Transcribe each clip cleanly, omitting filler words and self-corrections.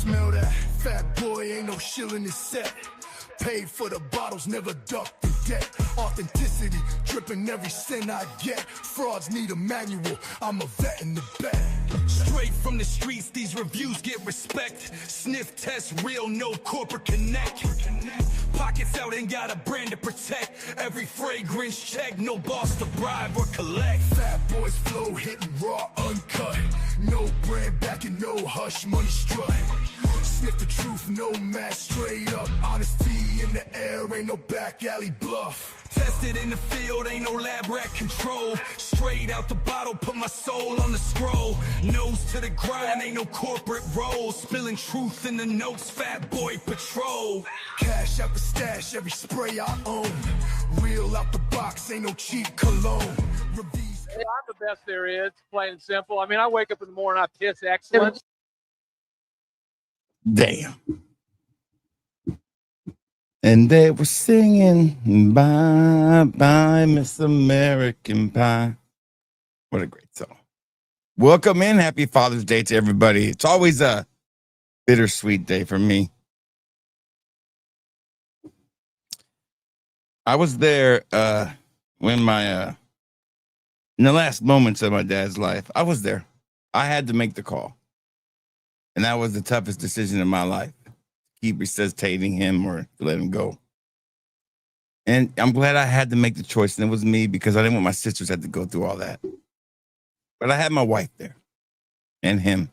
Smell that fat boy, ain't no shilling his set. Paid for the bottles, never ducked the debt. Authenticity, dripping every cent I get. Frauds need a manual, I'm a vet in the bed. Straight from the streets, these reviews get respect. Sniff test, real, no corporate connect. Pockets out, ain't got a brand to protect. Every fragrance check, no boss to bribe or collect. Fat boys flow, hitting raw, uncut. No brand backing, no hush, money strut. Sniff the truth, no mask, straight up. Honesty in the air, ain't no back alley bluff. Tested in the field, ain't no lab rat control. Straight out the bottle, put my soul on the scroll. Nose to the grind, ain't no corporate role. Spilling truth in the notes, fat boy patrol. Cash out the stash, every spray I own. Real out the box, ain't no cheap cologne. Hey, I'm the best there is, plain and simple. I mean, I wake up in the morning, I piss excellence. Damn. And they were singing Bye Bye Miss American Pie. What a great song. Welcome in. Happy Father's Day to everybody. It's always a bittersweet day for me. I was there when in the last moments of my dad's life, I was there. I had to make the call. And that was the toughest decision in my life. Keep resuscitating him or let him go. And I'm glad I had to make the choice. And it was me because I didn't want my sisters had to go through all that. But I had my wife there and him.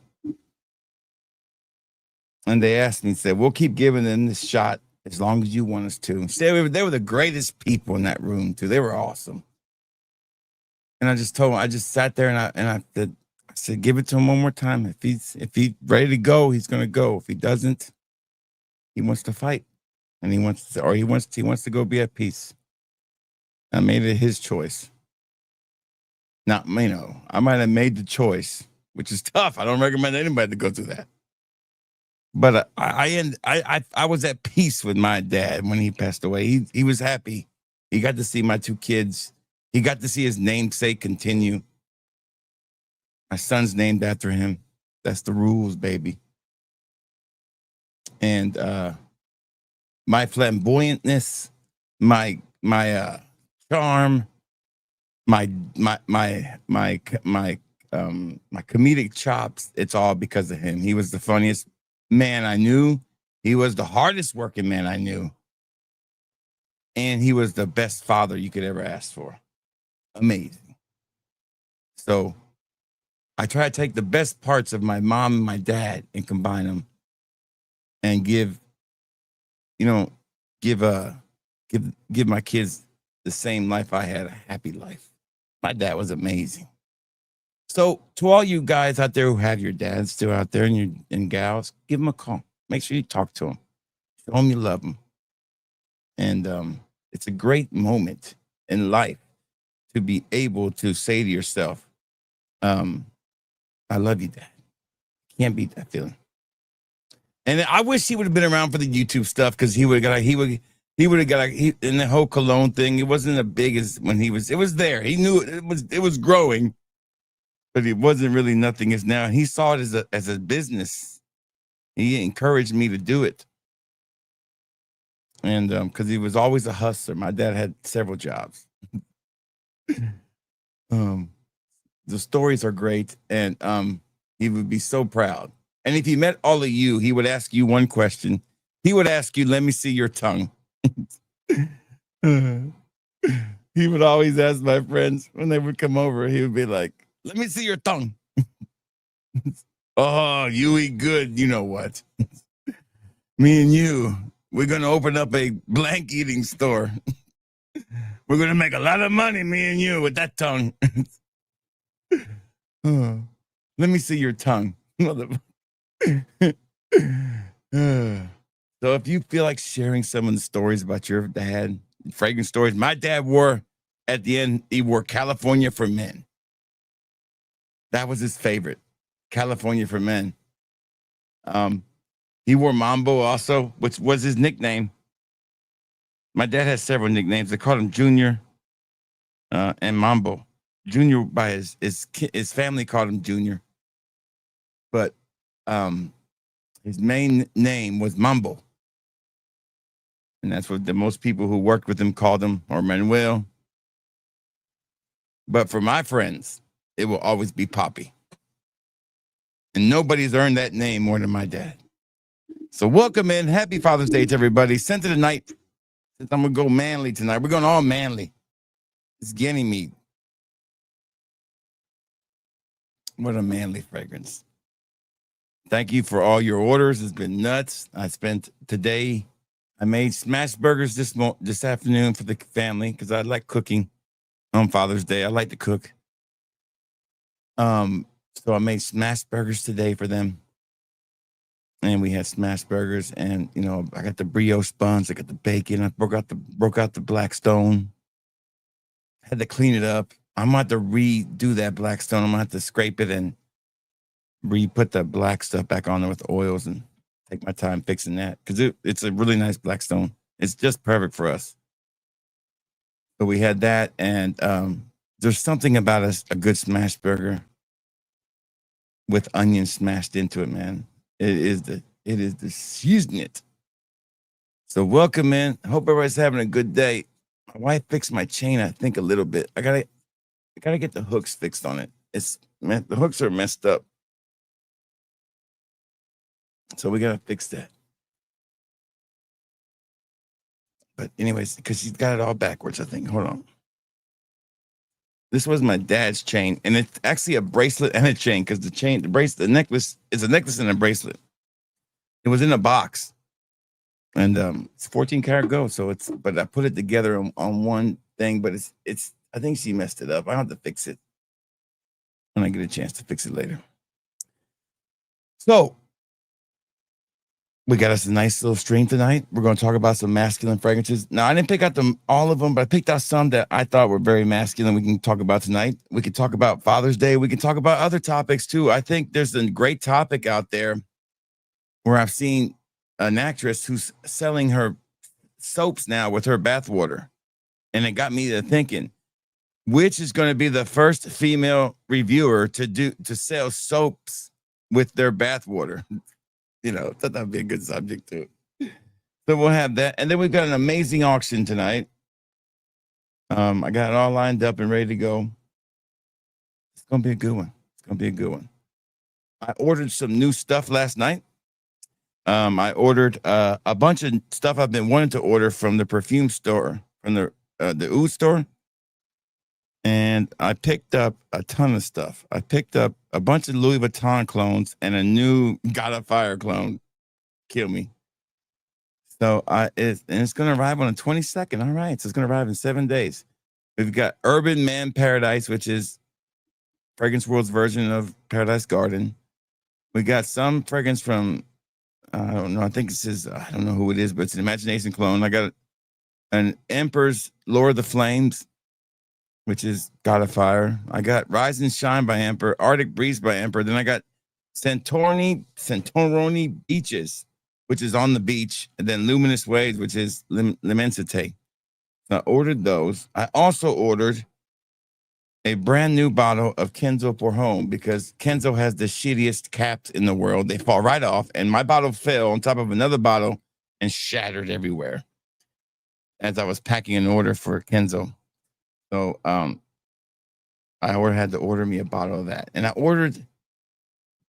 And they asked me, said, we'll keep giving them this shot as long as you want us to. They were the greatest people in that room, too. They were awesome. And I just told them, I just sat there and I said, give it to him one more time. If he's ready to go, he's gonna go. If he doesn't, he wants to fight. And he wants to go be at peace. I made it his choice. Not, I might have made the choice, which is tough. I don't recommend anybody to go through that. But I was at peace with my dad when he passed away. He was happy. He got to see my two kids. He got to see his namesake continue. My son's named after him. That's the rules, baby. And my flamboyantness, my charm, my comedic chops, it's all because of him. He was the funniest man I knew. He was the hardest working man I knew. And he was the best father you could ever ask for. Amazing. So I try to take the best parts of my mom and my dad and combine them and give my kids the same life I had, a happy life. My dad was amazing. So to all you guys out there who have your dads still out there and gals, give them a call. Make sure you talk to them. Show them you love them. And it's a great moment in life to be able to say to yourself, I love you, Dad. Can't beat that feeling. And I wish he would have been around for the YouTube stuff because he would have got in the whole cologne thing. It wasn't as big as when it was there. He knew it was growing, but it wasn't really nothing as now. He saw it as a business. He encouraged me to do it. And because he was always a hustler. My dad had several jobs. The stories are great, and he would be so proud. And if he met all of you, he would ask you one question. He would ask you, let me see your tongue. He would always ask my friends when they would come over, he would be like, let me see your tongue. Oh, you eat good. You know what? Me and you, we're going to open up a blank eating store. We're going to make a lot of money, me and you, with that tongue. Let me see your tongue. So if you feel like sharing some of the stories about your dad, fragrance stories, my dad wore, at the end, he wore California for Men. That was his favorite, California for Men. He wore Mambo also, which was his nickname. My dad has several nicknames. They called him Junior and Mambo. Junior by his family called him Junior. But His main name was Mumble. And that's what the most people who worked with him called him, or Manuel. But for my friends, it will always be Poppy. And nobody's earned that name more than my dad. So welcome in. Happy Father's Day to everybody. Sent to the night. Since I'm going to go manly tonight. We're going all manly. It's getting me. What a manly fragrance. Thank you for all your orders. It's been nuts. I made smash burgers this afternoon for the family because I like cooking on Father's Day. I like to cook. So I made smash burgers today for them. And we had smash burgers, and I got the brioche buns, I got the bacon, I broke out the Blackstone. Had to clean it up. I'm gonna have to redo that Blackstone. I'm gonna have to scrape it and put the black stuff back on there with oils and take my time fixing that because it's a really nice Blackstone. It's just perfect for us. So we had that, and there's something about a good smash burger with onions smashed into it, man. It is the seasoning. So welcome in. Hope everybody's having a good day. My wife fixed my chain, I think, a little bit. I gotta get the hooks fixed on it. The hooks are messed up. So we gotta fix that. But anyways, because she's got it all backwards, I think. Hold on. This was my dad's chain, and it's actually a bracelet and a chain because the necklace is a necklace and a bracelet. It was in a box, and it's 14 karat gold. But I put it together on one thing, but it's. I think she messed it up. I have to fix it when I get a chance to fix it later. So we got us a nice little stream tonight. We're going to talk about some masculine fragrances. Now, I didn't pick out all of them, but I picked out some that I thought were very masculine we can talk about tonight. We could talk about Father's Day. We can talk about other topics, too. I think there's a great topic out there where I've seen an actress who's selling her soaps now with her bathwater. And it got me to thinking, which is going to be the first female reviewer to sell soaps with their bathwater? Thought that'd be a good subject too. So we'll have that. And then we've got an amazing auction tonight. I got it all lined up and ready to go. It's going to be a good one. I ordered some new stuff last night. I ordered a bunch of stuff I've been wanting to order from the perfume store, from the Oud store. And I picked up a ton of stuff. I picked up a bunch of Louis Vuitton clones and a new God of Fire clone. Kill me. So it's going to arrive on the 22nd. All right. So it's going to arrive in 7 days. We've got Urban Man Paradise, which is Fragrance World's version of Paradise Garden. We got some fragrance from, I don't know. I think this is, I don't know who it is, but it's an Imagination clone. I got an Emperor's Lord of the Flames, which is God of Fire. I got Rise and Shine by Emperor, Arctic Breeze by Emperor. Then I got Santorini Beaches, which is on the beach. And then Luminous Waves, which is L'Immensité. So I ordered those. I also ordered a brand new bottle of Kenzo Pour Homme because Kenzo has the shittiest caps in the world. They fall right off. And my bottle fell on top of another bottle and shattered everywhere as I was packing an order for Kenzo. So I had to order me a bottle of that. And I ordered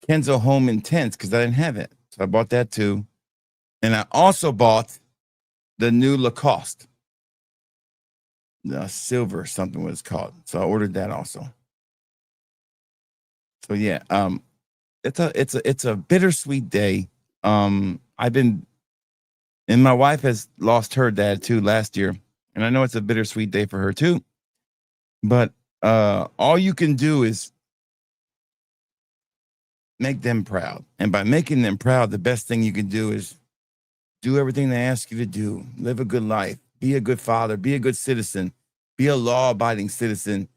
Kenzo Home Intense because I didn't have it. So I bought that too. And I also bought the new Lacoste. The silver something was called. So I ordered that also. So yeah, it's a bittersweet day. And my wife has lost her dad too last year. And I know it's a bittersweet day for her too. But all you can do is make them proud. And by making them proud, the best thing you can do is do everything they ask you to do. Live a good life. Be a good father. Be a good citizen. Be a law-abiding citizen.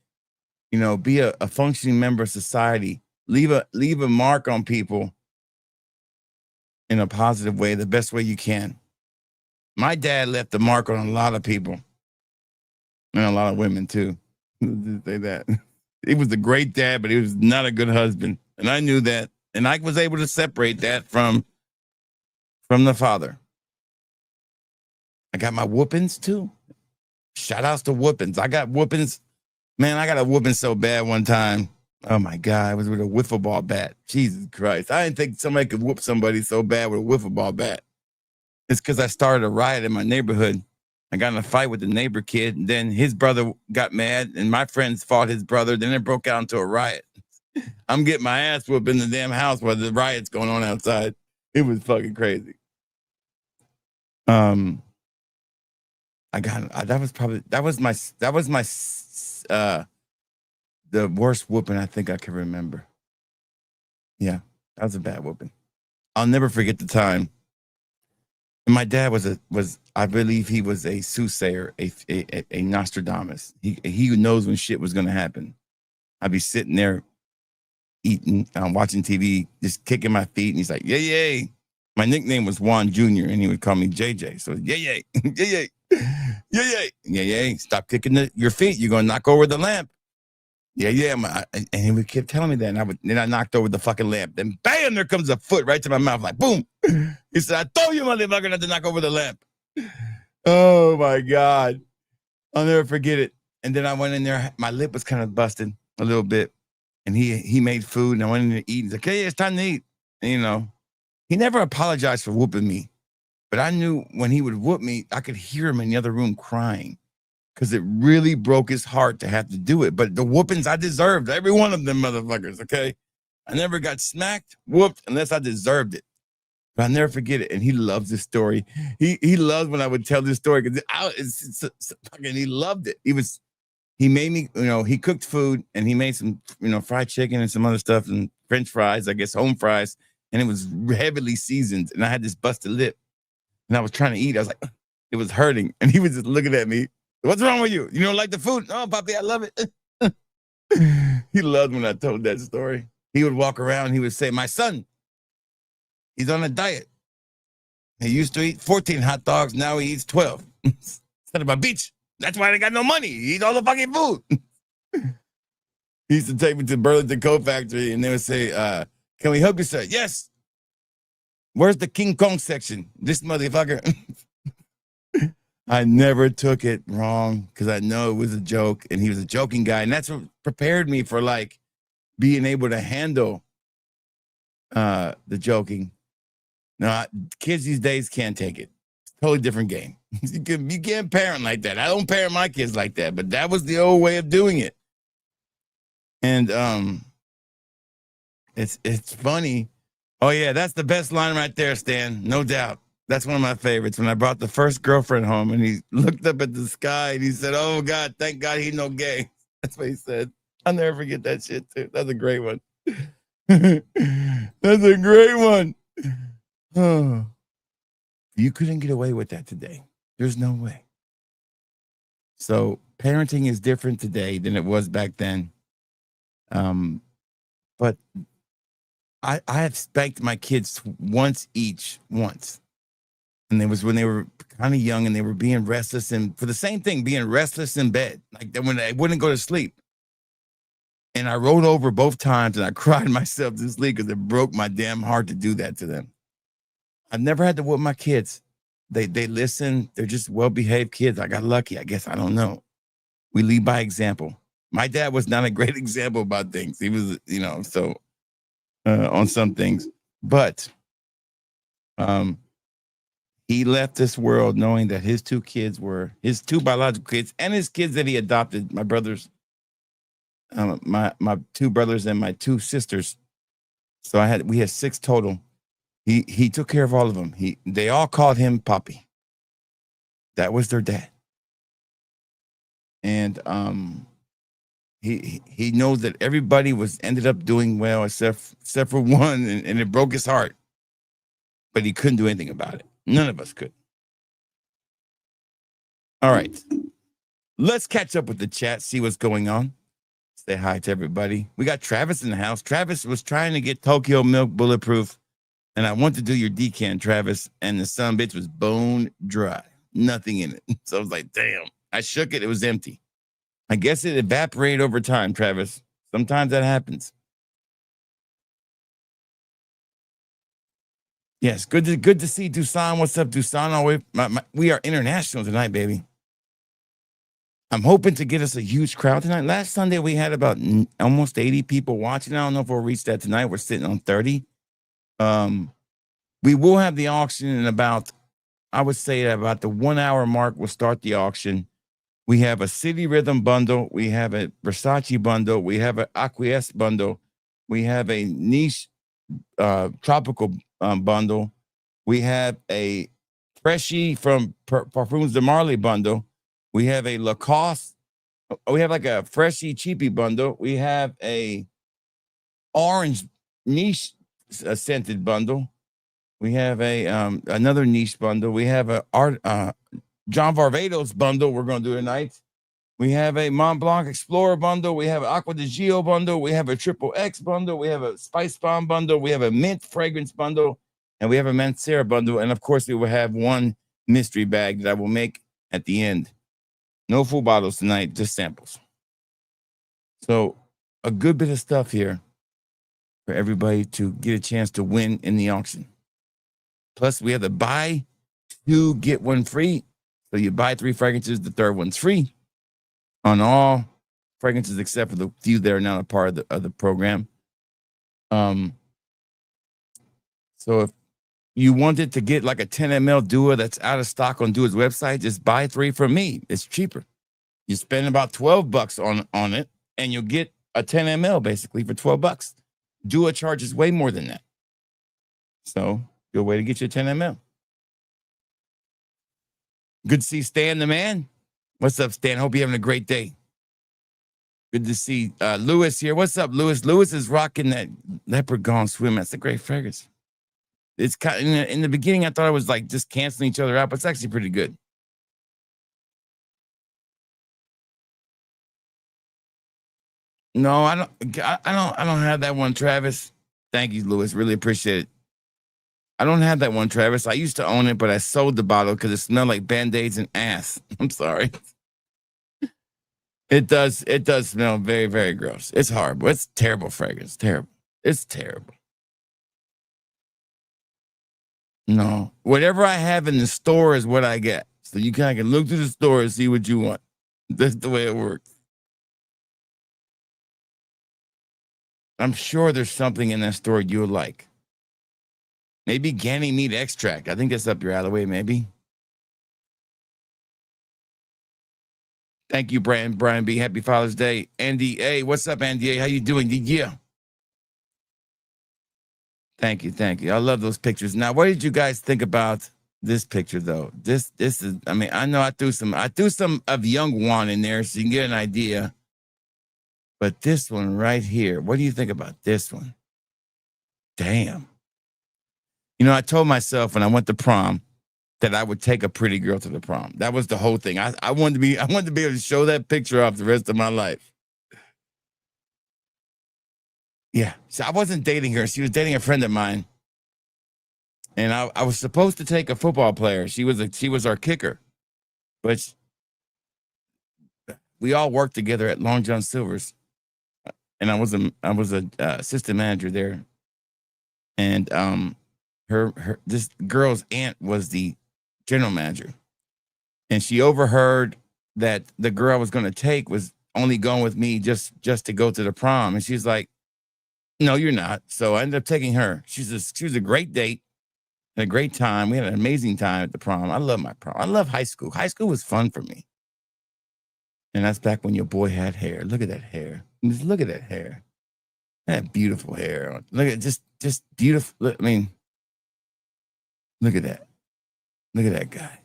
Be a functioning member of society. Leave a mark on people in a positive way, the best way you can. My dad left a mark on a lot of people. And a lot of women, too. Say that. He was a great dad, but he was not a good husband. And I knew that. And I was able to separate that from from the Father. I got my whoopings too. Shout outs to whoopings. I got whoopings. Man, I got a whooping so bad one time. Oh my God, it was with a wiffle ball bat. Jesus Christ. I didn't think somebody could whoop somebody so bad with a wiffle ball bat. It's because I started a riot in my neighborhood. I got in a fight with the neighbor kid, and then his brother got mad, and my friends fought his brother. Then it broke out into a riot. I'm getting my ass whooped in the damn house while the riot's going on outside. It was fucking crazy. That was my the worst whooping I think I can remember. Yeah, that was a bad whooping. I'll never forget the time. And my dad was I believe he was a soothsayer, a Nostradamus. He knows when shit was gonna happen. I'd be sitting there eating, watching TV, just kicking my feet, and he's like, "Yay, yay." My nickname was Juan Jr., and he would call me JJ. So, yay, yay, yay, yay, yay, yay, yay, yay. Stop kicking your feet. You're gonna knock over the lamp. Yeah, yeah. And he would keep telling me that, and then I knocked over the fucking lamp. Then bam, there comes a foot right to my mouth, like boom. He said, "I told you, motherfucker, not to knock over the lamp." Oh my God, I'll never forget it. And then I went in there. My lip was kind of busted a little bit, and he made food, and I went in there to eat. He's like, "Hey, it's time to eat." And, he never apologized for whooping me, but I knew when he would whoop me, I could hear him in the other room crying because it really broke his heart to have to do it. But the whoopings I deserved, every one of them motherfuckers, okay? I never got smacked, whooped, unless I deserved it. But I'll never forget it. And he loves this story. He loves when I would tell this story because he loved it. He made me, he cooked food and he made some, fried chicken and some other stuff and French fries, I guess home fries. And it was heavily seasoned. And I had this busted lip. And I was trying to eat. I was like, it was hurting. And he was just looking at me. "What's wrong with you? You don't like the food?" "Oh, Papi, I love it." He loved when I told that story. He would walk around and he would say, "My son, he's on a diet. He used to eat 14 hot dogs. Now he eats 12. Son of a bitch. That's why they got no money. He eats all the fucking food." He used to take me to Burlington Coat Factory and they would say, "Can we help you, sir?" "Yes." "Where's the King Kong section?" "This motherfucker." I never took it wrong because I know it was a joke and he was a joking guy. And that's what prepared me for like being able to handle the joking. No, kids these days can't take it. It's a totally different game. You can't parent like that. I don't parent my kids like that, but that was the old way of doing it. And it's funny. Oh yeah, that's the best line right there, Stan. No doubt. That's one of my favorites. When I brought the first girlfriend home and he looked up at the sky and he said, "Oh God, thank God he no gay." That's what he said. I'll never forget that shit too. That's a great one. That's a great one. Oh. You couldn't get away with that today. There's no way. So parenting is different today than it was back then. But I have spanked my kids once. And it was when they were kind of young and they were being restless and for the same thing, being restless in bed, like when they wouldn't go to sleep. And I rolled over both times and I cried myself to sleep because it broke my damn heart to do that to them. I've never had to whoop my kids. They listen. They're just well-behaved kids. I got lucky, I guess. I don't know. We lead by example. My dad was not a great example about things. He was, on some things. But he left this world knowing that his two kids were his two biological kids and his kids that he adopted, my brothers, my two brothers and my two sisters. So we had 6 total. He took care of all of them. They all called him Papi. That was their dad. And he knows that everybody ended up doing well except for one, and it broke his heart. But he couldn't do anything about it. None of us could. All right. Let's catch up with the chat, see what's going on. Say hi to everybody. We got Travis in the house. Travis was trying to get Tokyo Milk bulletproof, and I want to do your decan, Travis, and the son bitch was bone dry. Nothing in it. So I was like, damn. I shook it. It was empty. I guess it evaporated over time, Travis. Sometimes that happens. Yes, good to see Dusan. What's up, Dusan? Always, we are international tonight, baby. I'm hoping to get us a huge crowd tonight. Last Sunday we had about almost 80 people watching. I don't know if we'll reach that tonight. We're sitting on 30. We will have the auction in about, I would say about the 1 hour mark. We'll start the auction. We have a City Rhythm bundle. We have a Versace bundle. We have an Acquiesce bundle. We have a niche tropical bundle. We have a Freshie from Parfums de Marley bundle. We have a Lacoste. We have like a Freshie cheapy bundle. We have a orange niche scented bundle. We have a another niche bundle. We have a John Varvatos bundle we're going to do tonight. We have a Mont Blanc Explorer bundle. We have an Aqua di Gio bundle. We have a Triple X bundle. We have a Spice Bomb bundle. We have a Mint Fragrance bundle. And we have a Mancera bundle. And of course, we will have one mystery bag that I will make at the end. No full bottles tonight, just samples. So a good bit of stuff here for everybody to get a chance to win in the auction. Plus, we have the buy two, get one free. So you buy 3 fragrances, the third one's free on all fragrances except for the few that are not a part of the program. So if you wanted to get like a 10 ml Dua that's out of stock on Dua's website, just buy 3 from me. It's cheaper. You spend about $12 on it, and you'll get a 10 ml basically for $12. Dua charges way more than that. So, good way to get your 10 ml. Good to see Stan the man. What's up, Stan? Hope you're having a great day. Good to see Lewis here. What's up, Lewis? Lewis is rocking that Leopard Gone Swim. That's a great fragrance. It's kind of, in the beginning, I thought it was like just canceling each other out, but it's actually pretty good. No, I don't have that one, Travis. Thank you, Lewis. Really appreciate it. I don't have that one, Travis. I used to own it, but I sold the bottle because it smelled like Band-Aids and ass. I'm sorry. It does smell very, very gross. It's horrible. It's terrible fragrance. Terrible. It's terrible. No. Whatever I have in the store is what I get. So you kind of can look through the store and see what you want. That's the way it works. I'm sure there's something in that store you'll like. Maybe Ganymede extract. I think that's up your alleyway, maybe. Thank you, Brian B. Happy Father's Day. Andy A. What's up, Andy A? How you doing? Yeah. Thank you. I love those pictures. Now, what did you guys think about this picture, though? This is, I mean, I know I threw some of Young Juan in there so you can get an idea. But this one right here, what do you think about this one? Damn. You know, I told myself when I went to prom that I would take a pretty girl to the prom. That was the whole thing. I wanted to be able to show that picture off the rest of my life. Yeah. So I wasn't dating her. She was dating a friend of mine. And I was supposed to take a football player. She was our kicker. But we all worked together at Long John Silver's. And I was a assistant manager there. And her this girl's aunt was the general manager. And she overheard that the girl I was going to take was only going with me just to go to the prom. And she's like, no, you're not. So I ended up taking her. She was a great date and a great time. We had an amazing time at the prom. I love my prom. I love high school. High school was fun for me. And that's back when your boy had hair. Look at that hair. Just look at that hair. That beautiful hair. Look at just beautiful. Look, I mean, look at that. Look at that guy.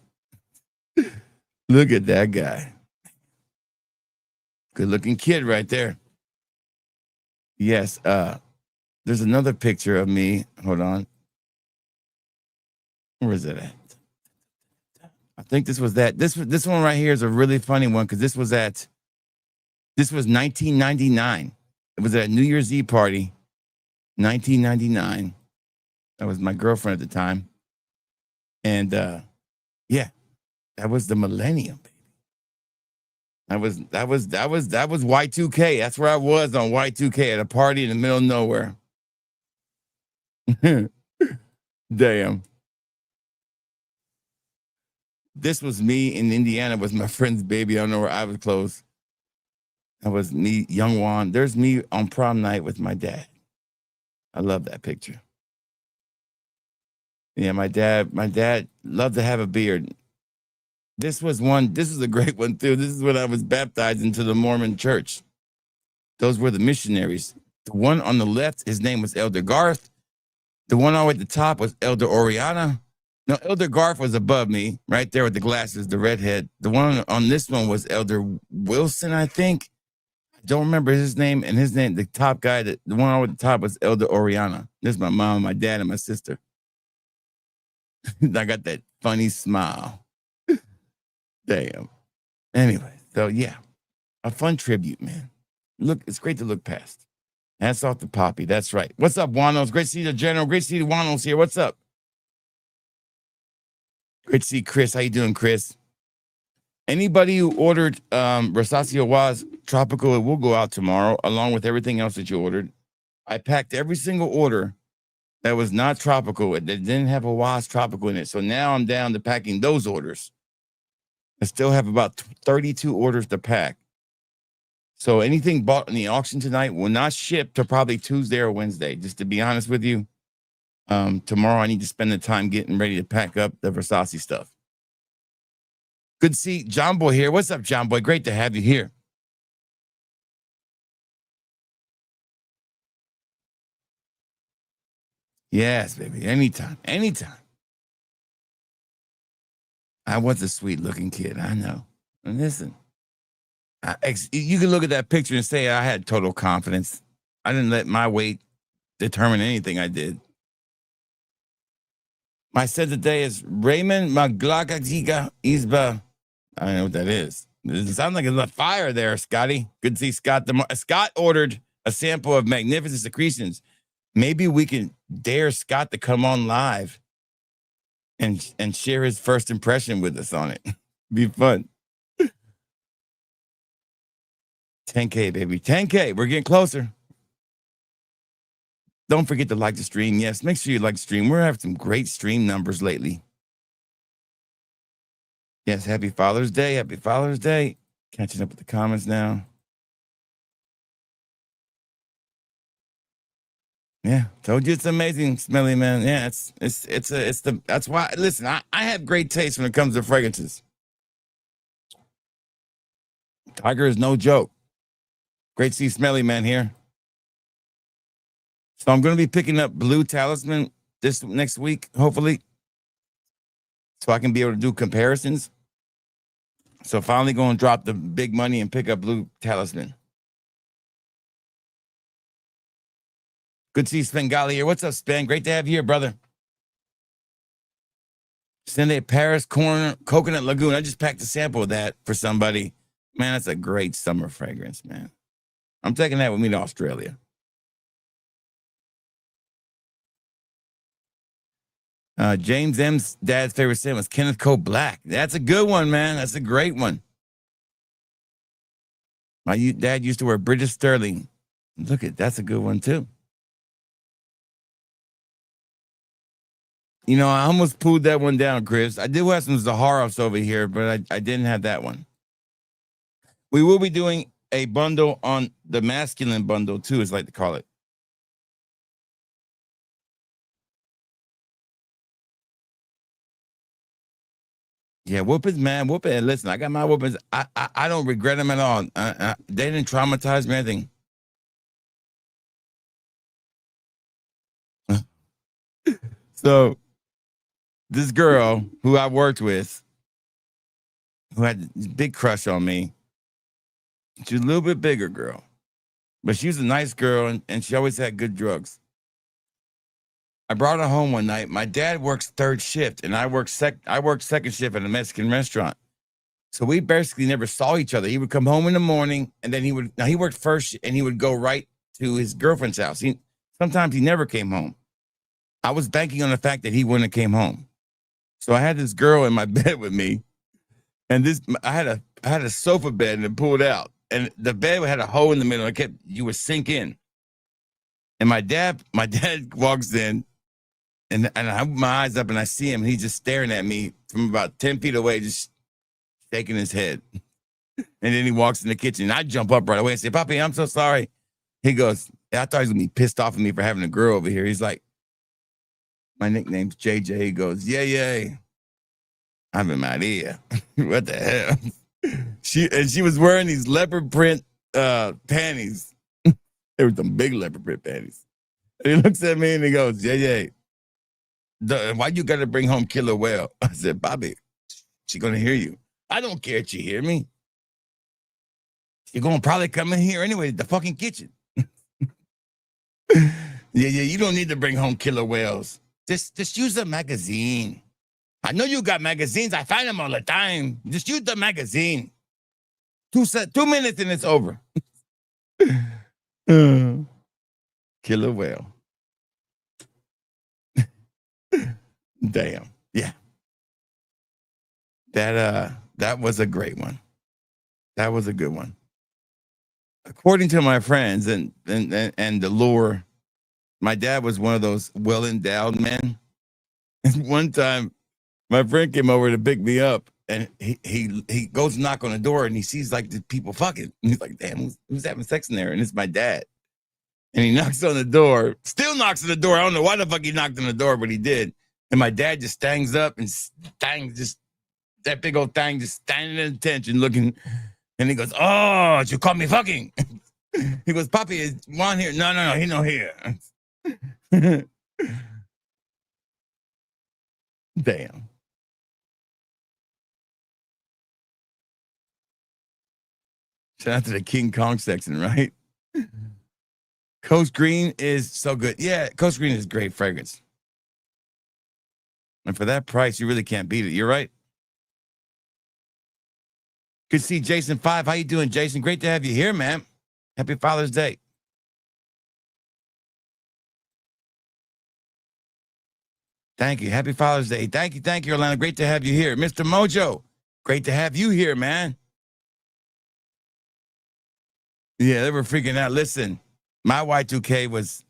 Look at that guy. Good looking kid right there. Yes. There's another picture of me. Hold on. Where is it at? I think this was that. This one right here is a really funny one because this was 1999. It was at a New Year's Eve party. 1999. That was my girlfriend at the time. And yeah, that was the millennium, baby. That was Y2K. That's where I was on Y2K at a party in the middle of nowhere. Damn. This was me in Indiana with my friend's baby. I don't know where I was close. That was me, young Juan. There's me on prom night with my dad. I love that picture. Yeah, my dad loved to have a beard. This is a great one too. This is when I was baptized into the Mormon church. Those were the missionaries. The one on the left, his name was Elder Garth. The one all the way at the top was Elder Oriana. No, Elder Garth was above me, right there with the glasses, the redhead. The one on this one was Elder Wilson, I think. I don't remember his name. And his name, the top guy, the one all the way at the top was Elder Oriana. This is my mom, my dad, and my sister. I got that funny smile. Damn. Anyway, so yeah, a fun tribute, man. Look, it's great to look past. Hats off to Poppy. That's right. What's up, Wanos? Great to see the General. Great to see the Wanos here. What's up? Great to see Chris. How you doing, Chris? Anybody who ordered Rosacio Was Tropical, it will go out tomorrow, along with everything else that you ordered. I packed every single order that was not tropical, that didn't have a Was Tropical in it. So now I'm down to packing those orders. I still have about 32 orders to pack. So anything bought in the auction tonight will not ship till probably Tuesday or Wednesday. Just to be honest with you, tomorrow I need to spend the time getting ready to pack up the Versace stuff. Good to see John Boy here. What's up, John Boy? Great to have you here. Yes, baby. Anytime. Anytime. I was a sweet looking kid. I know. And listen, you can look at that picture and say I had total confidence. I didn't let my weight determine anything I did. My said today is Raymond Maglagagiga Isba. I don't know what that is. It sounds like there's a fire there, Scotty. Good to see Scott. Scott ordered a sample of Magnificent Secretions. Maybe we can dare Scott to come on live and share his first impression with us on it. Be fun. 10K, baby. 10K. We're getting closer. Don't forget to like the stream. Yes, make sure you like the stream. We're having some great stream numbers lately. Yes, happy Father's Day. Happy Father's Day. Catching up with the comments now. Yeah, told you it's amazing, Smelly Man. Yeah, that's why. Listen, I have great taste when it comes to fragrances. Tiger is no joke. Great to see Smelly Man here. So I'm going to be picking up Blue Talisman this next week, hopefully, so I can be able to do comparisons. So finally going to drop the big money and pick up Blue Talisman. Good to see Spengali here. What's up, Spen? Great to have you here, brother. Sunday Paris Coconut Lagoon. I just packed a sample of that for somebody. Man, that's a great summer fragrance, man. I'm taking that with me to Australia. James M's dad's favorite scent was Kenneth Cole Black. That's a good one, man. That's a great one. My dad used to wear British Sterling. Look at that's a good one too. You know, I almost pulled that one down, Chris. I did have some Zaharovs over here, but I didn't have that one. We will be doing a bundle on the masculine bundle too, as I like to call it. Yeah, whoopings, man. Whooping. Listen, I got my whoopings. I don't regret them at all. They didn't traumatize me or anything. So this girl who I worked with, who had a big crush on me, she's a little bit bigger girl, but she was a nice girl, and she always had good drugs. I brought her home one night. My dad works third shift, and I worked second shift at a Mexican restaurant. So we basically never saw each other. He would come home in the morning, and then he worked first, and he would go right to his girlfriend's house. Sometimes he never came home. I was banking on the fact that he wouldn't have came home. So I had this girl in my bed with me, and I had a sofa bed and it pulled out, and the bed had a hole in the middle. You would sink in. And my dad walks in, And I open my eyes up and I see him. And he's just staring at me from about 10 feet away, just shaking his head. And then he walks in the kitchen. And I jump up right away and say, Poppy, I'm so sorry. He goes, I thought he was going to be pissed off at me for having a girl over here. He's like, my nickname's JJ. He goes, yeah. I'm in my ear. What the hell? She was wearing these leopard print panties. There were some big leopard print panties. And he looks at me and he goes, yeah. Why you got to bring home killer whale? I said, Bobby, she going to hear you. I don't care if she hear me. You're going to probably come in here anyway, the fucking kitchen. Yeah, you don't need to bring home killer whales. Just use a magazine. I know you got magazines. I find them all the time. Just use the magazine. 2 minutes and it's over. Killer whale. Damn. Yeah. That was a great one. That was a good one. According to my friends and the lore, my dad was one of those well-endowed men. And one time, my friend came over to pick me up, and he goes to knock on the door, and he sees like the people fucking. And he's like, "Damn, who's having sex in there?" And it's my dad. And he knocks on the door, still knocks on the door. I don't know why the fuck he knocked on the door, but he did. And my dad just stands up and just that big old thing just standing at attention, looking. And he goes, "Oh, you caught me fucking." He goes, "Poppy, is Juan here?" No, he no here. Damn. Shout out to the King Kong section, right? Coast Green is so good. Yeah, Coast Green is great fragrance. And for that price, you really can't beat it. You're right. Good to see Jason 5. How you doing, Jason? Great to have you here, man. Happy Father's Day. Thank you. Happy Father's Day. Thank you, Orlando. Great to have you here. Mr. Mojo, great to have you here, man. Yeah, they were freaking out. Listen, my Y2K was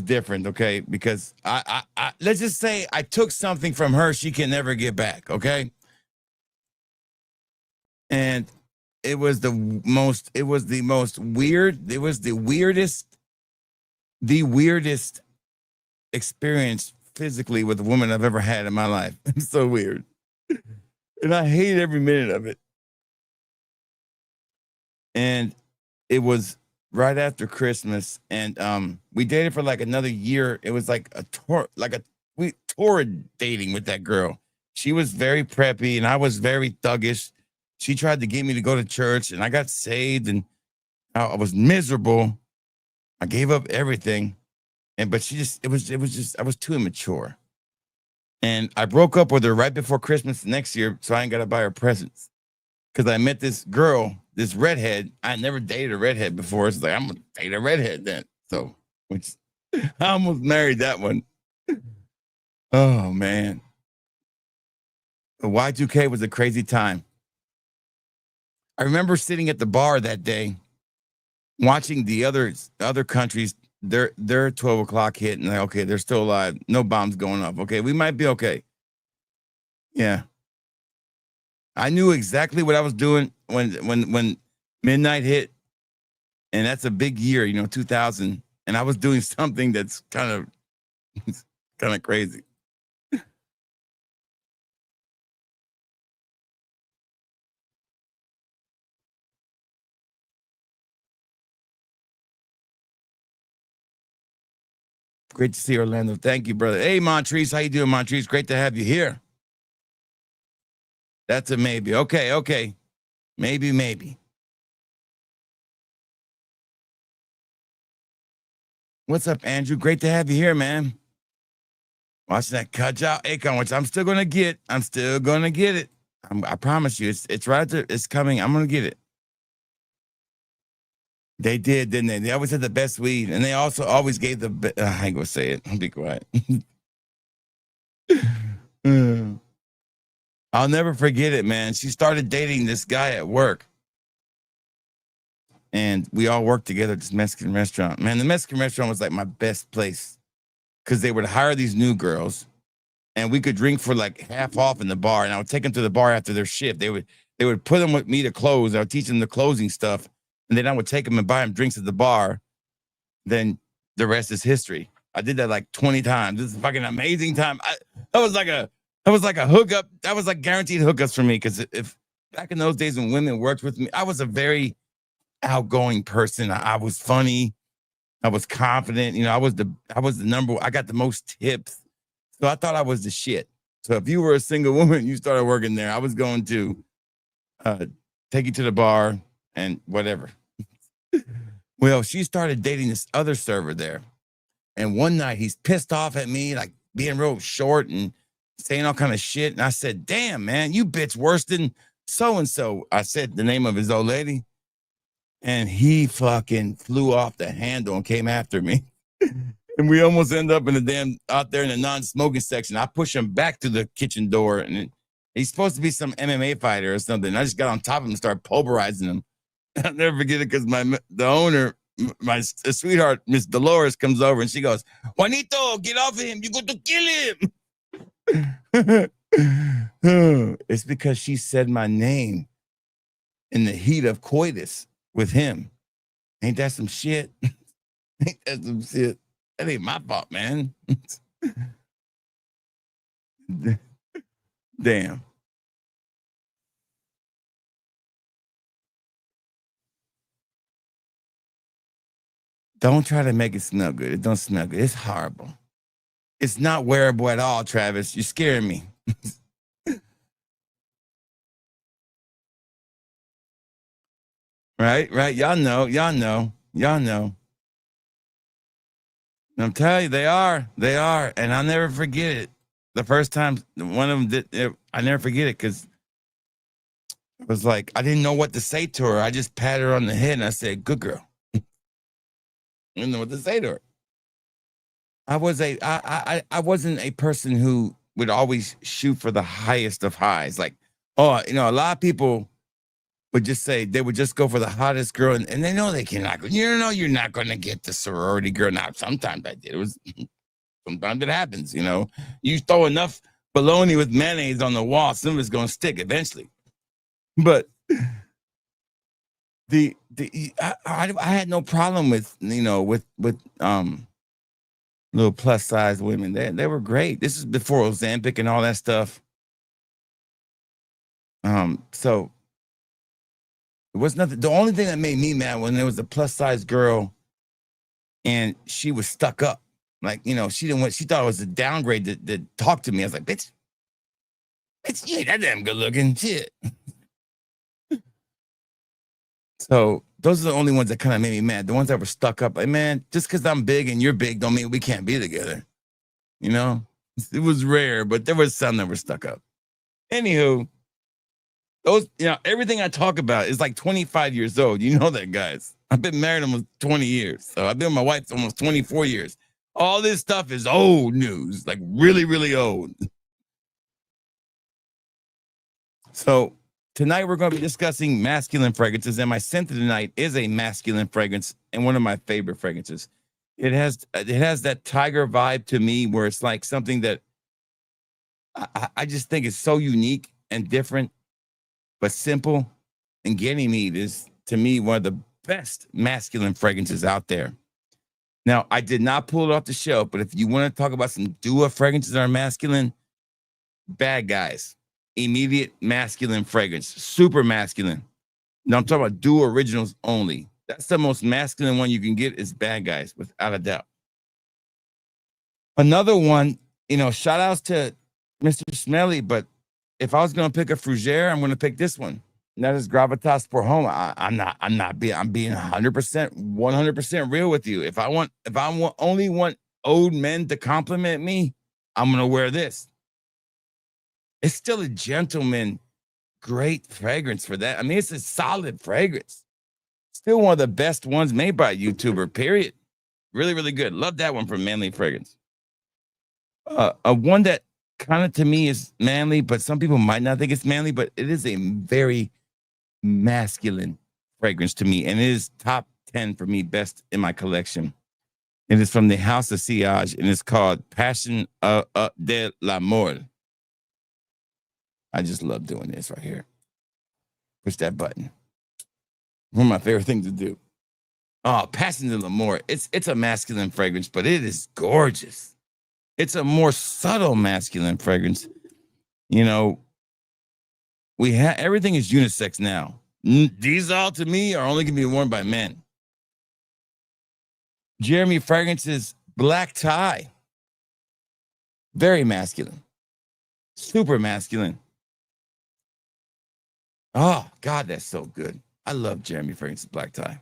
different, okay? Because I let's just say I took something from her she can never get back, okay? And it was the weirdest experience physically with a woman I've ever had in my life. It's so weird. And I hate every minute of it. And it was right after Christmas, and we dated for like another year. It was like we torrid dating with that girl. She was very preppy and I was very thuggish. She tried to get me to go to church, and I got saved, and I was miserable. I gave up everything. But I was too immature. And I broke up with her right before Christmas next year, so I ain't got to buy her presents. Because I met this girl, this redhead. I never dated a redhead before. It's like, I'm going to date a redhead then. So, I almost married that one. Oh, man. The Y2K was a crazy time. I remember sitting at the bar that day, watching the other countries, their 12 o'clock hit, and like, okay, they're still alive. No bombs going off. Okay, we might be okay. Yeah. I knew exactly what I was doing when midnight hit, and that's a big year, 2000, and I was doing something that's kind of crazy. Great to see you, Orlando. Thank you, brother. Hey, Montrese, how you doing, Montrese? Great to have you here. That's a maybe. Okay. Maybe. What's up, Andrew? Great to have you here, man. Watching that Kajal Akon, which I'm still gonna get. it. I promise you, it's right there. It's coming. I'm gonna get it. They did, didn't they? They always had the best weed, and they also always gave the best. I ain't gonna say it. I'll be quiet. I'll never forget it, man. She started dating this guy at work, and we all worked together at this Mexican restaurant. Man, the Mexican restaurant was like my best place. because they would hire these new girls, and we could drink for like half off in the bar. And I would take them to the bar after their shift. They would put them with me to close. I would teach them the closing stuff, and then I would take them and buy them drinks at the bar. Then the rest is history. I did that like 20 times. This is a fucking amazing time. That was like a hookup. That was like guaranteed hookups for me. Because if back in those days when women worked with me, I was a very outgoing person. I was funny. I was confident. You know, I was the number. I got the most tips. So I thought I was the shit. So if you were a single woman, you started working there, I was going to take you to the bar and whatever. Well, she started dating this other server there. And one night he's pissed off at me, like being real short and saying all kind of shit. And I said, damn, man, you bitch worse than so-and-so. I said the name of his old lady. And he fucking flew off the handle and came after me. And we almost end up in out there in the non-smoking section. I push him back to the kitchen door, and he's supposed to be some MMA fighter or something. I just got on top of him and started pulverizing him. I'll never forget it because the owner, my sweetheart, Miss Dolores, comes over and she goes, Juanito, get off of him. You got to kill him. It's because she said my name in the heat of coitus with him. Ain't that some shit? Ain't that some shit? That ain't my fault, man. Damn. Don't try to make it smell good. It don't smell good. It's horrible. It's not wearable at all, Travis. You're scaring me. Right? Y'all know. I'm telling you, they are. And I'll never forget it. The first time one of them did it, I never forget it because it was like, I didn't know what to say to her. I just patted her on the head and I said, good girl. I didn't know what to say to her. I wasn't a person who would always shoot for the highest of highs. Like, a lot of people would just say they would just go for the hottest girl, and they know they cannot. You're not going to get the sorority girl. Now, sometimes I did. Sometimes it happens. You throw enough bologna with mayonnaise on the wall, some of it's going to stick eventually. But I had no problem with little plus size women. They were great. This is before Ozempic and all that stuff. So. It was nothing. The only thing that made me mad when there was a plus size girl and she was stuck up. Like, she thought it was a downgrade to talk to me. I was like, bitch, you ain't that damn good looking. Shit. So those are the only ones that kind of made me mad. The ones that were stuck up. Like, man, just because I'm big and you're big don't mean we can't be together. It was rare, but there was some that were stuck up. Anywho, those, everything I talk about is like 25 years old. You know that, guys. I've been married almost 20 years. So I've been with my wife almost 24 years. All this stuff is old news, like really, really old. So tonight we're going to be discussing masculine fragrances, and my scent tonight is a masculine fragrance and one of my favorite fragrances. It has that tiger vibe to me, where it's like something that I just think is so unique and different, but simple. And Ganymede is, to me, one of the best masculine fragrances out there. Now, I did not pull it off the shelf, but if you want to talk about some duo fragrances that are masculine, Bad Guys, immediate masculine fragrance, super masculine. Now, I'm talking about duo originals only. That's the most masculine one you can get, is Bad Guys, without a doubt. Another one, shout outs to Mr. Smelly, but if I was going to pick a Fougere, I'm going to pick this one. And that is Gravitas por Homme. I'm being 100% real with you. If I only want old men to compliment me, I'm going to wear this. It's still a gentleman, great fragrance for that. I mean, it's a solid fragrance. Still one of the best ones made by a YouTuber, period. Really, really good. Love that one from Manly Fragrance. One that kind of to me is manly, but some people might not think it's manly, but it is a very masculine fragrance to me, and it is top 10 for me, best in my collection. It is from the House of Sillage, and it's called Passion de l'Amour. I just love doing this right here. Push that button. One of my favorite things to do. Oh, Passion de l'Amour. It's a masculine fragrance, but it is gorgeous. It's a more subtle masculine fragrance. You know, we have everything is unisex now. These all to me are only gonna be worn by men. Jeremy Fragrance's black tie. Very masculine. Super masculine. Oh, God, that's so good. I love Jeremy Fragrance's black tie.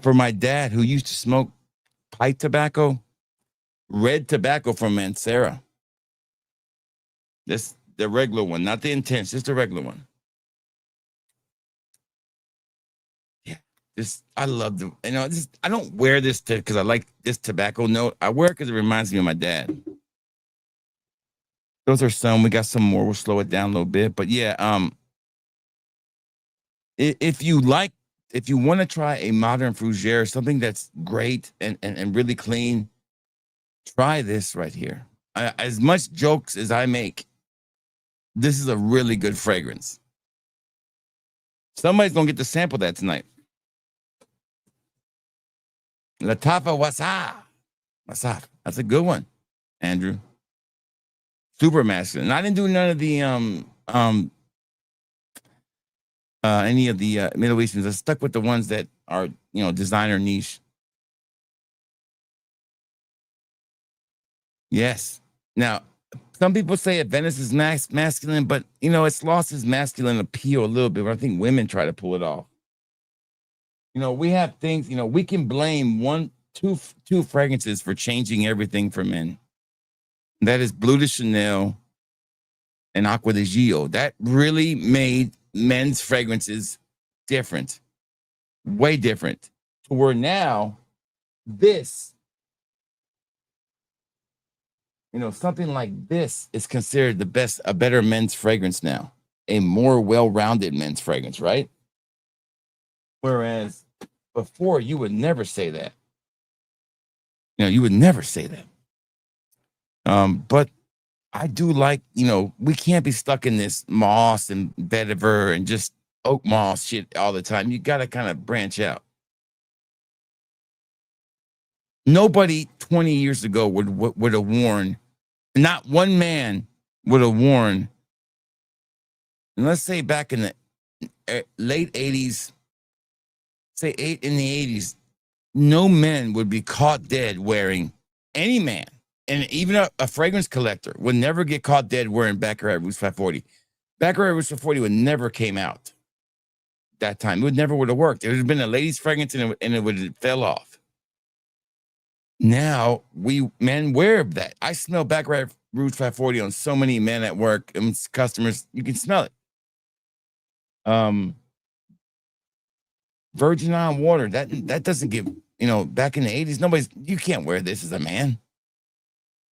For my dad, who used to smoke pipe tobacco, red tobacco from Mancera. This the regular one, not the intense, just the regular one. I love the, I don't wear this because I like this tobacco note. I wear it because it reminds me of my dad. Those are some. We got some more. We'll slow it down a little bit. But yeah, if you want to try a modern fougere, something that's great and really clean, try this right here. As much jokes as I make, this is a really good fragrance. Somebody's gonna get to sample that tonight. Latafa Wasaf. That's a good one, Andrew. Super masculine. I didn't do none of the any of the Middle Easterns. I stuck with the ones that are designer niche. Yes. Now, some people say Venice is masculine, but it's lost its masculine appeal a little bit. But I think women try to pull it off. We have things, we can blame two fragrances for changing everything for men. That is Bleu de Chanel and Acqua di Gio. That really made men's fragrances different, way different. To where now this, something like this is considered a better men's fragrance now, a more well-rounded men's fragrance, right? Whereas before, you would never say that. You would never say that. But I do like, we can't be stuck in this moss and vetiver and just oak moss shit all the time. You got to kind of branch out. Nobody 20 years ago would have worn, not one man would have worn, and let's say back in the late 80s, say in the 80s, no men would be caught dead wearing, any man, and even a fragrance collector would never get caught dead wearing Baccarat Rouge 540. Baccarat Rouge 540 would never came out that time. It would have worked. It would have been a ladies' fragrance and it would have fell off. Now men wear that. I smell Baccarat Rouge 540 on so many men at work and customers. You can smell it. Virgin on water, that doesn't give, back in the 80s, you can't wear this as a man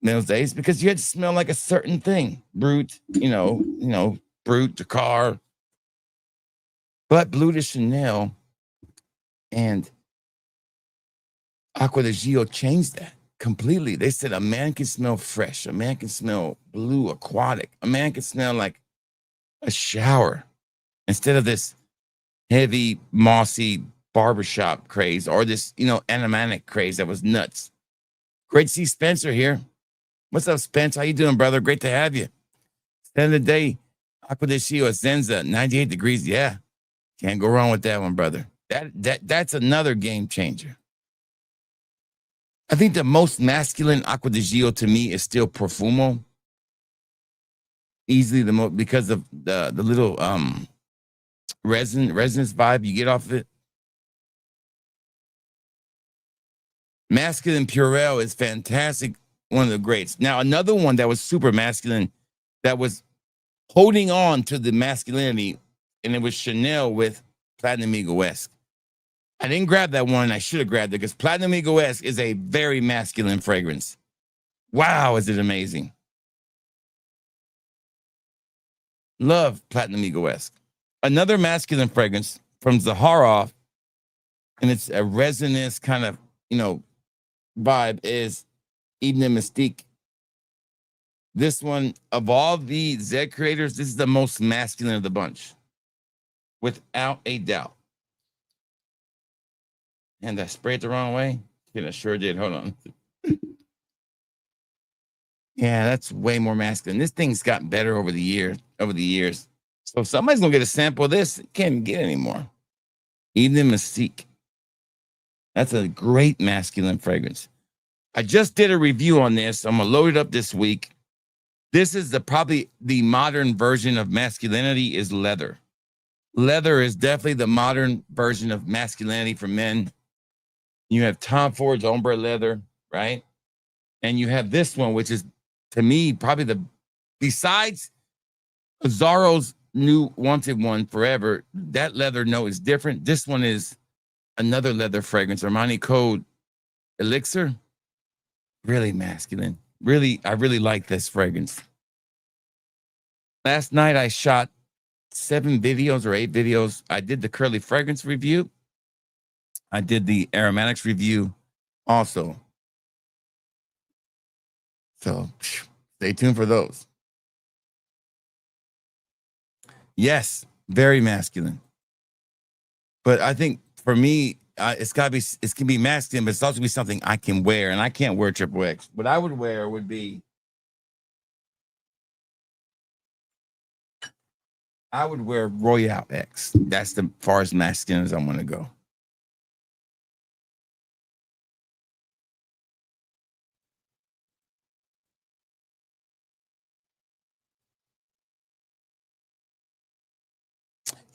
in those days because you had to smell like a certain thing. Brut, Brut, Jacquard. But Bleu de Chanel and Acqua di Gio changed that completely. They said a man can smell fresh, a man can smell blue, aquatic, a man can smell like a shower instead of this heavy, mossy barbershop craze or this, animatic craze that was nuts. Great to see Spencer here. What's up, Spence? How you doing, brother? Great to have you. End of the day, Acqua di Gio Zenza, 98 degrees. Yeah, can't go wrong with that one, brother. That's another game changer. I think the most masculine Acqua di Gio to me is still Profumo. Easily the most because of the little resonance vibe you get off of it. Masculine Purell is fantastic, one of the greats. Now, another one that was super masculine, that was holding on to the masculinity, and it was Chanel with Platinum Egoesque. I didn't grab that one. I should have grabbed it because Platinum Egoesque is a very masculine fragrance. Wow, is it amazing. Love Platinum Egoesque. Another masculine fragrance from Zaharoff and it's a resonance kind of, vibe, is Eden and Mystique. This one, of all the Z creators, this is the most masculine of the bunch, without a doubt. And I sprayed the wrong way. Yeah, I sure did. Hold on. Yeah, that's way more masculine. This thing's gotten better over the years. So if somebody's gonna get a sample of this, it can't get anymore. Eden Mystique. That's a great masculine fragrance. I just did a review on this. I'm gonna load it up this week. This is probably the modern version of masculinity is leather. Leather is definitely the modern version of masculinity for men. You have Tom Ford's ombre leather, right? And you have this one, which is, to me, probably besides Azzaro's new Wanted one forever, that leather note is different. This one is another leather fragrance, Armani Code Elixir. Really masculine. I really like this fragrance. Last night I shot 7 videos or 8 videos. I did the curly fragrance review. I did the aromatics review also. So stay tuned for those. Yes, very masculine. But I think for me, it can be masculine, but it's also be something I can wear, and I can't wear triple X. What I would wear would be, I would wear Royale X. That's the far as masculine as I want to go.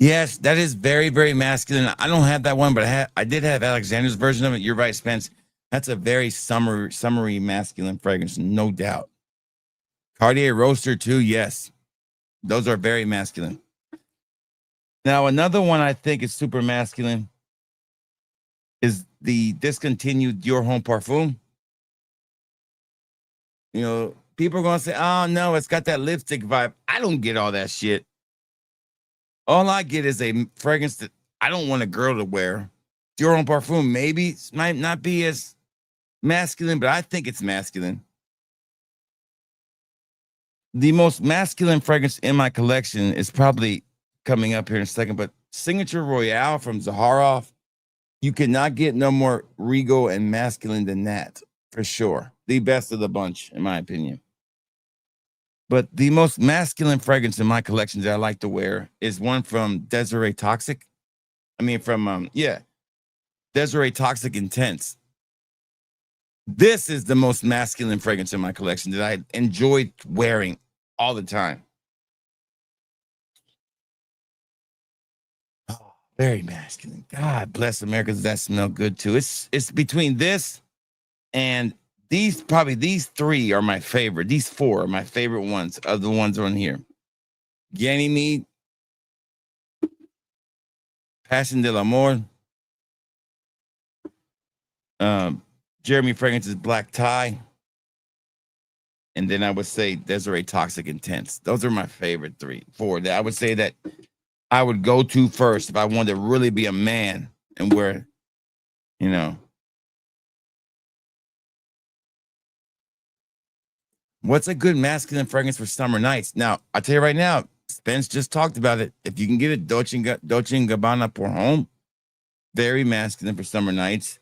Yes, that is very, very masculine. I don't have that one, but I did have Alexander's version of it. You're right, Spence. That's a very summery masculine fragrance, no doubt. Cartier Roaster too, yes. Those are very masculine. Now, another one I think is super masculine is the discontinued Dior Homme Parfum. People are going to say, oh, no, it's got that lipstick vibe. I don't get all that shit. All I get is a fragrance that I don't want a girl to wear. Dior Homme Parfum maybe might not be as masculine, but I think it's masculine. The most masculine fragrance in my collection is probably coming up here in a second, but Signature Royale from Zaharoff. You cannot get no more regal and masculine than that, for sure. The best of the bunch, in my opinion. But the most masculine fragrance in my collection that I like to wear is one from Desiree Toxic. Desiree Toxic Intense. This is the most masculine fragrance in my collection that I enjoyed wearing all the time. Oh, very masculine. God bless America. Does that smell good too? It's between this and these 3 are my favorite. These 4 are my favorite ones of the ones on here. Ganymede, Passion de l'Amour, Jeremy Fragrance's Black Tie, and then I would say Desiree Toxic Intense. Those are my favorite 4 that I would say that I would go to first if I wanted to really be a man and wear, What's a good masculine fragrance for summer nights? Now, I'll tell you right now, Spence just talked about it. If you can get it, Dolce & Gabbana Pour Homme, very masculine for summer nights.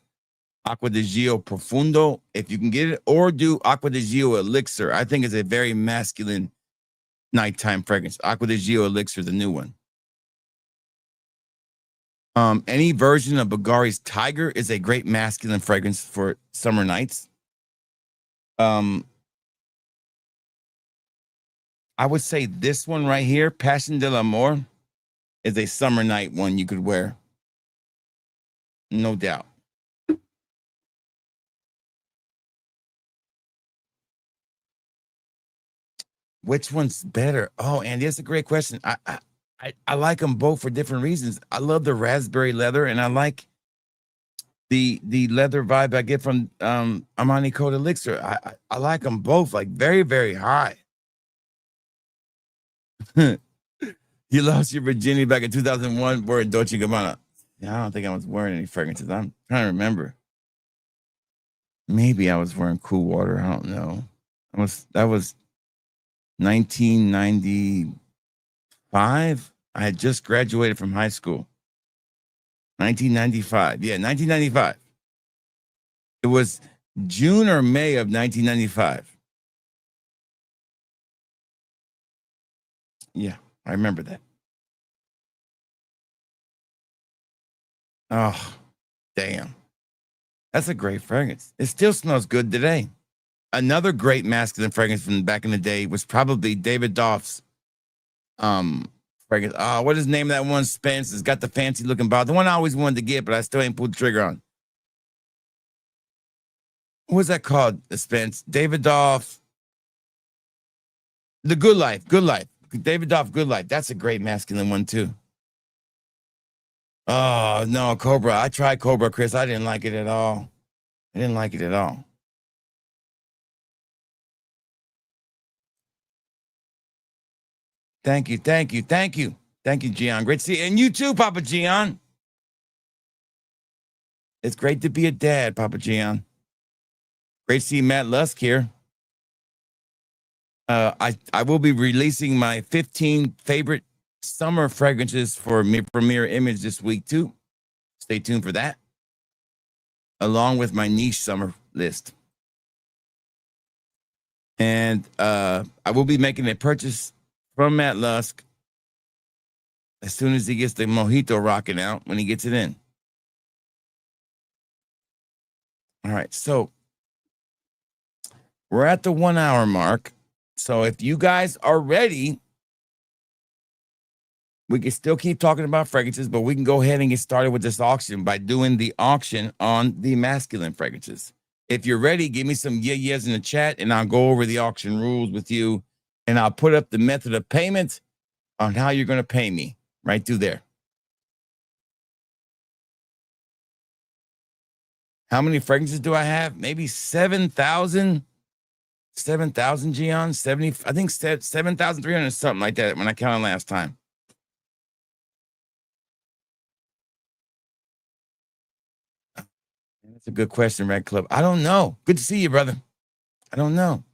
Acqua di Gio Profundo, if you can get it, or do Acqua di Gio Elixir. I think it's a very masculine nighttime fragrance. Acqua di Gio Elixir, the new one. Any version of Bulgari's Tiger is a great masculine fragrance for summer nights. I would say this one right here, Passion de l'Amour, is a summer night one you could wear. No doubt. Which one's better? Oh, Andy, that's a great question. I like them both for different reasons. I love the raspberry leather, and I like the leather vibe I get from Armani Code Elixir. I like them both, like very, very high. You lost your virginity back in 2001 wearing Dolce & Gabbana. Yeah, I don't think I was wearing any fragrances. I'm trying to remember. Maybe I was wearing Cool Water. I don't know. That was 1995. I had just graduated from high school. 1995. Yeah, 1995. It was June or May of 1995. Yeah, I remember that. Oh, damn. That's a great fragrance. It still smells good today. Another great masculine fragrance from back in the day was probably David Doff's fragrance. What is the name of that one? Spence. It's got the fancy looking bottle. The one I always wanted to get, but I still ain't pulled the trigger on. What's that called? Spence. David Doff. The Good Life. Good Life. David Doff Good Life. That's a great masculine one too. Oh no, Cobra. I tried Cobra, Chris. I didn't like it at all. I didn't like it at all. Thank you, thank you, thank you. Thank you, Gian. Great to see you. And you too, Papa Gian. It's great to be a dad, Papa Gian. Great to see Matt Lusk here. I will be releasing my 15 favorite summer fragrances for Mirror Image this week too. Stay tuned for that, along with my niche summer list. And I will be making a purchase from Matt Lusk as soon as he gets the mojito rocking out when he gets it in. All right, so we're at the 1 hour mark. So if you guys are ready, we can still keep talking about fragrances, but we can go ahead and get started with this auction by doing the auction on the masculine fragrances. If you're ready, give me some yes in the chat, and I'll go over the auction rules with you, and I'll put up the method of payment on how you're going to pay me right through there. How many fragrances do I have? Maybe 7,000. 7,000, Gian? 70, I think 7,300, something like that when I counted last time. That's a good question, Red Club. I don't know. Good to see you, brother. I don't know.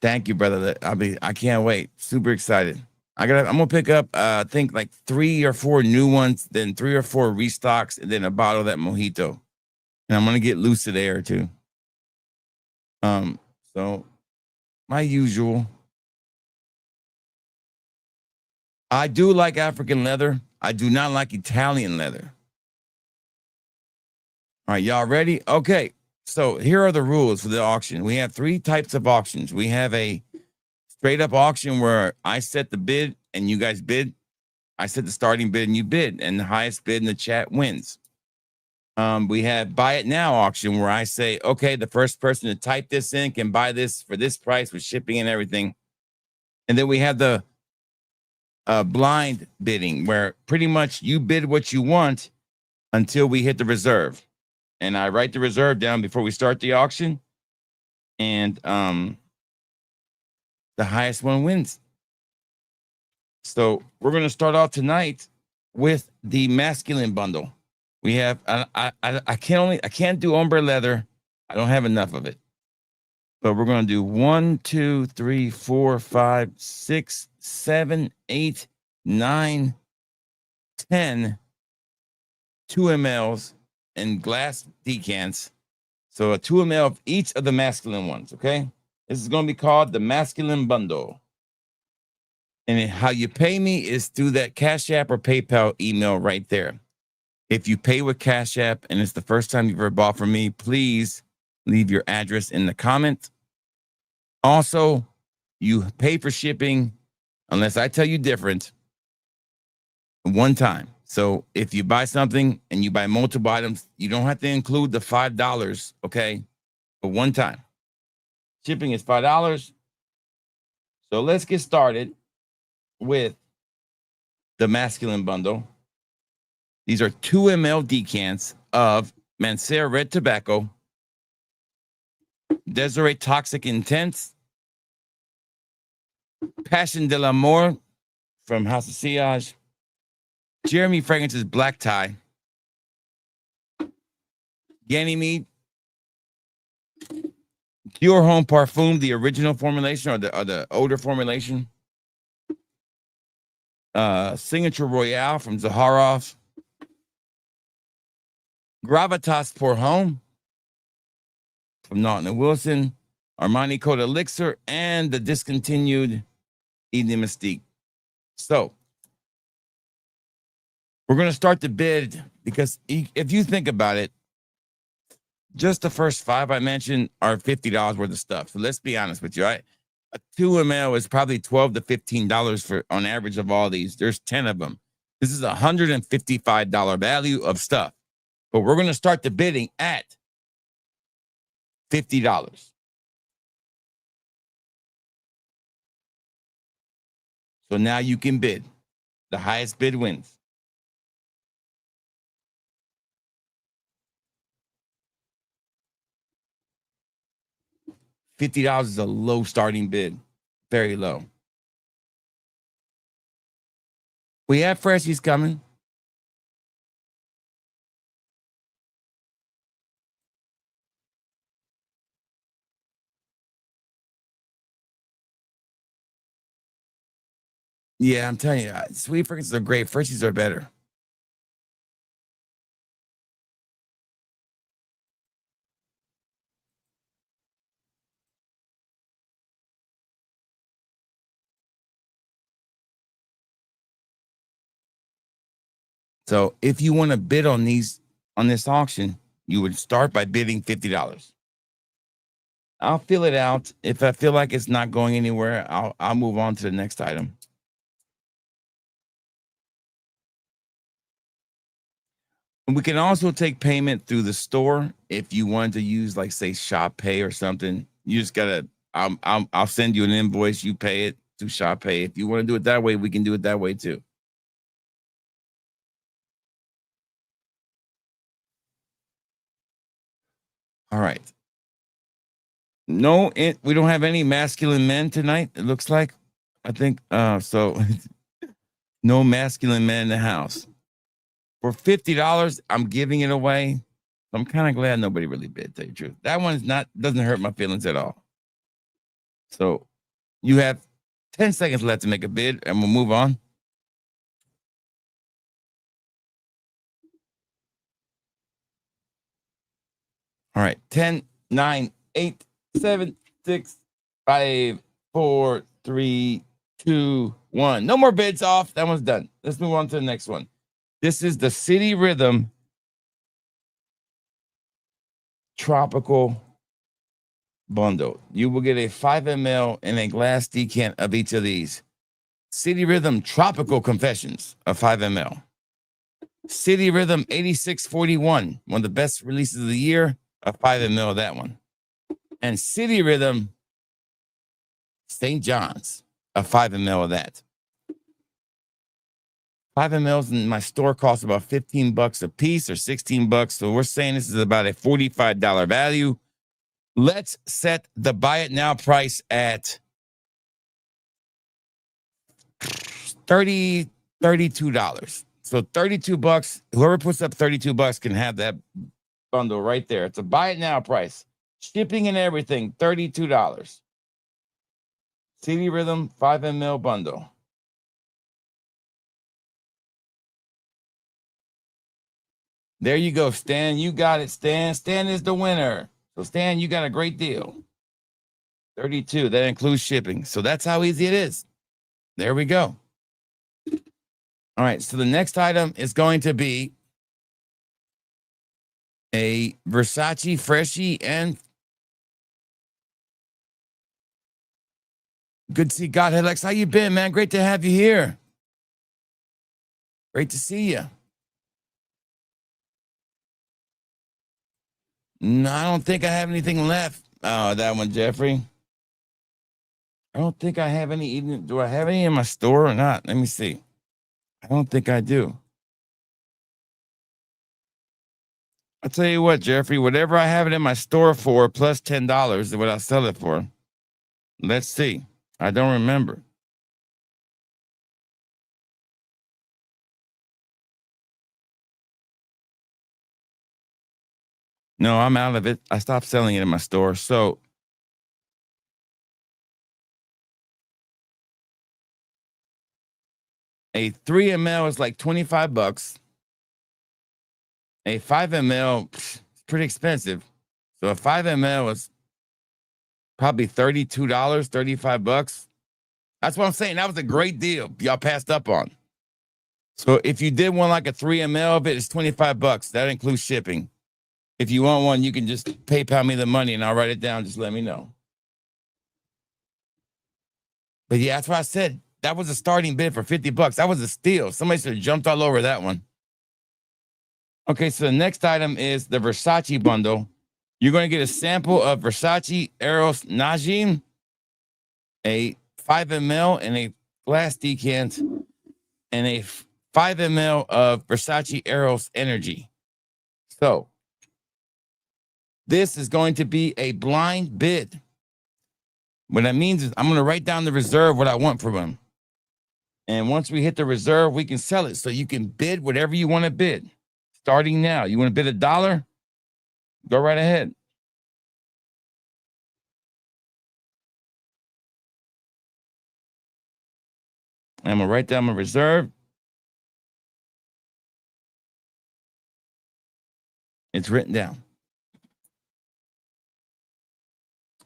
Thank you, brother. I can't wait. Super excited. I'm gonna pick up I think like 3 or 4 new ones, then 3 or 4 restocks, and then a bottle of that mojito. And I'm gonna get Lucid Air too. So my usual. I do like African leather. I do not like Italian leather. All right, y'all ready? Okay. So here are the rules for the auction. We have 3 types of auctions. We have a straight up auction where I set the bid and you guys bid. I set the starting bid and you bid, and the highest bid in the chat wins. We have buy it now auction where I say, okay, the first person to type this in can buy this for this price with shipping and everything. And then we have the blind bidding where pretty much you bid what you want until we hit the reserve. And I write the reserve down before we start the auction. And the highest one wins. So we're going to start off tonight with the masculine bundle. We have I can't do ombre leather. I don't have enough of it. But we're going to do 1, 2, 3, 4, 5, 6, 7, 8, 9, 10, 2 mLs and glass decants. So a 2 ml of each of the masculine ones. Okay. This is going to be called the masculine bundle. And how you pay me is through that Cash App or PayPal email right there. If you pay with Cash App and it's the first time you've ever bought from me, please leave your address in the comment. Also, you pay for shipping unless I tell you different one time. So if you buy something and you buy multiple items, you don't have to include the $5, okay? But one time. Shipping is $5. So let's get started with the masculine bundle. These are 2 ml decants of Mancera Red Tobacco, Desiree Toxic Intense, Passion de l'Amour from House of Sillage. Jeremy Fragrance's Black Tie. Ganymede. Pure Home Parfum, the original formulation or the older formulation. Signature Royale from Zaharoff. Gravitas Pour Homme from Naughton and Wilson. Armani Code Elixir, and the discontinued Eden Mystique. So we're going to start the bid because if you think about it, just the first 5 I mentioned are $50 worth of stuff. So let's be honest with you, right? A 2 ml is probably $12 to $15 for on average of all these. There's 10 of them. This is $155 value of stuff, but we're going to start the bidding at $50. So now you can bid. The highest bid wins. $50 is a low starting bid. Very low. We have freshies coming. Yeah, I'm telling you, sweet fragrances are great. Freshies are better. So if you want to bid on this auction, you would start by bidding $50. I'll fill it out. If I feel like it's not going anywhere, I'll move on to the next item. We can also take payment through the store if you wanted to use, like, say, Shop Pay or something. You just gotta. I'll send you an invoice. You pay it to Shop Pay. If you want to do it that way, we can do it that way too. All right. No, we don't have any masculine men tonight. It looks like. I think so. No masculine men in the house. For $50, I'm giving it away. I'm kind of glad nobody really bid, to tell you the truth. That one's doesn't hurt my feelings at all. So you have 10 seconds left to make a bid, and we'll move on. All right. 10, 9, 8, 7, 6, 5, 4, 3, 2, 1. No more bids off. That one's done. Let's move on to the next one. This is the City Rhythm Tropical Bundle. You will get a 5 ml and a glass decant of each of these. City Rhythm Tropical Confessions, a 5 ml. City Rhythm 8641, one of the best releases of the year, a 5 ml of that one. And City Rhythm St. John's, a 5 ml of that. 5 mLs in my store cost about $15 a piece or $16. So we're saying this is about a $45 value. Let's set the buy it now price at $32. So $32. Whoever puts up $32 can have that bundle right there. It's a buy it now price. Shipping and everything, $32. CD Rhythm 5 ml bundle. There you go, Stan. You got it, Stan. Stan is the winner. So, Stan, you got a great deal. 32. That includes shipping. So that's how easy it is. There we go. All right. So the next item is going to be a Versace Freshie and good to see Godhead Lex. How you been, man? Great to have you here. Great to see you. No, I don't think I have anything left. Oh, that one, Jeffrey. I don't think I have any. Do I have any in my store or not? Let me see. I don't think I do. I'll tell you what, Jeffrey, whatever I have it in my store for plus $10 is what I'll sell it for. Let's see. I don't remember. No, I'm out of it. I stopped selling it in my store. So a 3 ml is like 25 bucks. A 5 ml is pretty expensive. So a 5 ml is probably $32, 35 bucks. That's what I'm saying. That was a great deal. Y'all passed up on. So if you did one like a 3 ml of it, it's 25 bucks. That includes shipping. If you want one, you can just PayPal me the money and I'll write it down. Just let me know. But yeah, that's what I said. That was a starting bid for 50 bucks. That was a steal. Somebody should have jumped all over that one. Okay, so the next item is the Versace bundle. You're going to get a sample of Versace Eros Najim, a 5 ml and a glass decant, and a 5 ml of Versace Eros Energy. So this is going to be a blind bid. What that means is I'm going to write down the reserve, what I want from them. And once we hit the reserve, we can sell it. So you can bid whatever you want to bid. Starting now. You want to bid $1? Go right ahead. I'm going to write down my reserve. It's written down.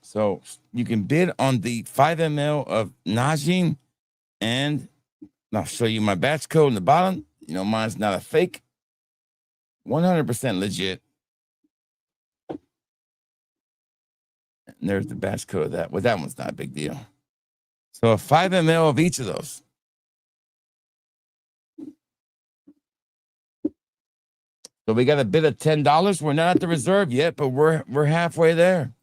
So you can bid on the 5 ml of Najim, and I'll show you my batch code in the bottom. You know, mine's not a fake. 100% legit. And there's the batch code of that. Well, that one's not a big deal. So a 5 ml of each of those. So we got a bid of $10. We're not at the reserve yet, but we're halfway there.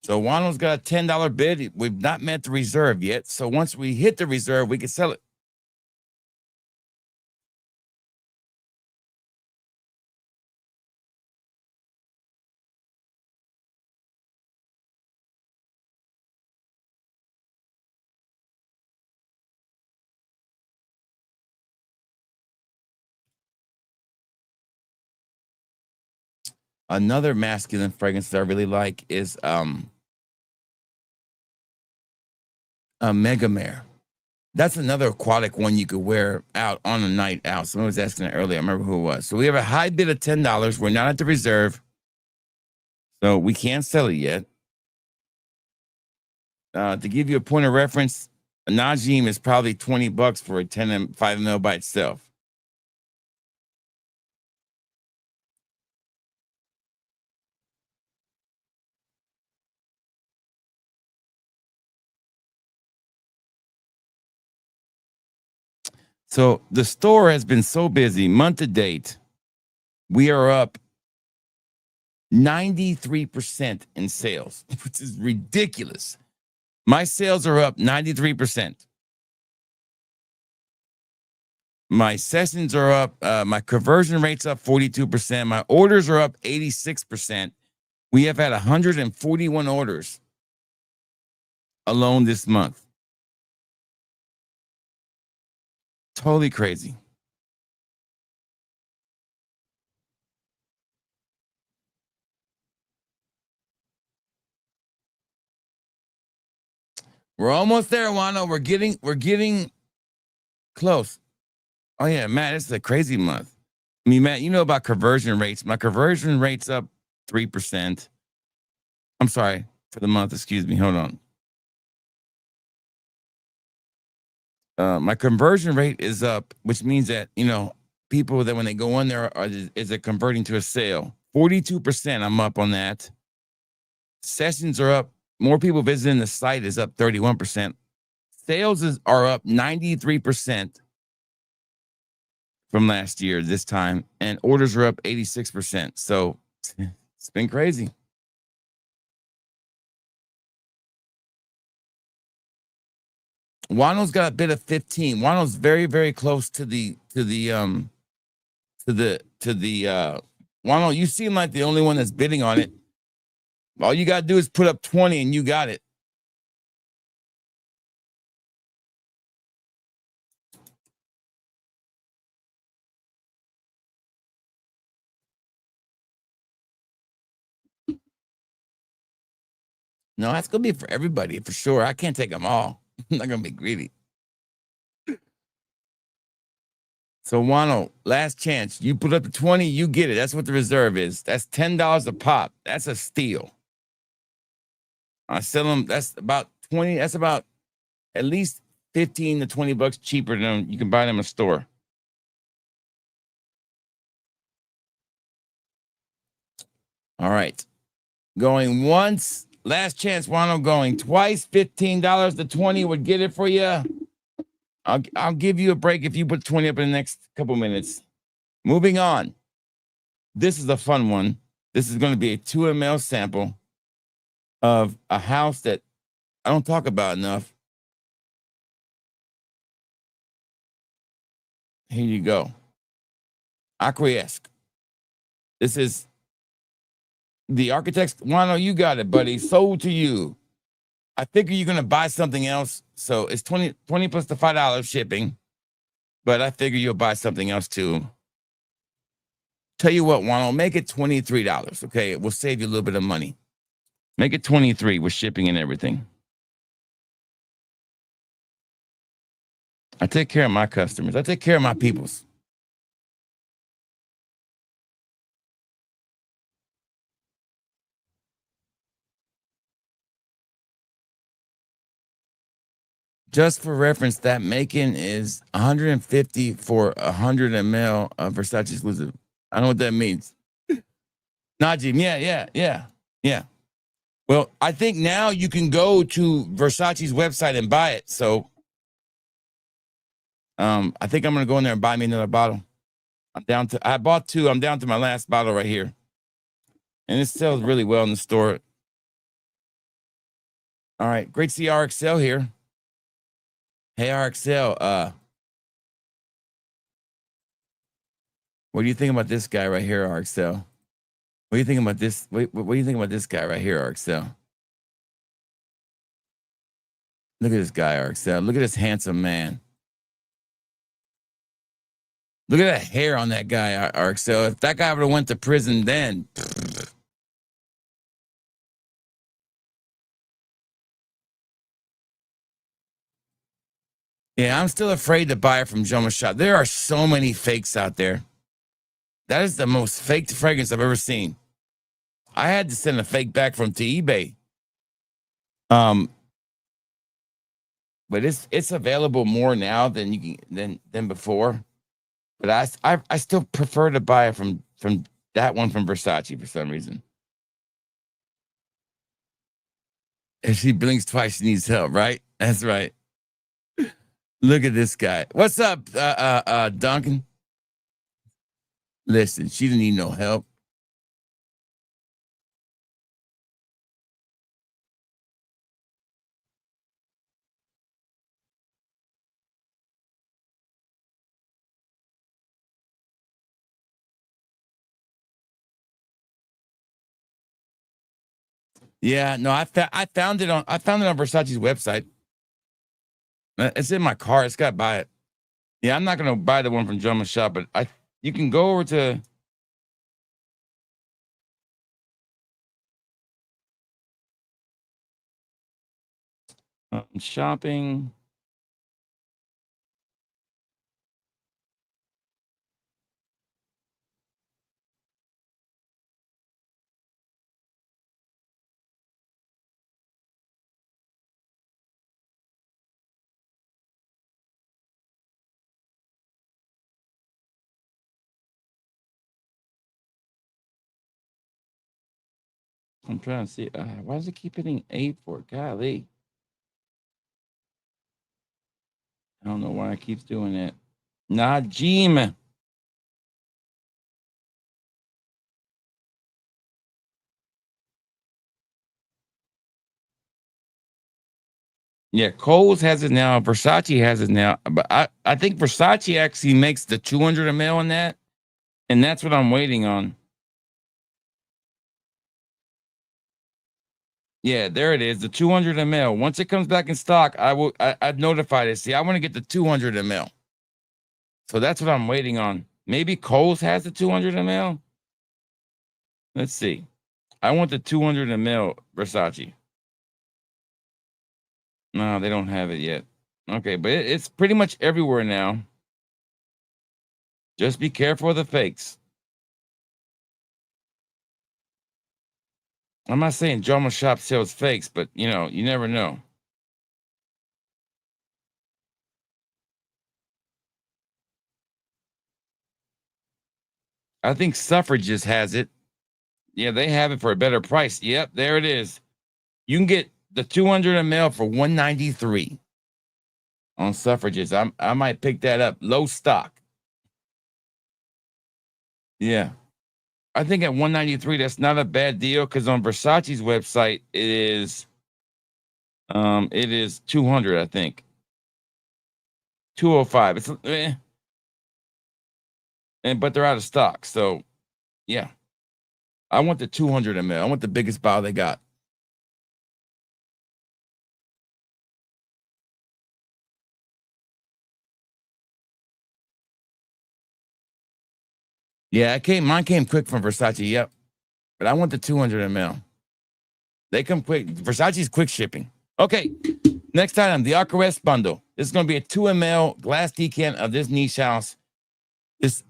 So Wano's got a $10 bid. We've not met the reserve yet. So once we hit the reserve, we can sell it. Another masculine fragrance that I really like is a Mega Mare. That's another aquatic one you could wear out on a night out. Someone was asking it earlier. I remember who it was. So we have a high bid of $10. We're not at the reserve, so we can't sell it yet. To give you a point of reference, a Najim is probably 20 bucks for a 10 and 5 ml by itself. So the store has been so busy. Month to date, we are up 93% in sales, which is ridiculous. My sales are up 93%. My sessions are up. My conversion rate's up 42%. My orders are up 86%. We have had 141 orders alone this month. Totally crazy. We're almost there, Wano. We're getting close. Oh yeah, Matt, it's a crazy month. I mean, Matt, you know about conversion rates. My conversion rate's up 3%. I'm sorry, for the month. Excuse me. Hold on. My conversion rate is up, which means that, you know, people that when they go on there is it converting to a sale. 42%. I'm up on that. Sessions are up. More people visiting the site is up 31%. Sales are up 93% from last year this time, and orders are up 86%. So it's been crazy. Wano's got a bid of 15. Wano's very, very close to the Wano, you seem like the only one that's bidding on it. All you gotta do is put up 20 and you got it. No, that's gonna be for everybody for sure. I can't take them all. I'm not gonna be greedy. So Wano, last chance. You put up the 20, you get it. That's what the reserve is. That's $10 a pop. That's a steal. I sell them. That's about 20. That's about at least 15 to 20 bucks cheaper than you can buy them in a store. All right. Going once. Last chance, Wano. Going twice. $15 to 20 would get it for you. I'll give you a break if you put 20 up in the next couple minutes. Moving on. This is a fun one. This is going to be a 2 ml sample of a house that I don't talk about enough. Here you go. Acquiesce. This is the architect's. Wano, you got it, buddy. Sold to you. I figure you're going to buy something else. So it's 20 plus the $5 shipping. But I figure you'll buy something else too. Tell you what, Wano, make it $23. Okay. It will save you a little bit of money. Make it 23 with shipping and everything. I take care of my customers. I take care of my peoples. Just for reference, that Macon is 150 for 100 ml of Versace exclusive. I don't know what that means. Najim, yeah. Well, I think now you can go to Versace's website and buy it. So I think I'm gonna go in there and buy me another bottle. I bought 2. I'm down to my last bottle right here. And it sells really well in the store. All right, great to see RXL here. Hey RXL, what do you think about this guy right here, RXL? What do you think about this? What do you think about this guy right here, RXL? Look at this guy, RXL. Look at this handsome man. Look at that hair on that guy, RXL. If that guy would have went to prison then. Yeah, I'm still afraid to buy it from Joma Shop. There are so many fakes out there. That is the most faked fragrance I've ever seen. I had to send a fake back from to eBay. But it's available more now than you can than before. But I still prefer to buy it from that one from Versace for some reason. If she blinks twice, she needs help, right? That's right. Look at this guy. What's up, Duncan? Listen, she didn't need no help. Yeah, no, I found it on Versace's website. It's in my car. It's got to buy it. Yeah, I'm not gonna buy the one from Joma Shop, but you can go over to shopping. I'm trying to see. Why does it keep hitting 8 for? Golly. I don't know why it keeps doing it. Najim. Yeah, Kohl's has it now. Versace has it now. But I think Versace actually makes the 200 ml in that. And that's what I'm waiting on. Yeah, there it is. The 200 ml. Once it comes back in stock, I'd notify it. See, I want to get the 200 ml. So that's what I'm waiting on. Maybe Kohl's has the 200 ml. Let's see. I want the 200 ml Versace. No, they don't have it yet. Okay, but it's pretty much everywhere now. Just be careful of the fakes. I'm not saying Drama Shop sells fakes, but you know, you never know. I think Suffrages has it. Yeah, they have it for a better price. Yep, there it is. You can get the 200 ml for 193 on Suffrages. I might pick that up. Low stock. Yeah. I think at 193 that's not a bad deal cuz on Versace's website it is 200, I think. 205. It's but they're out of stock. So, yeah. I want the 200 ml. I want the biggest bottle they got. Yeah, mine came quick from Versace. Yep. But I want the 200 ml. They come quick. Versace's quick shipping. Okay. Next item, the Arcarest bundle. This is going to be a 2 ml glass decant of this niche house. This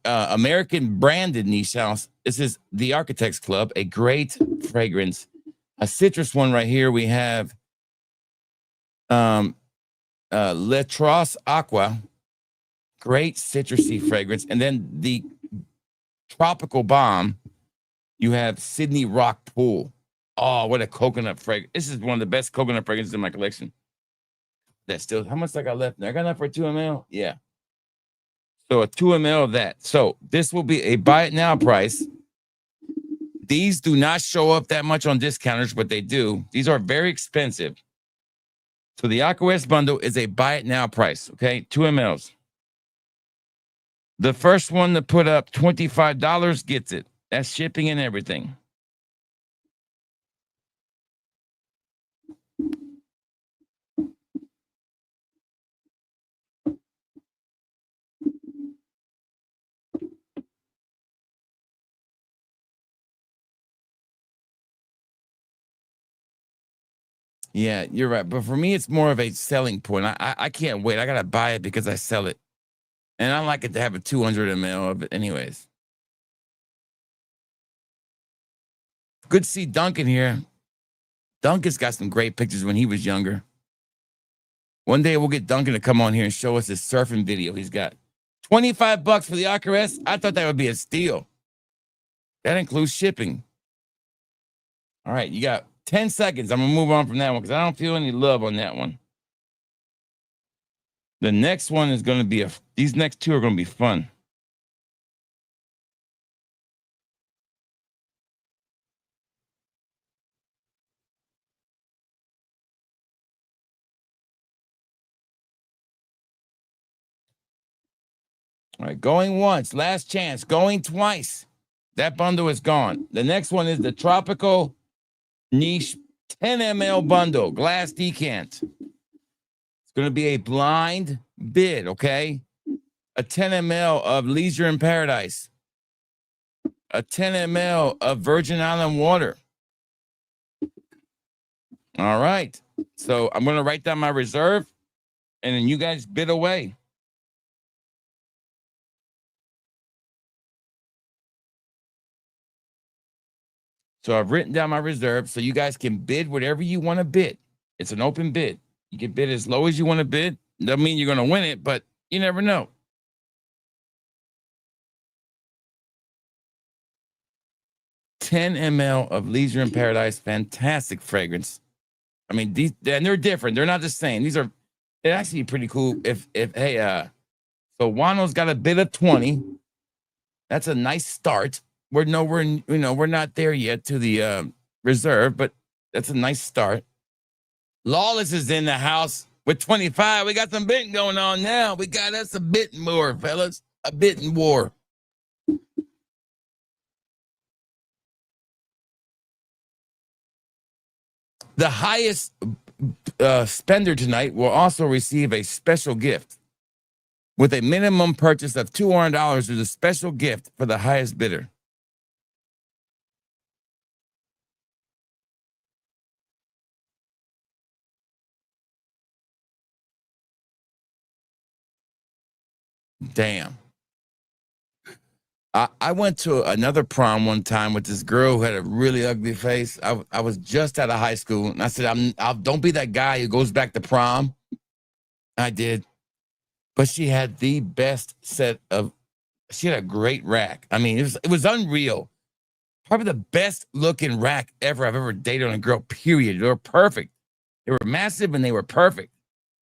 American branded niche house. This is the Architects Club, a great fragrance. A citrus one right here. We have Letras Aqua, great citrusy fragrance. And then the Tropical Bomb, you have Sydney Rock Pool. Oh, what a coconut fragrance. This is one of the best coconut fragrances in my collection. That's still, how much I got left? I got enough for a 2 ml? Yeah. So a 2 ml of that. So this will be a buy it now price. These do not show up that much on discounters, but they do. These are very expensive. So the Aquawest bundle is a buy it now price. Okay. 2 mls. The first one to put up $25 gets it. That's shipping and everything. Yeah, you're right. But for me, it's more of a selling point. I can't wait. I gotta buy it because I sell it, and I like it to have a 200 ml of it, anyways. Good to see Duncan here. Duncan's got some great pictures when he was younger. One day we'll get Duncan to come on here and show us his surfing video he's got. $25 for the Arcarest. I thought that would be a steal. That includes shipping. All right, you got 10 seconds. I'm gonna move on from that one because I don't feel any love on that one. The next one is gonna be these next two are gonna be fun. All right, going once, last chance, going twice. That bundle is gone. The next one is the Tropical Niche 10 ml bundle, glass decant. It's going to be a blind bid, okay? A 10 ml of Leisure in Paradise, a 10 ml of Virgin Island water. All right. So I'm going to write down my reserve, and then you guys bid away. So I've written down my reserve so you guys can bid whatever you want to bid. It's an open bid. You can bid as low as you want to bid. Doesn't mean you're going to win it, but you never know. $10 ml of Leisure in Paradise, fantastic fragrance. I mean, these and they're different. They're not the same. These are it's actually pretty cool. If so Wano's got a bid of 20. That's a nice start. We're not there yet to the reserve, but that's a nice start. Lawless is in the house with 25. We got some bidding going on now. We got us a bidding war, fellas. A bidding war. The highest spender tonight will also receive a special gift. With a minimum purchase of $200, there's a special gift for the highest bidder. damn. I went to another prom one time with this girl who had a really ugly face. I was just out of high school, and I said, don't be that guy who goes back to prom. I did, but she had the best set of. She had a great rack. I mean, it was unreal. Probably the best looking rack ever I've ever dated on a girl. Period. They were perfect. They were massive and they were perfect.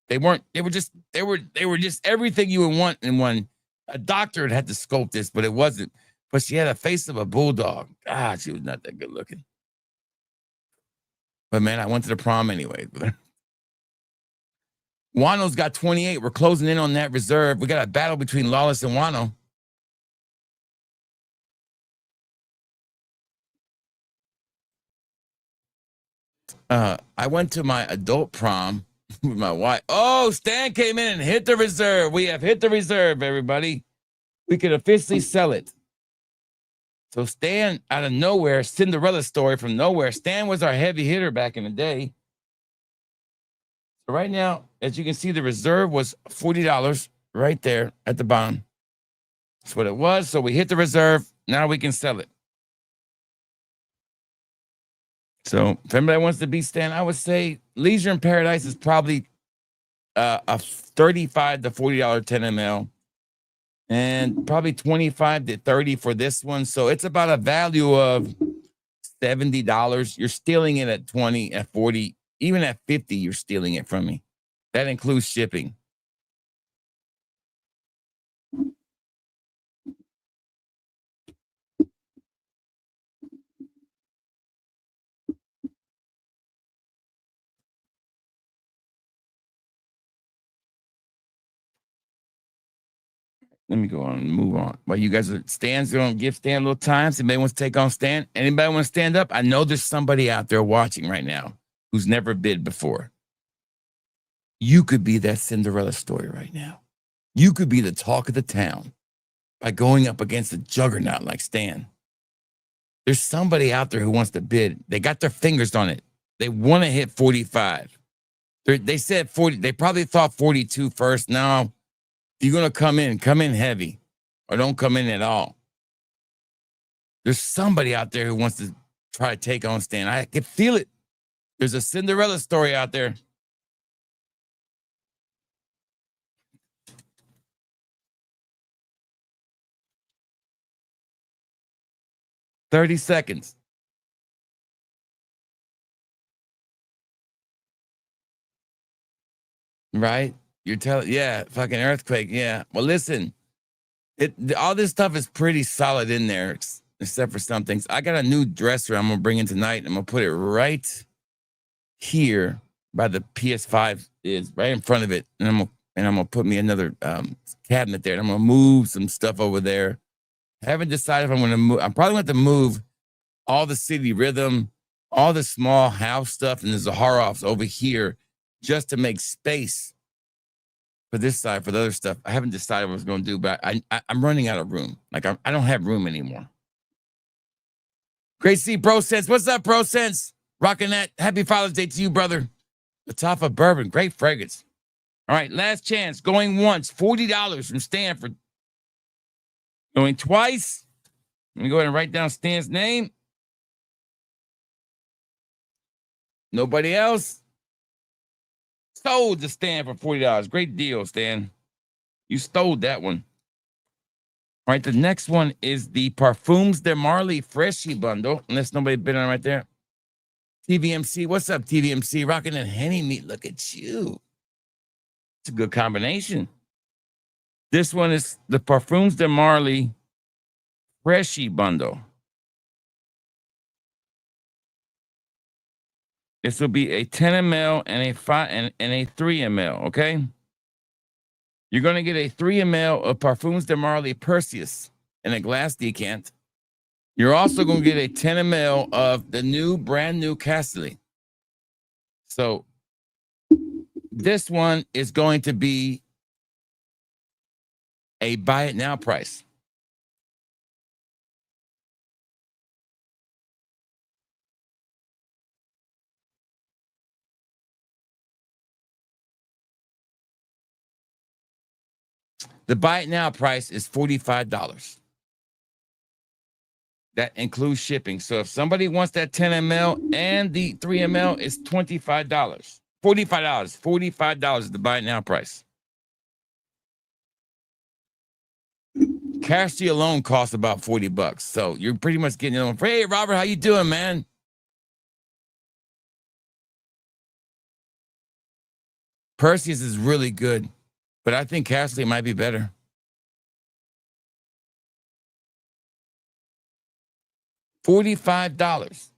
They weren't. They were just everything you would want in one. A doctor had to sculpt this, but it wasn't. But she had a face of a bulldog. God, she was not that good looking. But man, I went to the prom anyway. Wano's got 28. We're closing in on that reserve. We got a battle between Lawless and Wano. I went to my adult prom with my wife. Oh, Stan came in and hit the reserve. We have hit the reserve, everybody. We can officially sell it. So Stan, out of nowhere, Cinderella story from nowhere. Stan was our heavy hitter back in the day. So right now, as you can see, the reserve was $40 right there at the bottom. That's what it was. So we hit the reserve. Now we can sell it. So if anybody wants to beat Stan, I would say Leisure in Paradise is probably a $35 to $40 10 ml. And probably 25 to 30 for this one. So it's about a value of $70. You're stealing it at 20, at 40, even at 50, you're stealing it from me. That includes shipping. Let me go on and move on. While you guys are Stan's going to give Stan a little time. So anybody wants to take on Stan? Anybody want to stand up? I know there's somebody out there watching right now who's never bid before. You could be that Cinderella story right now. You could be the talk of the town by going up against a juggernaut like Stan. There's somebody out there who wants to bid. They got their fingers on it. They want to hit 45. They said 40. They probably thought 42 first. Now, if you're going to come in heavy or don't come in at all. There's somebody out there who wants to try to take on Stan. I can feel it. There's a Cinderella story out there. $30 seconds. Right? You're telling, yeah, fucking earthquake. Yeah. Well, listen, all this stuff is pretty solid in there, except for some things. I got a new dresser I'm gonna bring in tonight. I'm gonna put it right here by the PS5 is right in front of it, and I'm gonna put me another cabinet there. And I'm gonna move some stuff over there. I haven't decided if I'm gonna move. I'm probably going to move all the city rhythm, all the small house stuff, and the Zaharovs over here just to make space for this side, for the other stuff. I haven't decided what I was going to do, but I'm running out of room. Like I don't have room anymore. Great see, Bro Sense. What's up, Bro Sense? Rocking that. Happy Father's Day to you, brother. The top of bourbon. Great fragrance. All right, last chance. Going once. $40 from Stanford. Going twice. Let me go ahead and write down Stan's name. Nobody else. Sold to Stan for $40. Great deal, Stan. You stole that one. All right, the next one is the Parfums de Marley Freshie bundle. Unless nobody bid on it right there. TVMC, what's up, TVMC? Rocking that Henny meat. Look at you. It's a good combination. This one is the Parfums de Marley Freshie bundle. This will be a 10 ml and a 5 and a 3 ml. Okay. You're going to get a 3 ml of Parfums de Marley Perseus in a glass decant. You're also going to get a 10 ml of the brand new Castelli. So this one is going to be a buy it now price. The buy it now price is $45. That includes shipping. So if somebody wants that 10 ml and the 3 ml, it's $25. $45. $45 is the buy it now price. Casty alone costs about $40. So you're pretty much getting it on. Hey, Robert, how you doing, man? Perseus is really good, but I think Castley might be better. $45.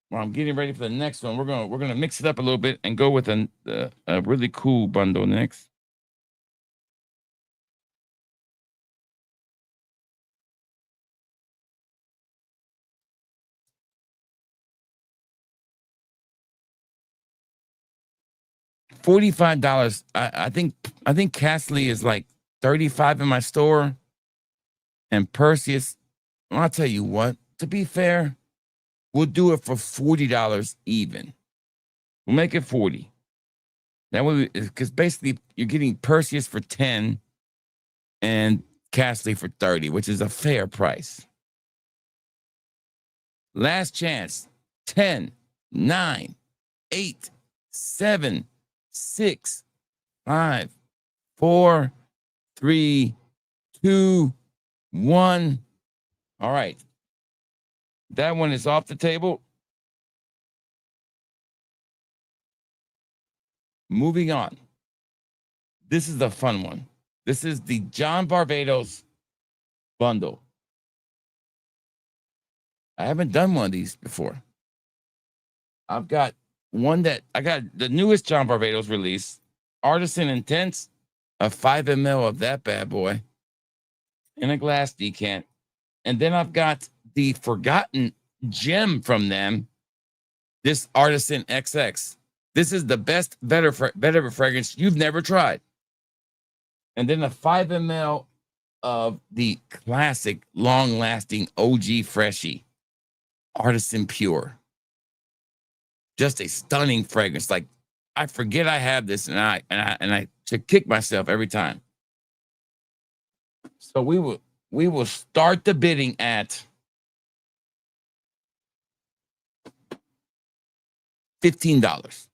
Well, I'm getting ready for the next one. We're gonna mix it up a little bit and go with a really cool bundle next. $45. I think Castley is like $35 in my store, and Perseus. Well, I'll tell you what. To be fair, we'll do it for $40 even. We'll make it 40. That way, because basically you're getting Perseus for 10 and Castley for 30, which is a fair price. Last chance. 10, 9, 8, 7, 6, 5, 4, 3, 2, 1. All right. That one is off the table. Moving on. This is the fun one. This is the John Barbados bundle. I haven't done one of these before. I've got one that I got the newest John Barbados release, Artisan Intense, a 5 ml of that bad boy in a glass decant. And then I've got the forgotten gem from them, this Artisan XX. This is the best vetiver fragrance you've never tried. And then a 5 ml of the classic, long-lasting OG Freshie, Artisan Pure. Just a stunning fragrance. Like, I forget I have this, and I should kick myself every time. So we will start the bidding at $15.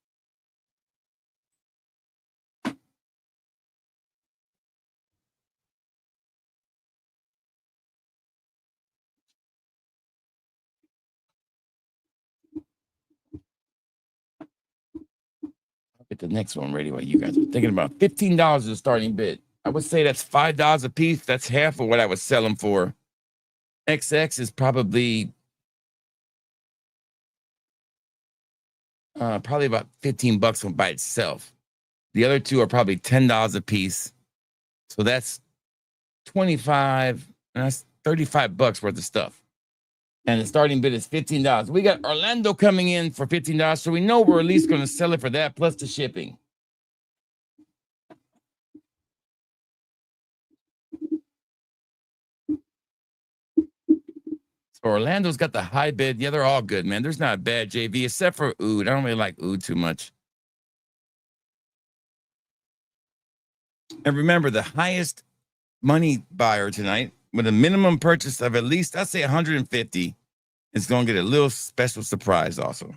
Get the next one ready while you guys are thinking about $15 is the starting bid. I would say that's $5 a piece. That's half of what I would sell them for. XX is probably about $15 by itself. The other two are probably $10 a piece. So that's 25, and that's $35 worth of stuff. And the starting bid is $15. We got Orlando coming in for $15, so we know we're at least going to sell it for that plus the shipping. So Orlando's got the high bid. Yeah, they're all good, man. There's not a bad JV except for Oud. I don't really like Oud too much. And remember, the highest money buyer tonight with a minimum purchase of at least, I'd say 150, is going to get a little special surprise also.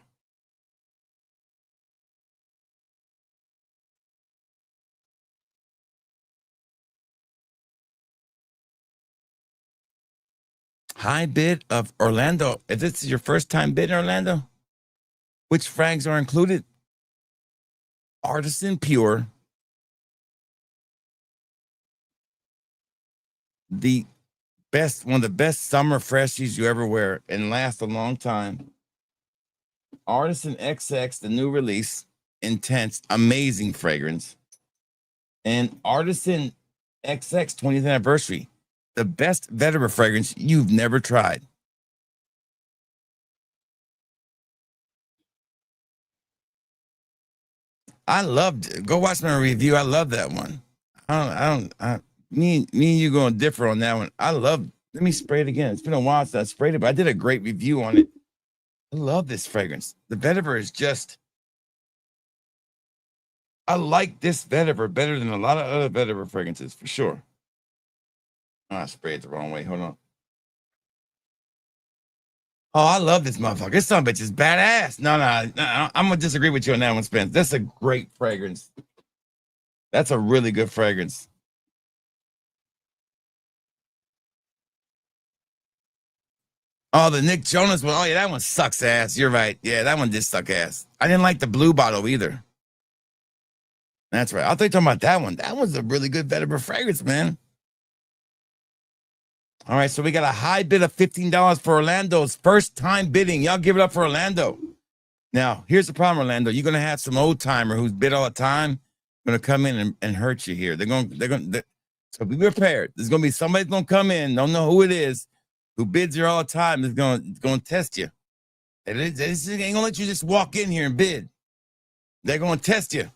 High bid of Orlando. If this is your first time bidding Orlando, which frags are included? Artisan Pure, the best, one of the best summer freshies you ever wear and last a long time. Artisan XX, the new release, intense, amazing fragrance. And Artisan XX 20th anniversary, the best vetiver fragrance you've never tried. I loved, go watch my review. I love that one. Me and you going to differ on that one. I love, let me spray it again. It's been a while since I sprayed it, but I did a great review on it. I love this fragrance. The vetiver is just, I like this vetiver better than a lot of other vetiver fragrances for sure. Oh, I sprayed it the wrong way. Hold on. Oh, I love this motherfucker. This son of a bitch is badass. No, I'm gonna disagree with you on that one, Spence. That's a great fragrance. That's a really good fragrance. Oh, the Nick Jonas one. Oh, yeah, that one sucks ass. You're right. Yeah, that one did suck ass. I didn't like the blue bottle either. That's right. I thought you were talking about that one. That one's a really good veteran fragrance, man. All right, so we got a high bid of $15 for Orlando's first time bidding. Y'all give it up for Orlando. Now, here's the problem, Orlando. You're gonna have some old timer who's bid all the time gonna come in and hurt you here. So be prepared. There's gonna be somebody gonna come in, don't know who it is, who bids here all the time, is gonna test you. They ain't gonna let you just walk in here and bid. They're gonna test you.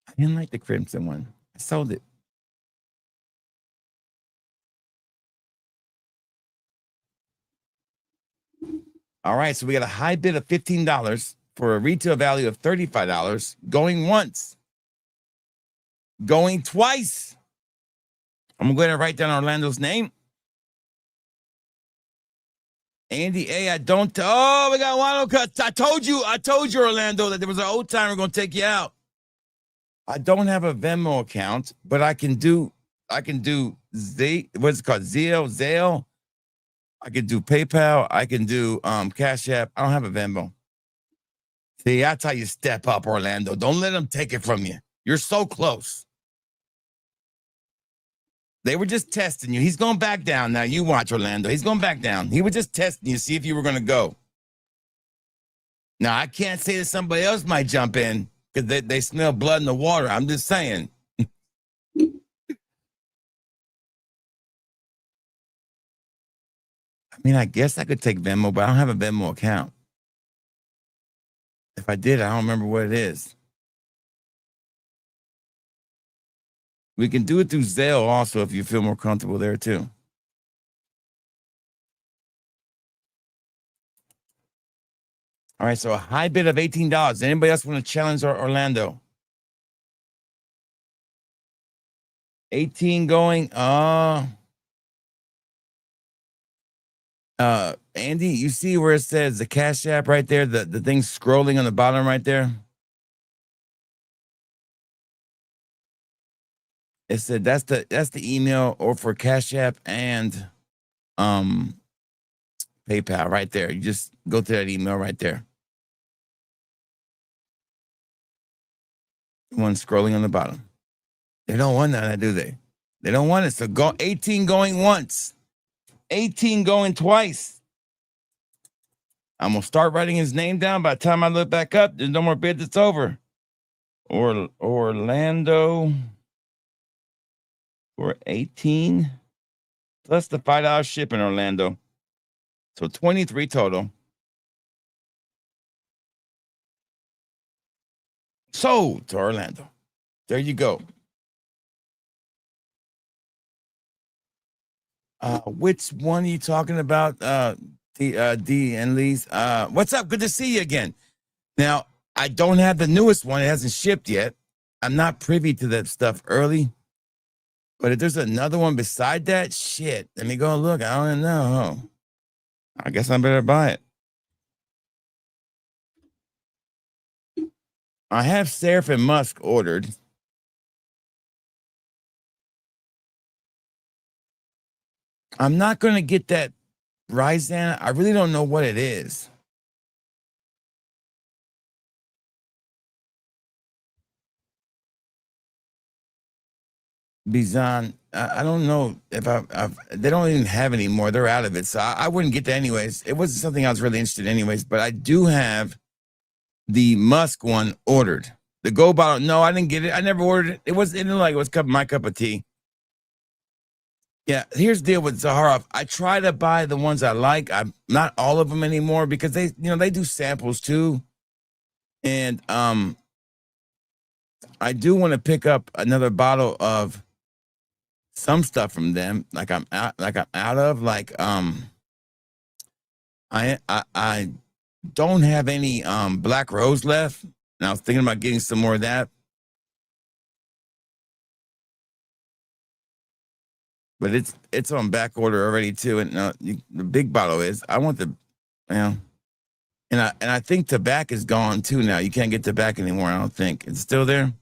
I didn't like the crimson one. I sold it. All right, so we got a high bid of $15 for a retail value of $35. Going once. Going twice. I'm gonna go ahead and write down Orlando's name. Andy A, I don't. Oh, we got one. I told you, Orlando, that there was an old timer gonna take you out. I don't have a Venmo account, but I can do what's it called? Zelle. I can do PayPal. I can do Cash App. I don't have a Venmo. See, that's how you step up, Orlando. Don't let them take it from you. You're so close. They were just testing you. He's going back down now. You watch, Orlando. He's going back down. He was just testing you, see if you were going to go. Now, I can't say that somebody else might jump in because they smell blood in the water. I'm just saying. I mean, I guess I could take Venmo, but I don't have a Venmo account. If I did, I don't remember what it is. We can do it through Zelle also if you feel more comfortable there too. All right, so a high bid of $18. Anybody else want to challenge Orlando? 18 going. Andy, you see where it says the Cash App right there, the thing scrolling on the bottom right there? It said that's the email or for Cash App and PayPal right there. You just go to that email right there. The one scrolling on the bottom. They don't want that, do they? They don't want it. So go 18 going once, 18 going twice. I'm gonna start writing his name down. By the time I look back up, there's no more bids. It's over. Orlando for 18 plus the $5 shipping, Orlando. So 23 total. Sold to Orlando. There you go. Which one are you talking about? D and Lee's. What's up? Good to see you again. Now, I don't have the newest one. It hasn't shipped yet. I'm not privy to that stuff early. But if there's another one beside that, shit. Let me go look. I don't know. I guess I better buy it. I have Seraphim Musk ordered. I'm not going to get that Ryzan. I really don't know what it is. Bizan, I don't know if they don't even have any more. They're out of it. So I wouldn't get that anyways. It wasn't something I was really interested in anyways, but I do have the Musk one ordered. The gold bottle, no, I didn't get it. I never ordered it. It didn't like it was my cup of tea. Yeah, here's the deal with Zaharoff. I try to buy the ones I like. I'm not all of them anymore because they do samples too. And I do want to pick up another bottle of some stuff from them. I'm out of I don't have any Black Rose left. And I was thinking about getting some more of that. But it's on back order already too. And the big bottle is. I want the, and I think tobacco is gone too now. You can't get tobacco anymore. I don't think it's still there.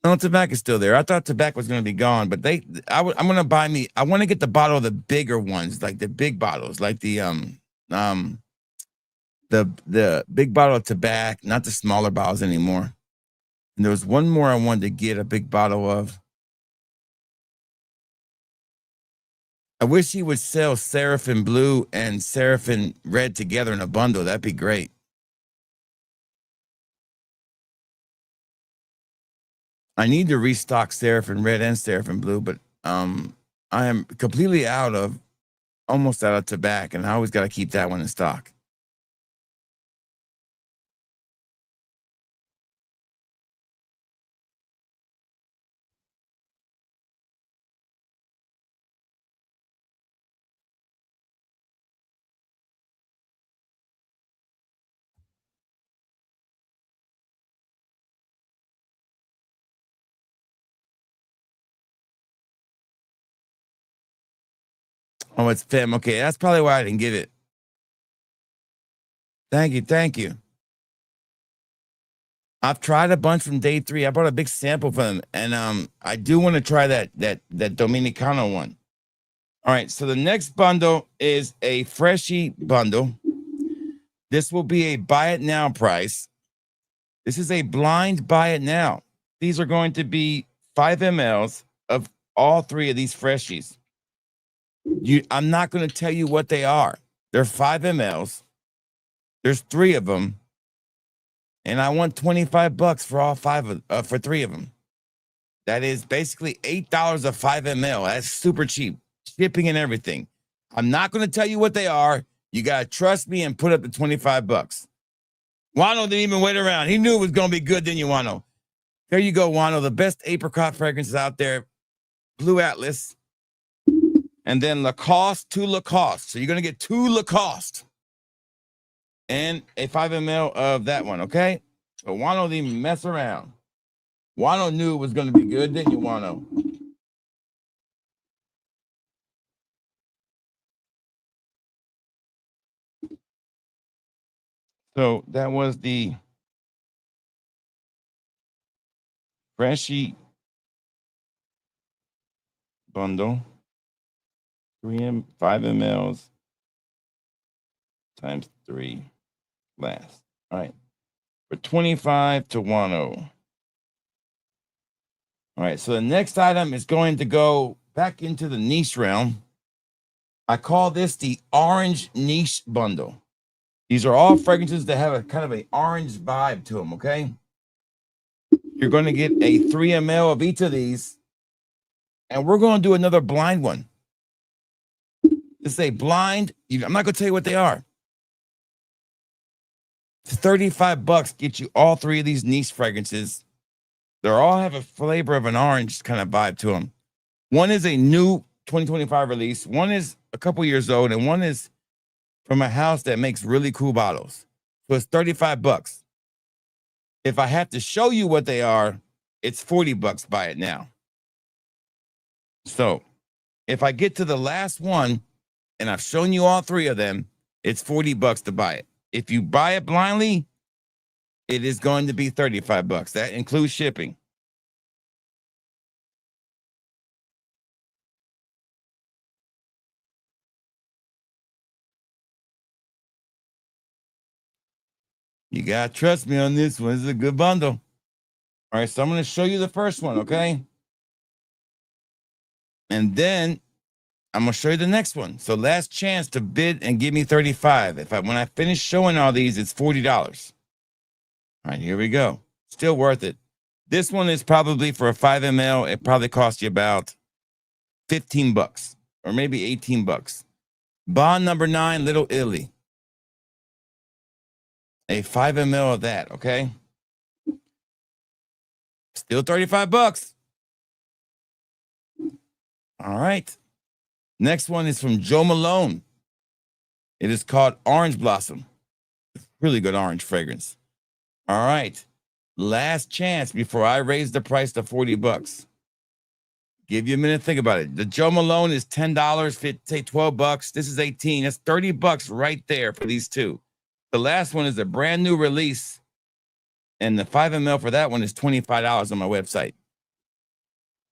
No, tobacco is still there. I thought tobacco was going to be gone, but I'm going to buy me. I want to get the bottle of the bigger ones, like the big bottles, like the big bottle of tobacco, not the smaller bottles anymore. And there was one more I wanted to get a big bottle of. I wish he would sell Seraphim Blue and Seraphim Red together in a bundle. That'd be great. I need to restock Seraphim Red and Seraphim Blue, but I am completely almost out of tobacco, and I always got to keep that one in stock. Oh, it's Fem. Okay, that's probably why I didn't get it. Thank you, thank you. I've tried a bunch from day 3. I brought a big sample from them, and I do want to try that Dominicano one. All right, so the next bundle is a Freshie bundle. This will be a buy it now price. This is a blind buy it now. These are going to be 5 mLs of all 3 of these Freshies. I'm not going to tell you what they are. They're 5 mLs. There's 3 of them. And I want $25 for all 5 for 3 of them. That is basically $8 a 5 ml. That's super cheap. Shipping and everything. I'm not going to tell you what they are. You got to trust me and put up the $25. Wano didn't even wait around. He knew it was going to be good, didn't you, Wano? There you go, Wano. The best apricot fragrances out there. Blue Atlas. And then Lacoste to Lacoste. So you're going to get 2 Lacoste. And a 5 ml of that one, okay? So Wano didn't even mess around. Wano knew it was going to be good, didn't you, Wano? So that was the Freshie bundle. 5 mLs times 3 last. All right. For 25 to 10. All right. So the next item is going to go back into the niche realm. I call this the orange niche bundle. These are all fragrances that have a kind of an orange vibe to them, okay? You're going to get a 3 ml of each of these. And we're going to do another blind one. This is a blind. I'm not going to tell you what they are. $35 get you all 3 of these niche fragrances. They all have a flavor of an orange kind of vibe to them. One is a new 2025 release. One is a couple years old, and one is from a house that makes really cool bottles. So it's $35. If I have to show you what they are, it's $40. Buy it now. So if I get to the last one and I've shown you all 3 of them, it's $40 to buy it. If you buy it blindly, it is going to be $35. That includes shipping. You got to trust me on this one. This is a good bundle. All right, so I'm going to show you the first one, okay? And then I'm going to show you the next one. So last chance to bid and give me 35. When I finish showing all these, it's $40. All right, here we go. Still worth it. This one is probably for a 5 ml. It probably cost you about $15 or maybe $18. Bond number 9, Little Italy. A 5 ml of that, okay? Still $35. All right. Next one is from Joe Malone. It is called Orange Blossom. Really good orange fragrance. All right. Last chance before I raise the price to $40. Give you a minute to think about it. The Joe Malone is $10, say $12. This is 18. That's $30 right there for these two. The last one is a brand new release, and the 5 ml for that one is $25 on my website.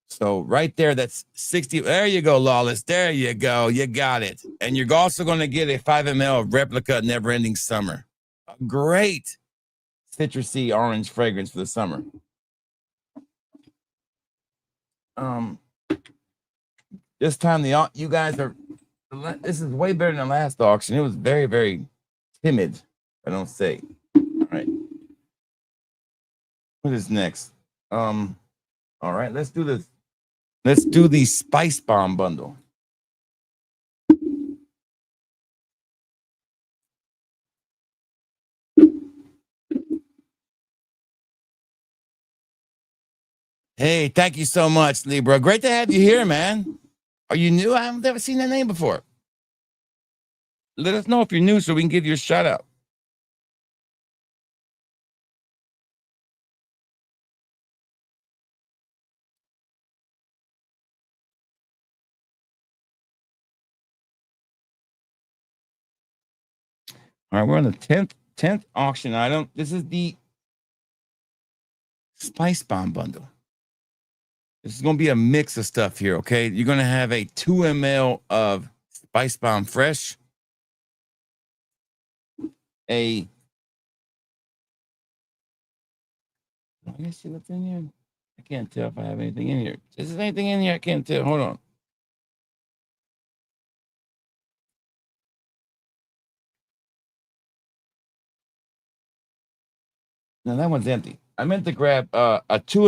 So right there, that's 60. There you go, Lawless. There you go. You got it. And you're also going to get a 5 ml of Replica Never Ending Summer. A great citrusy orange fragrance for the summer. This time you guys are. This is way better than the last auction. It was very, very timid. I don't say. All right. What is next? All right. Let's do this. Let's do the Spice Bomb bundle. Hey, thank you so much, Libra. Great to have you here, man. Are you new? I haven't ever seen that name before. Let us know if you're new so we can give you a shout out. All right, we're on the 10th auction item. This is the Spice Bomb bundle. This is going to be a mix of stuff here, okay? You're going to have a 2 ml of Spice Bomb Fresh, let me see what's in here. I can't tell if I have anything in here. Is there anything in here? I can't tell. Hold on. No, that one's empty. I meant to grab a 3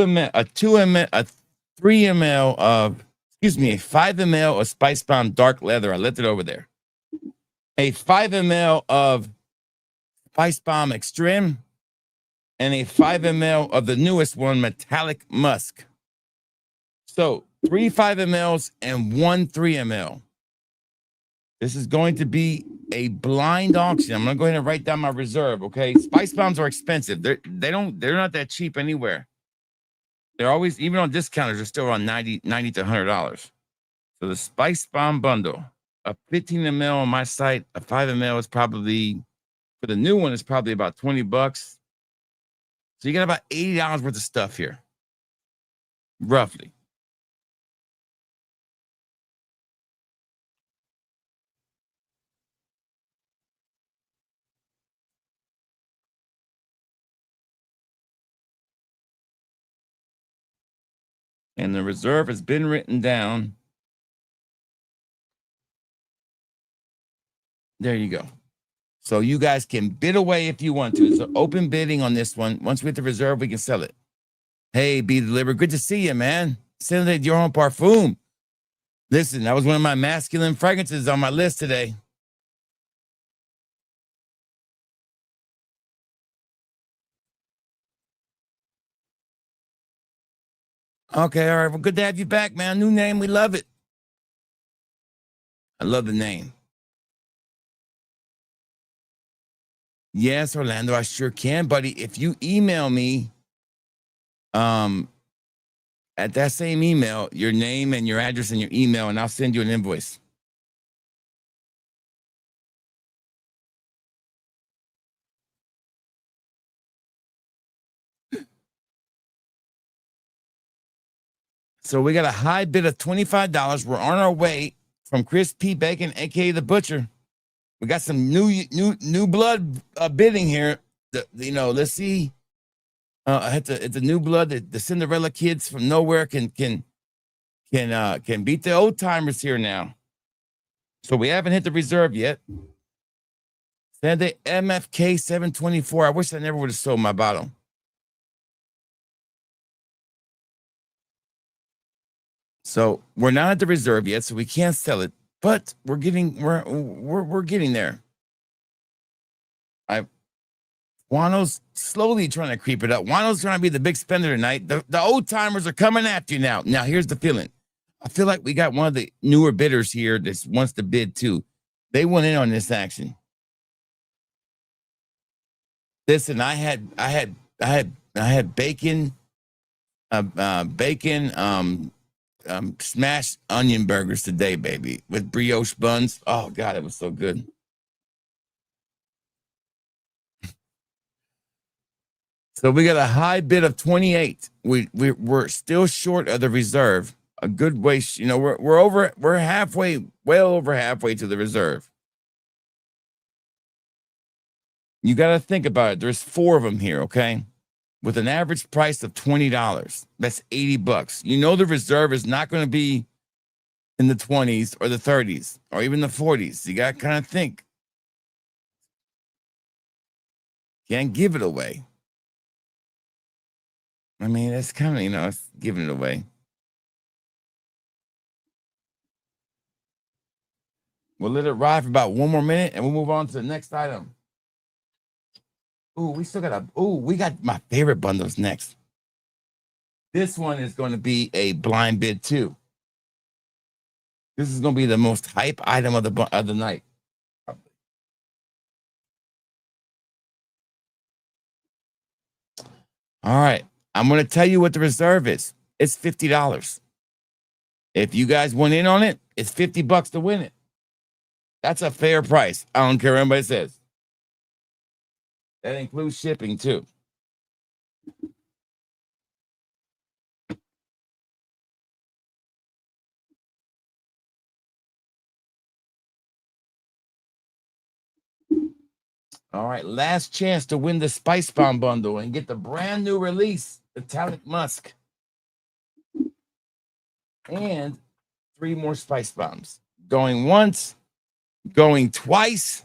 ml of, a 5 ml of Spice Bomb Dark Leather. I left it over there. A 5 ml of Spice Bomb Extreme, and a 5 ml of the newest one, Metallic Musk. So 3 5 mls and 1 3 ml. This is going to be a blind auction. I'm gonna go ahead and write down my reserve. Okay, Spice Bombs are expensive. They're not that cheap anywhere. They're always, even on discounters, they're still around $90 to $100. So the Spice Bomb bundle, a 15 ml on my site, a 5 ml is probably, for the new one, is probably about $20. So you got about $80 worth of stuff here, roughly. And the reserve has been written down. There you go. So you guys can bid away if you want to. It's an open bidding on this one. Once we hit the reserve, we can sell it. Hey, Be Delivered. Good to see you, man. Send it your own parfum. Listen, that was one of my masculine fragrances on my list today. Okay, all right. Well, good to have you back, man. New name. We love it. I love the name. Yes, Orlando, I sure can, buddy. If you email me, at that same email, your name and your address and your email, and I'll send you an invoice. So we got a high bid of $25. We're on our way from Chris P. Bacon, aka the Butcher. We got some new blood bidding here. Let's see. It's a new blood. The Cinderella kids from nowhere can beat the old timers here now. So we haven't hit the reserve yet. Sunday MFK 724. I wish I never would have sold my bottle. So we're not at the reserve yet, so we can't sell it, but we're getting there. Wano's slowly trying to creep it up. Wano's trying to be the big spender tonight. The old timers are coming after you now. Now here's the feeling. I feel like we got one of the newer bidders here that wants to bid too. They went in on this action. Listen, I had bacon, smashed onion burgers today, baby, with brioche buns. Oh God, it was so good. So we got a high bid of 28. We're still short of the reserve. A good way, we're halfway, well over halfway to the reserve. You got to think about it. There's 4 of them here, okay? With an average price of $20. That's $80. You know the reserve is not going to be in the 20s or the 30s or even the 40s. You got to kind of think. Can't give it away. I mean, that's kind of, it's giving it away. We'll let it ride for about 1 more minute and we'll move on to the next item. Ooh, we got my favorite bundles next. This one is going to be a blind bid too. This is going to be the most hype item of the night. All right. I'm going to tell you what the reserve is. It's $50. If you guys went in on it, it's $50 to win it. That's a fair price. I don't care what anybody says. That includes shipping too. All right, last chance to win the Spice Bomb bundle and get the brand new release, Italic Musk. And 3 more Spice Bombs. Going once, going twice.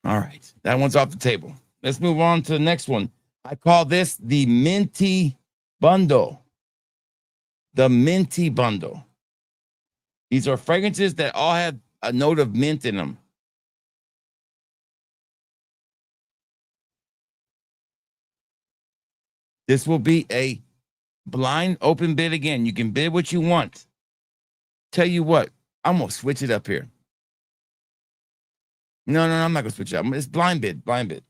All right, that one's off the table. Let's move on to the next one. I call this the Minty Bundle. The Minty Bundle. These are fragrances that all have a note of mint in them. This will be a blind open bid again. You can bid what you want. Tell you what, I'm going to switch it up here. No, I'm not going to switch it up. It's blind bid, blind bid.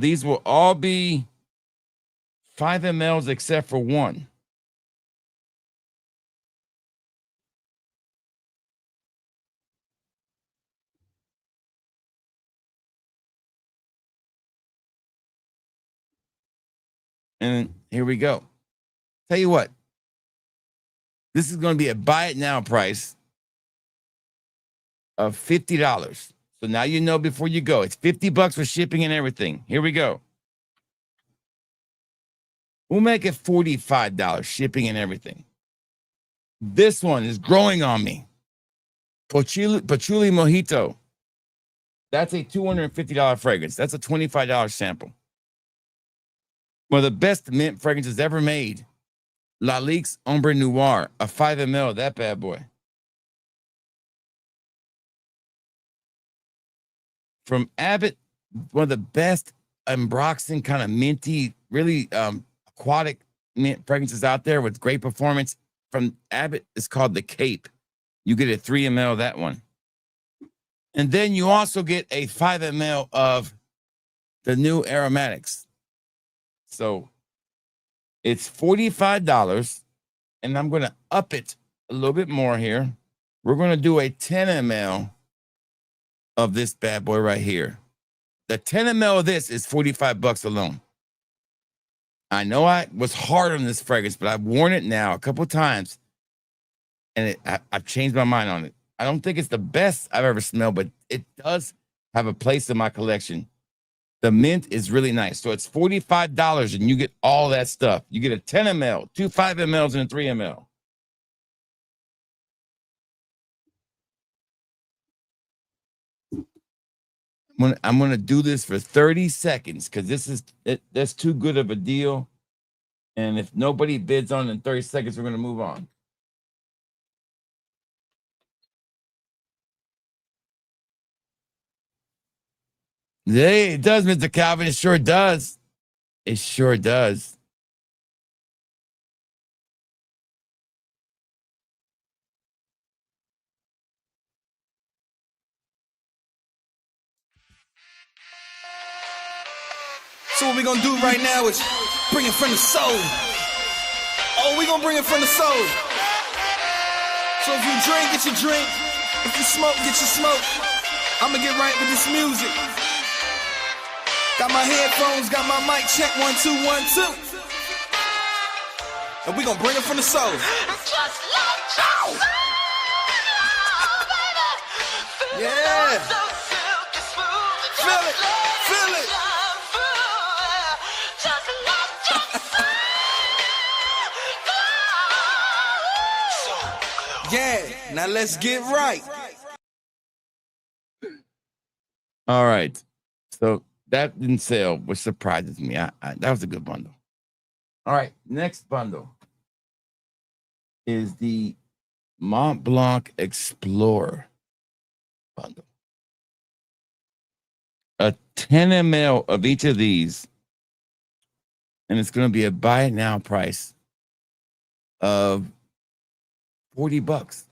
These will all be 5 mLs except for one. And here we go. Tell you what, this is going to be a buy it now price of $50. So now you know before you go. It's $50 for shipping and everything. Here we go. We'll make it $45 shipping and everything. This one is growing on me. Patchouli Mojito. That's a $250 fragrance. That's a $25 sample. One of the best mint fragrances ever made. Lalique's Ombre Noir, a 5 ml, that bad boy. From Abbott, one of the best Ambroxan kind of minty, really aquatic mint fragrances out there with great performance. From Abbott, it's called the Cape. You get a 3 ml, that one. And then you also get a 5 ml of the new aromatics. So it's $45, and I'm going to up it a little bit more here. We're going to do a 10 ml of this bad boy right here. The 10 ml of this is $45 alone. I know I was hard on this fragrance, but I've worn it now a couple times, and I've changed my mind on it. I don't think it's the best I've ever smelled, but it does have a place in my collection. The mint is really nice. So it's $45 and you get all that stuff. You get a 10 ml, 2 5 mLs, and a 3 ml. I'm gonna do this for 30 seconds because that's too good of a deal. And if nobody bids on it in 30 seconds, we're gonna move on. Hey, it does, Mr. Calvin. It sure does. It sure does. So what we gonna do right now is bring it from the soul. Oh, we gonna bring it from the soul. So if you drink, get your drink. If you smoke, get your smoke. I'ma get right with this music. Got my headphones, got my mic check, 1 2 1 2. And we gonna bring it from the soul. Just like Jesus, baby. Yeah. So silky smooth. Feel it, feel it. Just like Jesus. Yeah, now let's get right. All right. So that didn't sell, which surprises me. That was a good bundle. All right. Next bundle is the Mont Blanc Explorer bundle. A 10 ml of each of these. And it's going to be a buy it now price of $40.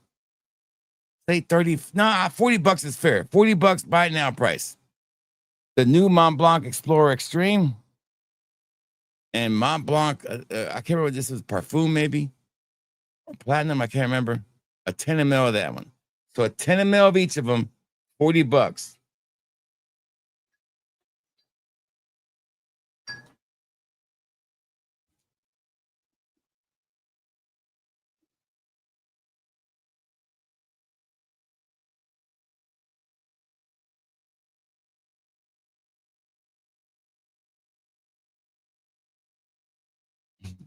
Say 30. Nah, $40 is fair. $40 buy it now price. The new Mont Blanc Explorer Extreme and Mont Blanc. I can't remember what this was. Parfum maybe or platinum. I can't remember. A 10 ml of that one. So a 10 ml of each of them, $40.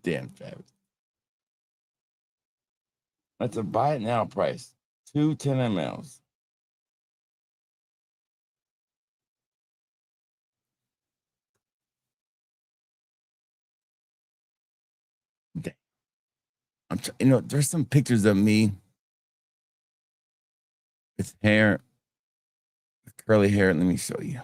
Damn fabulous. That's a buy it now price. 2 10 mls. Damn. There's some pictures of me with hair, with curly hair. Let me show you.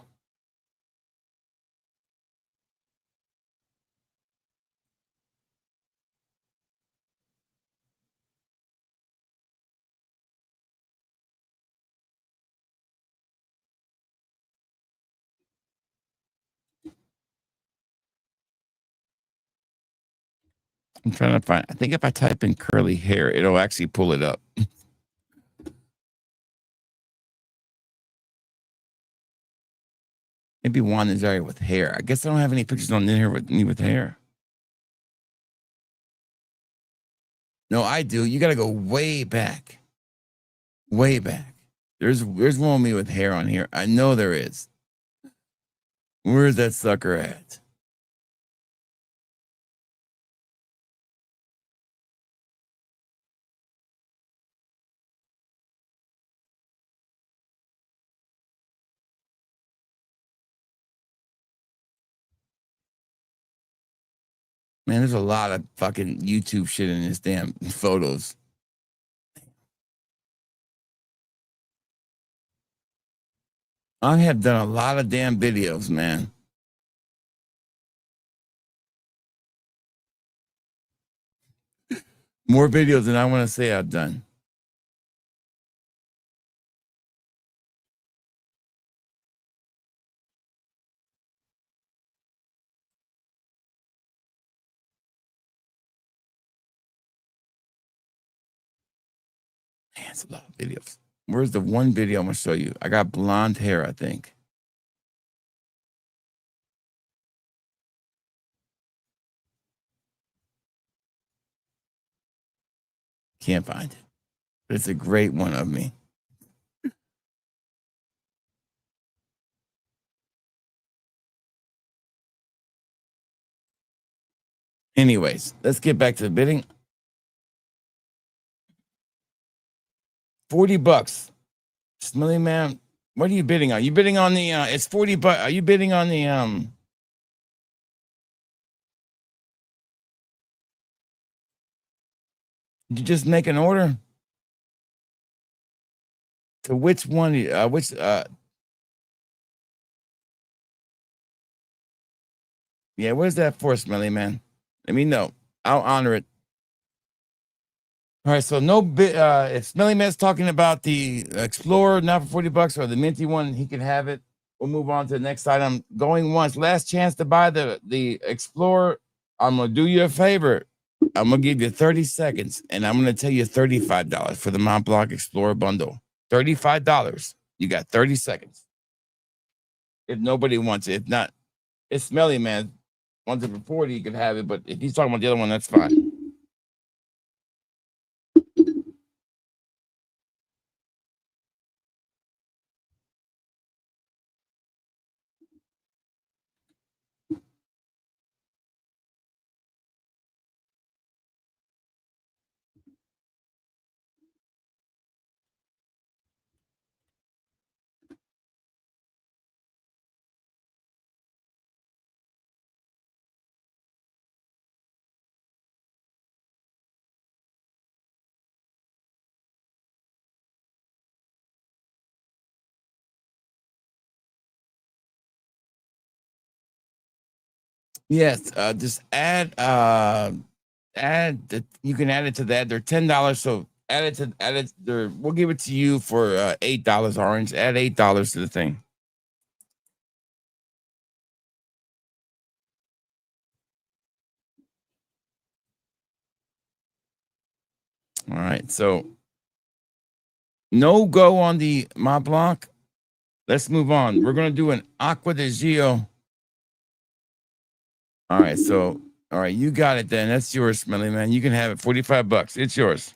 I'm trying to find. I think if I type in curly hair, it'll actually pull it up. Maybe Juan is already with hair. I guess I don't have any pictures on in here with me with hair. No, I do. You got to go way back. Way back. There's one of me with hair on here. I know there is. Where's that sucker at? Man, there's a lot of fucking YouTube shit in this damn photos. I have done a lot of damn videos, man. More videos than I want to say I've done. Man, it's a lot of videos. Where's the one video I'm going to show you? I got blonde hair, I think. Can't find it. But it's a great one of me. Anyways, let's get back to the bidding. $40. Smelly man, what are you bidding on? You bidding on the it's $40. Are you bidding on the Did you just make an order? To which one? Yeah, where's that for, Smelly man? Let me know. I'll honor it. All right, so no bid. If Smelly Man's talking about the Explorer, not for $40, or the minty one, he can have it. we'll move on to the next item. Going once, last chance to buy the Explorer. I'm gonna do you a favor. I'm gonna give you 30 seconds, and I'm gonna tell you $35 for the Mont Blanc Explorer bundle. $35. You got 30 seconds. If nobody wants it, if not, it's smelly, man. Wants it for 40, you can have it. But if he's talking about the other one, that's fine. Yes, just add the, you can add it to that. They're $10, so add it there. We'll give it to you for $8. Orange, add $8 to the thing. All right, so no go on the Mont Blanc. Let's move on. We're gonna do an Aqua de Gio. All right, so all right, you got it then. That's yours, Smelly Man. You can have it. $45. It's yours.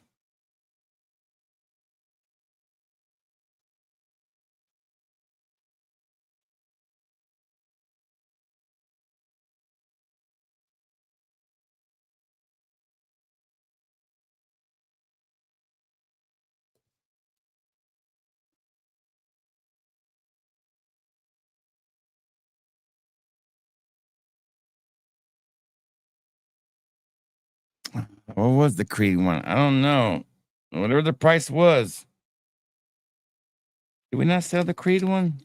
What was the Creed one? I don't know. Whatever the price was. Did we not sell the Creed one?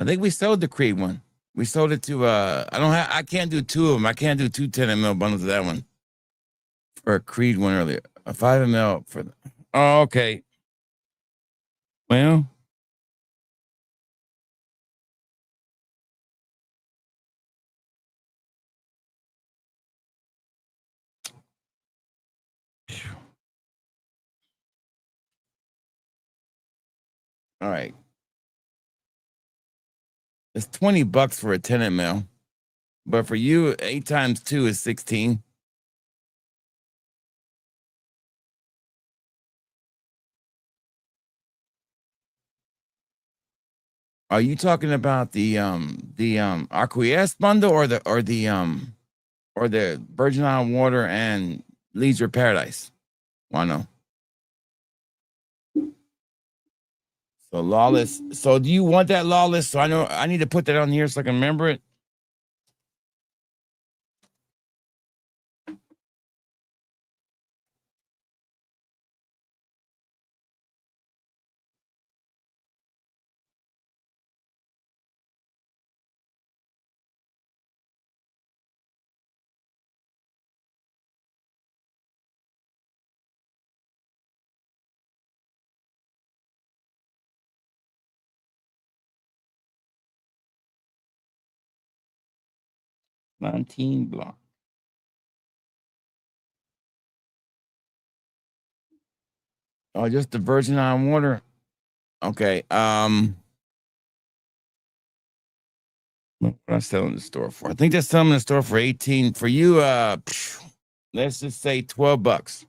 I think we sold the Creed one. We sold it to I can't do two of them. I can't do two 10 ml bundles of that one. For a Creed one earlier. A 5 ml for the, oh, okay. Well, all right. It's $20 for a 10 ml. But for you, 8 times 2 is 16. Are you talking about the Acquiesce bundle or the Virgin Island Water and Leisure Paradise? I know. So Lawless. So do you want that Lawless? So I know I need to put that on here so I can remember it. Montine Blanc. Oh, just the Virgin Island Water. Okay. What am I selling in the store for? I think they're selling in the store for 18. For you, let's just say $12. $12,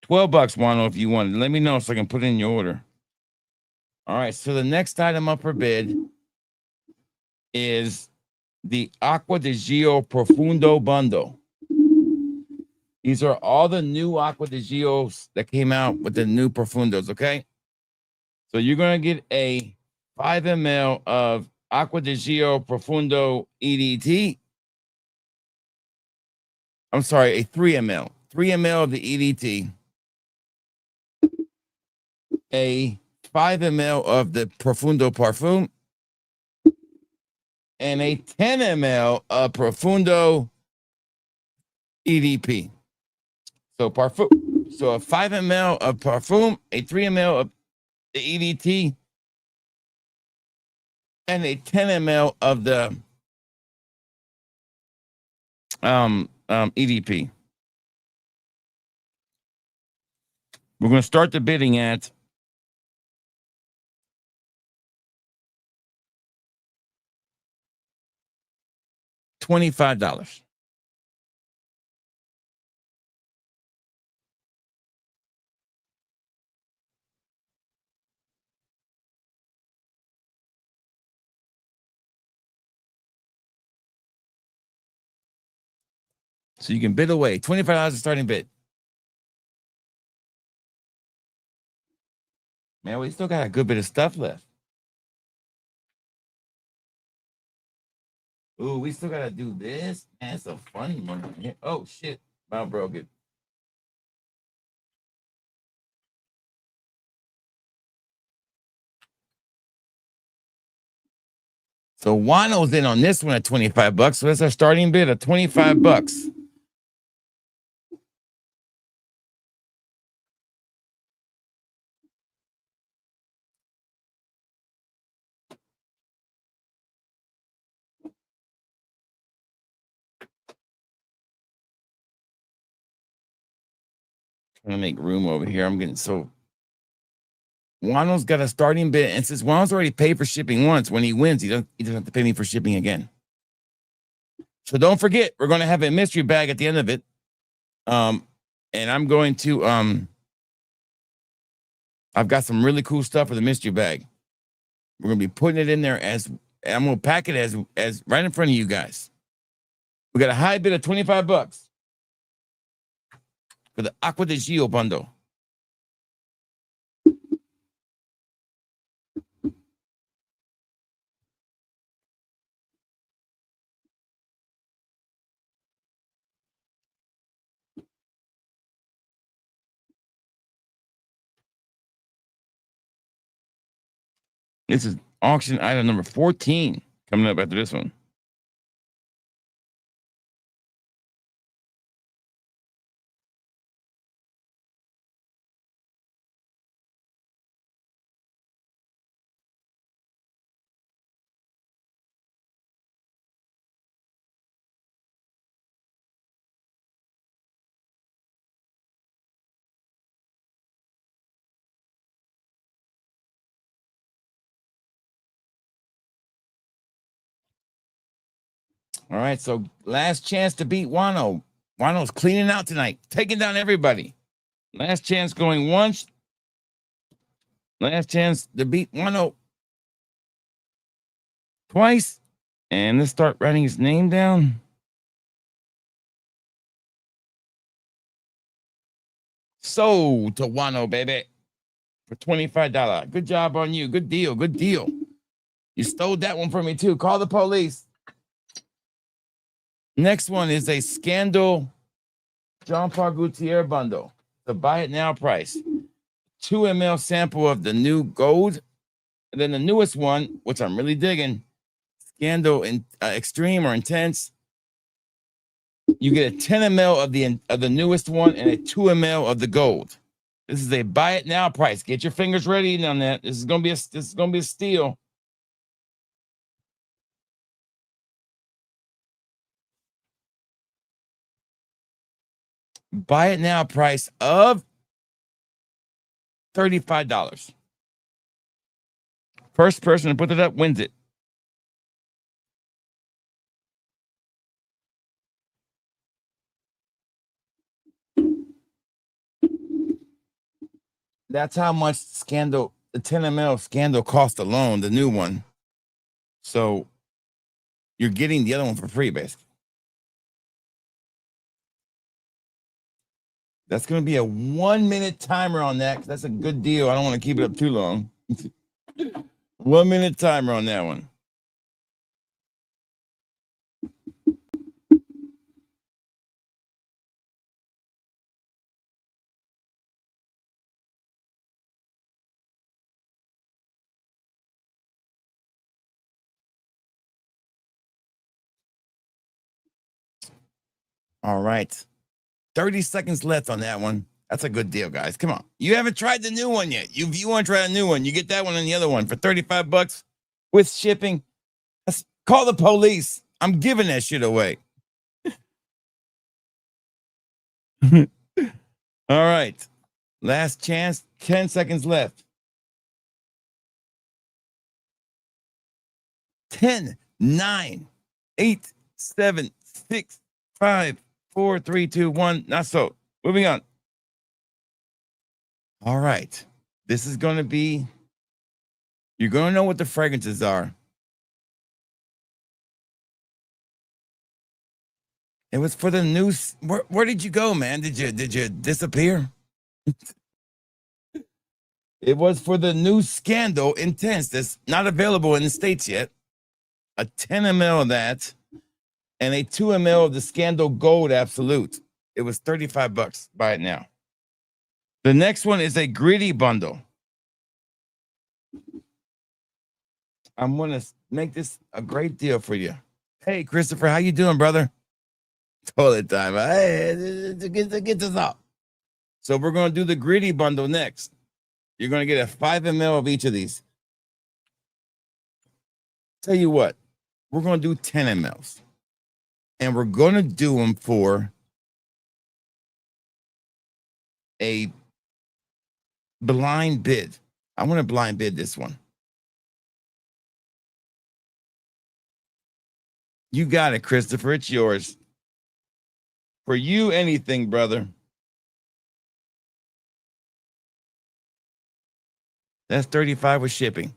Wano, if you want it. Let me know so I can put it in your order. All right. So the next item up for bid is the Aqua de Gio Profundo bundle. These are all the new Aqua de Gios that came out with the new Profundos, okay? So you're going to get a 5 ml of Aqua de Gio Profundo EDT. I'm sorry, a 3 ml. 3 ml of the EDT. A 5 ml of the Profundo Parfum. and a 10 ml of Profundo EDP. So parfum. So a 5 ml of parfum, a 3 ml of the EDT, and a 10 ml of the EDP. We're going to start the bidding at $25. So you can bid away. $25 is starting bid. Man, we still got a good bit of stuff left. Ooh, we still gotta do this. Man, it's a funny one. Oh shit. Mount broke it. So Wano's in on this one at 25 bucks. So that's our starting bid of 25 bucks. I'm gonna make room over here. I'm getting so Wano's got a starting bid, and since Wano's already paid for shipping once, when he wins, he doesn't have to pay me for shipping again. So don't forget, we're gonna have a mystery bag at the end of it. And I'm going to I've got some really cool stuff for the mystery bag. We're gonna be putting it in there as I'm gonna pack it as right in front of you guys. We got a high bid of 25 bucks for the Aqua de Gio bundle. This is auction item number 14 coming up after this one. All right, so last chance to beat Wano. Wano's cleaning out tonight, taking down everybody. Last chance going once. Last chance to beat Wano twice. And let's start writing his name down. Sold to Wano, baby, for $25. Good job on you. Good deal. Good deal. You stole that one from me, too. Call the police. Next one is a Scandal Jean Paul Gaultier bundle. The buy it now price. 2 ml sample of the new gold. And then the newest one, which I'm really digging, Scandal in Extreme or Intense. You get a 10 ml of the newest one and a 2 ml of the gold. This is a buy it now price. Get your fingers ready on that. This is gonna be a steal. Buy it now price of $35. First person to put it up wins it. That's how much Scandal, the 10 ml Scandal cost alone, the new one. So you're getting the other one for free, basically. That's going to be a 1 minute timer on that. 'Cause that's a good deal. I don't want to keep it up too long. 1 minute timer on that one. All right. 30 seconds left on that one. That's a good deal, guys. Come on. You haven't tried the new one yet. If you want to try a new one, you get that one and the other one for 35 bucks with shipping. Call the police. I'm giving that shit away. All right. Last chance. 10 seconds left. 10, 9, 8, 7, 6, 5, 4, 3, 2, 1. Not so. Moving on. All right. This is going to be, you're going to know what the fragrances are. It was for the news. Where did you go, man? Did you disappear? It was for the new Scandal Intense that's not available in the States yet. A 10 ml of that and a 2 ml of the Scandal Gold Absolute. It was 35 bucks. Buy it now. The next one is a gritty bundle. I'm going to make this a great deal for you. Hey, Christopher, how you doing, brother? Toilet time. Hey, get this up. So we're going to do the gritty bundle next. You're going to get a 5 ml of each of these. Tell you what, we're going to do 10 mls. And we're going to do them for a blind bid. I want to blind bid this one. You got it, Christopher. It's yours. For you, anything, brother. That's 35 with shipping.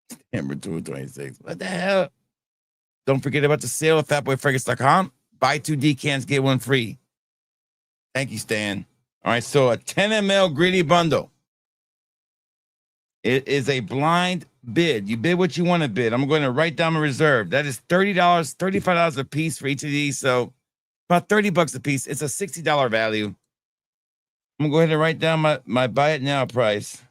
September 226. What the hell? Don't forget about the sale at fatboyfragrance.com. Buy 2 decants, get 1 free. Thank you, Stan. All right, so a 10 ml gritty bundle. It is a blind bid. You bid what you want to bid. I'm going to write down a reserve. That is $30, $35 a piece for each of these. So about 30 bucks a piece. It's a $60 value. I'm going to go ahead and write down my buy it now price.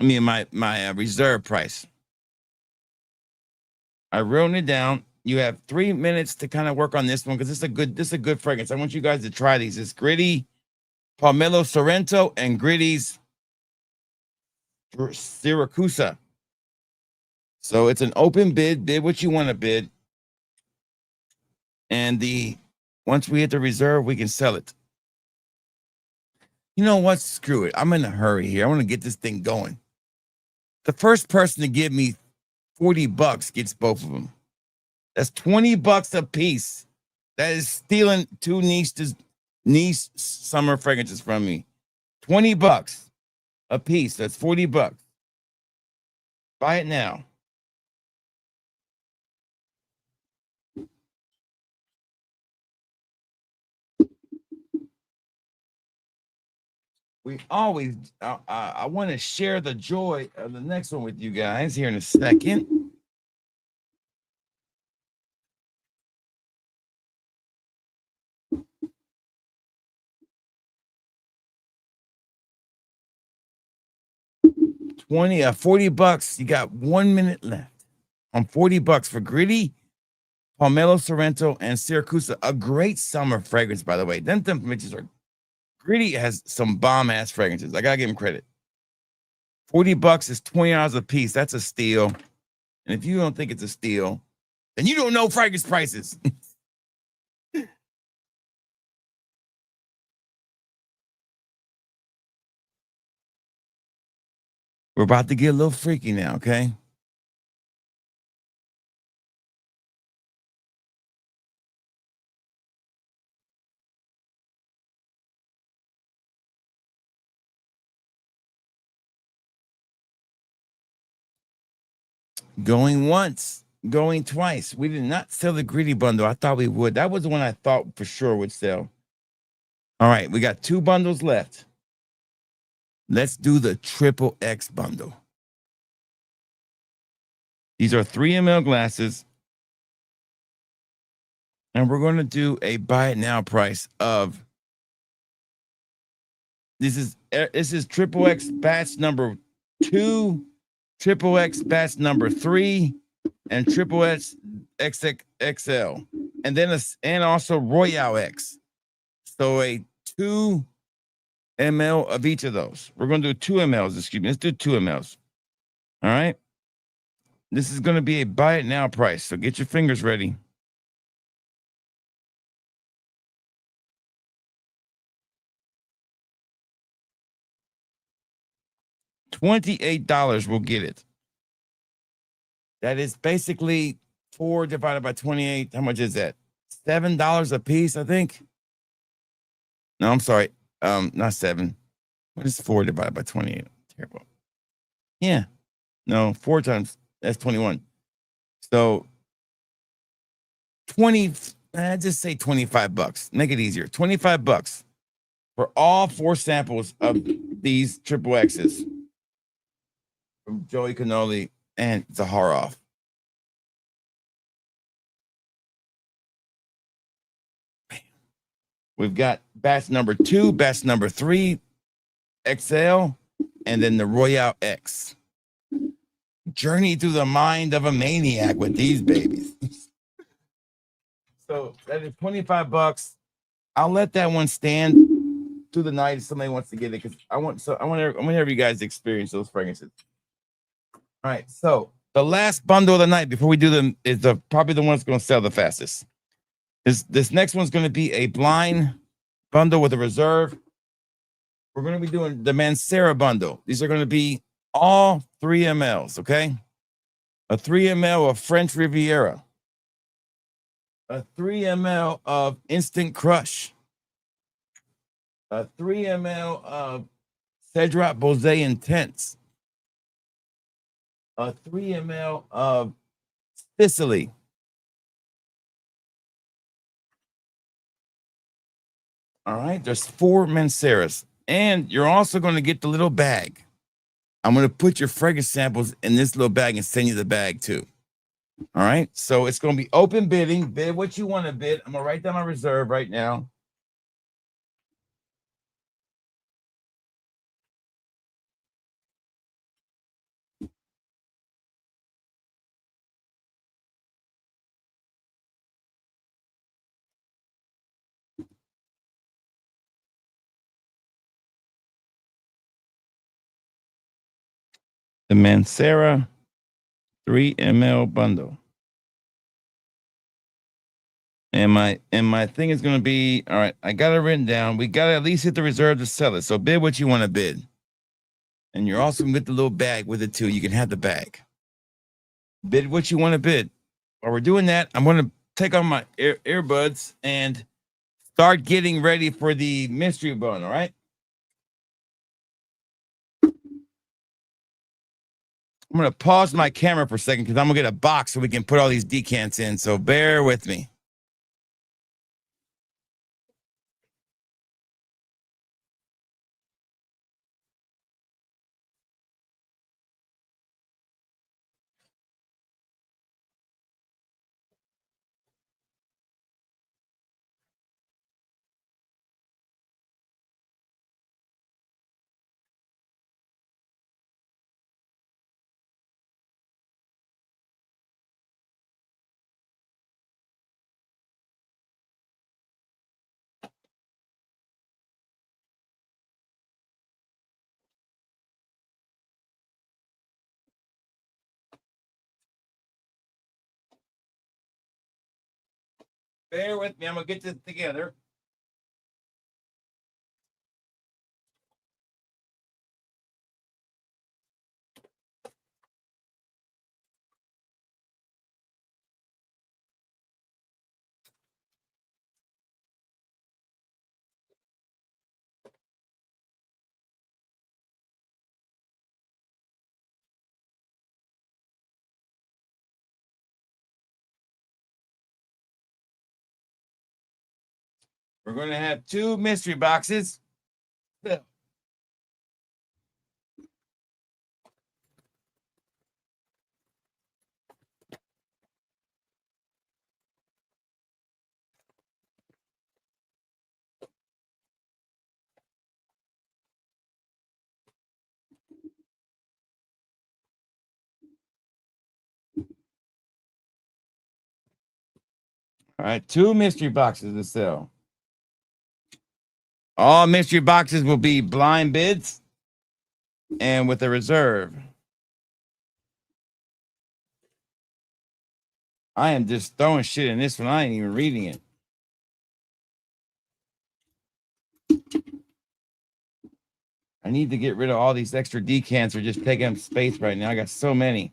I mean, my reserve price. I wrote it down. You have 3 minutes to kind of work on this one because this is a good fragrance. I want you guys to try these. It's Gritty Pomelo Sorrento and Gritty's Siracusa. So it's an open bid. Bid what you want to bid. And once we hit the reserve, we can sell it. You know what? Screw it. I'm in a hurry here. I want to get this thing going. The first person to give me 40 bucks gets both of them. That's 20 bucks a piece. That is stealing 2 niche summer fragrances from me. 20 bucks a piece. That's 40 bucks. Buy it now. We always, I want to share the joy of the next one with you guys here in a second. $40. You got 1 minute left on 40 bucks for Gritty, Pomelo Sorrento, and Siracusa. A great summer fragrance, by the way. Them bitches are Gritty has some bomb ass fragrances. I gotta give him credit. 40 bucks is $20 a piece. That's a steal. And if you don't think it's a steal, then you don't know fragrance prices. We're about to get a little freaky now, okay? Going once, going twice. We did not sell the Gritty bundle. I thought we would. That was the one I thought for sure would sell. All right, we got 2 bundles left. Let's do the Triple X bundle. These are 3 ml glasses. And we're going to do a buy it now price of this is triple X batch number 2, triple X batch number 3, and triple X XXL, and then and also Royale X. So a 2 ml of each of those. We're going to do 2 mls. Excuse me. Let's do 2 mls. All right. This is going to be a buy it now price. So get your fingers ready. $28 will get it. That is basically 4 divided by 28. How much is that? $7 a piece, I think. No, I'm sorry. Not 7. What is 4 divided by 28? Terrible. Yeah. No, 4 times. That's 21. So 20, just say $25. Make it easier. $25 for all 4 samples of these triple X's from Joey Cannoli and Zaharoff. We've got batch number 2, batch number 3, XL, and then the Royale X. Journey through the mind of a maniac with these babies. So that is $25. I'll let that one stand through the night if somebody wants to get it, because I want to have you guys experience those fragrances. All right, so the last bundle of the night before we do them is probably the one that's going to sell the fastest. This next one's going to be a blind bundle with a reserve. We're going to be doing the Mancera bundle. These are going to be all 3 mls, okay? A 3 ml of French Riviera, a 3 ml of Instant Crush, a 3 ml of Cedrat Bosé Intense, a 3 ml of Sicily, all right? There's 4 Manceras, and you're also going to get the little bag. I'm going to put your fragrance samples in this little bag and send you the bag too. All right. So it's going to be open bidding. Bid what you want to bid. I'm going to write down my reserve right now. The Mancera 3 ml bundle. And my thing is going to be, all right, I got it written down. We got to at least hit the reserve to sell it. So bid what you want to bid. And you're also going to get the little bag with it too. You can have the bag. Bid what you want to bid. While we're doing that, I'm going to take off my earbuds and start getting ready for the mystery bun, all right? I'm going to pause my camera for a second because I'm going to get a box so we can put all these decants in. So bear with me. Bear with me. I'm going to get this together. We're going to have 2 mystery boxes. All right, 2 mystery boxes to sell. All mystery boxes will be blind bids and with a reserve. I am just throwing shit in this one. I ain't even reading it. I need to get rid of all these extra decants. Are just taking up space right now. I got so many.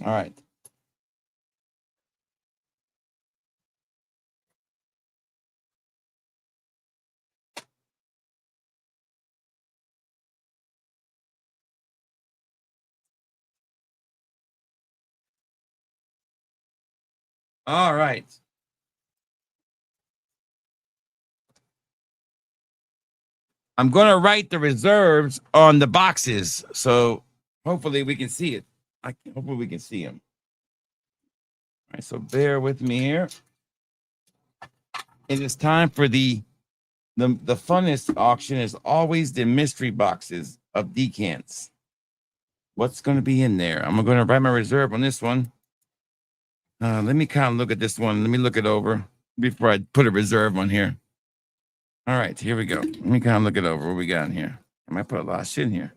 All right. All right. I'm going to write the reserves on the boxes. So hopefully we can see it. Hopefully we can see them. All right. So bear with me here. It is time for the funnest auction is always the mystery boxes of decants. What's going to be in there? I'm going to write my reserve on this one. Let me kind of look at this one. Let me look it over before I put a reserve on here. All right, here we go. Let me kind of look it over. What we got in here? I might put a lot of shit in here.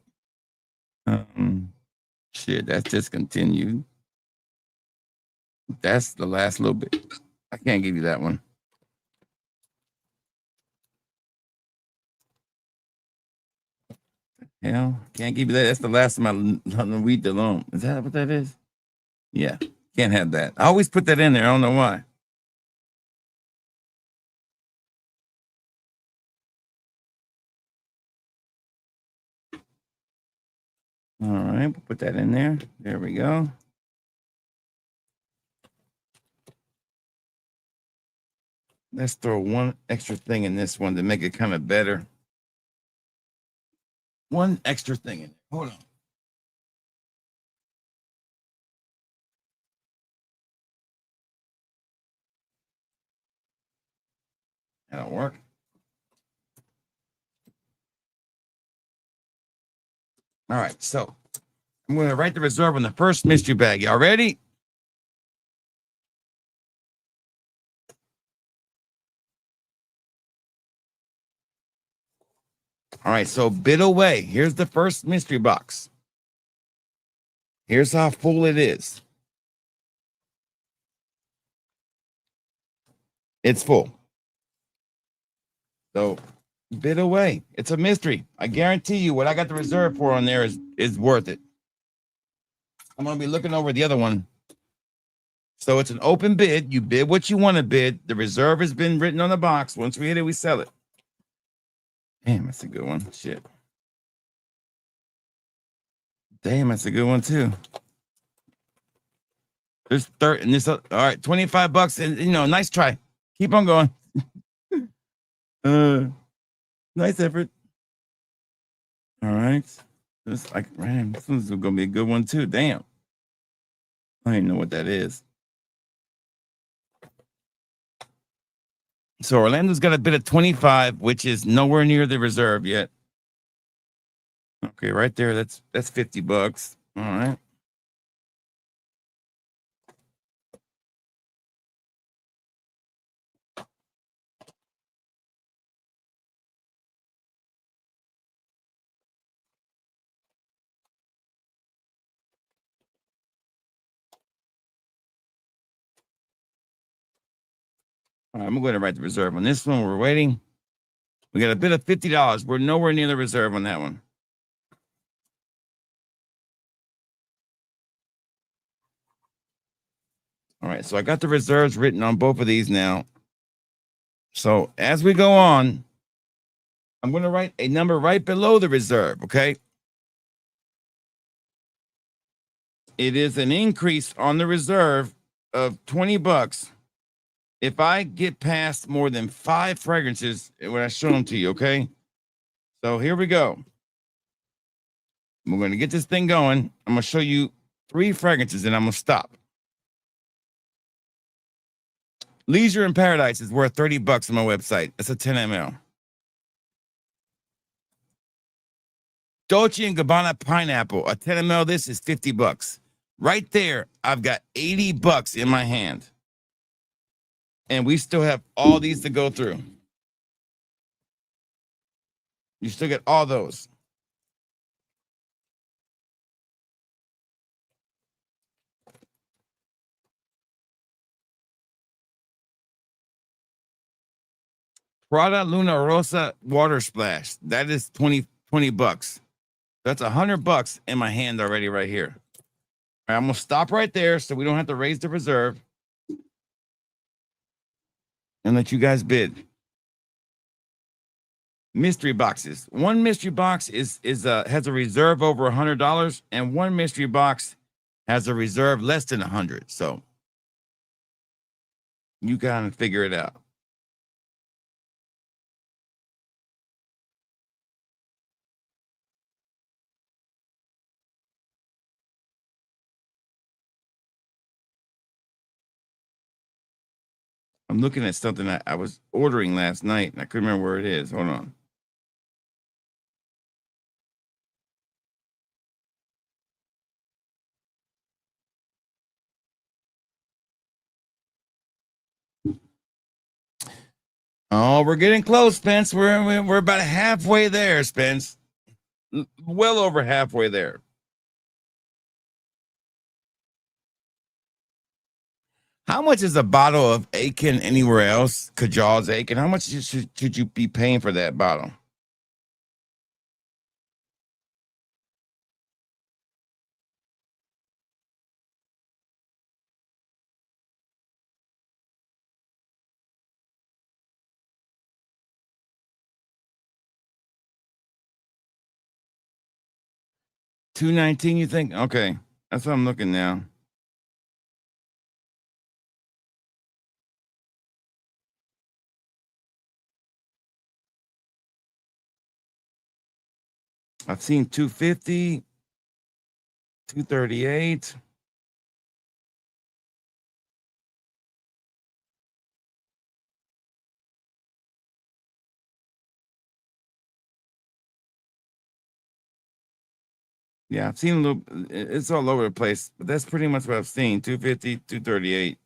Shit, that's discontinued. That's the last little bit. I can't give you that one. Hell, can't give you that. That's the last of my weed alone. Is that what that is? Yeah, can't have that. I always put that in there. I don't know why. All right, we'll put that in there. There we go. Let's throw one extra thing in this one to make it kind of better. One extra thing in it. Hold on. That'll work. All right, so I'm going to write the reserve on the first mystery bag. Y'all ready? All right, so bid away. Here's the first mystery box. Here's how full it is. It's full. So bid away. It's a mystery. I guarantee you what I got the reserve for on there is worth it. I'm going to be looking over the other one. So it's an open bid. You bid what you want to bid. The reserve has been written on the box. Once we hit it, we sell it. Damn, that's a good one. Shit. Damn, that's a good one too. There's 30 and this. All right, $25, and nice try. Keep on going. Nice effort. All right. This is gonna be a good one too. Damn. I don't even know what that is. So Orlando's got a bid of 25, which is nowhere near the reserve yet. Okay, right there. That's $50. All right. All right, I'm going to write the reserve on this one. We're waiting. We got a bid of $50. We're nowhere near the reserve on that one. All right, so I got the reserves written on both of these now. So as we go on, I'm going to write a number right below the reserve, okay? It is an increase on the reserve of $20 if I get past more than 5 fragrances when I show them to you, okay? So here we go. We're going to get this thing going. I'm going to show you 3 fragrances and I'm going to stop. Leisure in Paradise is worth $30 on my website. That's a 10 ml. Dolce & Gabbana Pineapple, a 10 ml. This is $50. Right there, I've got $80 in my hand. And we still have all these to go through. You still get all those. Prada Luna Rosa Water Splash. That is $20. That's $100 in my hand already right here. All right, I'm gonna stop right there so we don't have to raise the reserve and let you guys bid. Mystery boxes. One mystery box has a reserve over $100, and one mystery box has a reserve less than 100. So you gotta figure it out. I'm looking at something that I was ordering last night, and I couldn't remember where it is. Hold on. Oh, we're getting close, Spence. We're about halfway there, Spence. Well over halfway there. How much is a bottle of Aiken anywhere else? Kajal's Aiken. How much should you be paying for that bottle? $219, you think? Okay. That's what I'm looking now. I've seen 250, 238. Yeah, I've seen a little, it's all over the place, but that's pretty much what I've seen. 250, 238.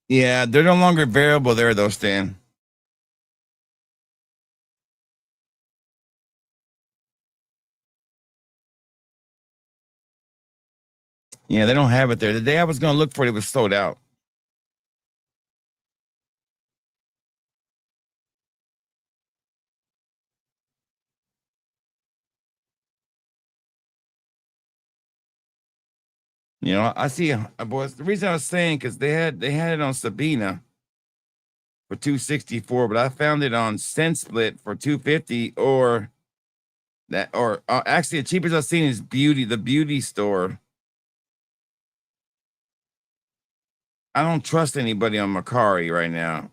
Yeah, they're no longer variable there though, Stan. Yeah, they don't have it there. The day I was gonna look for it, it was sold out. You know, I see boys. The reason I was saying because they had it on Sabina for 264, but I found it on Cent Split for 250 or that or actually the cheapest I've seen is the beauty store. I don't trust anybody on Macari right now.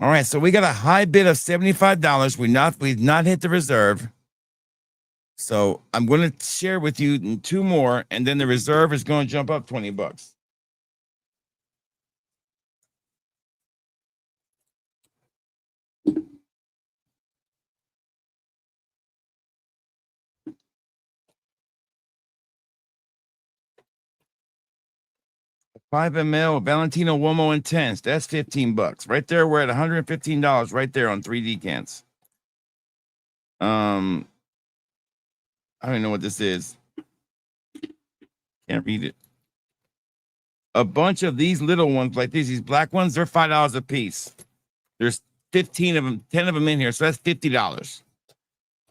All right, so we got a high bid of $75. We've not hit the reserve. So I'm going to share with you two more, and then the reserve is going to jump up $20. $5 ml Valentino Uomo Intense. That's $15 right there. We're at $115 right there on 3 decants. I don't even know what this is. Can't read it. A bunch of these little ones like these black ones, they're $5 a piece. There's 15 of them, 10 of them in here, so that's $50.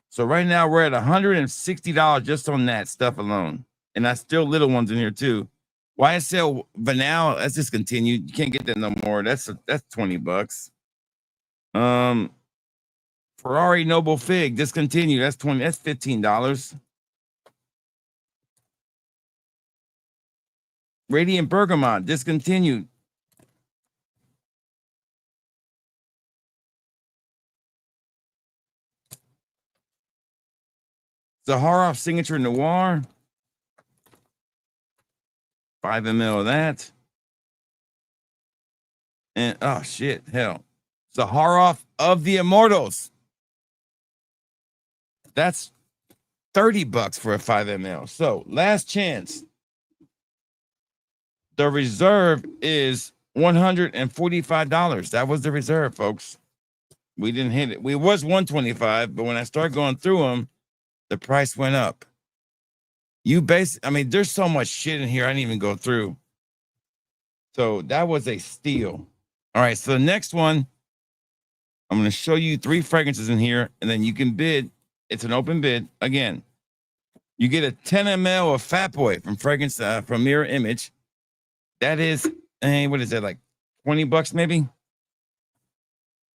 So right now we're at $160 just on that stuff alone, and that's still little ones in here too. YSL Vanal, that's discontinued. You can't get that no more. That's $20. Ferrari Noble Fig discontinued. That's $15. Radiant Bergamot discontinued. Zaharoff Signature Noir. 5 ml of that. And oh shit, hell. Zaharoff of the Immortals. That's $30 for a 5 ml. So last chance. The reserve is $145. That was the reserve, folks. We didn't hit it. We was 125, but when I started going through them, the price went up. I mean, there's so much shit in here I didn't even go through. So that was a steal. All right, so the next one, I'm going to show you 3 fragrances in here, and then you can bid. It's an open bid. Again, you get a 10 ml of Fat Boy from Fragrance from Mirror Image. That is, what is that, like $20 maybe?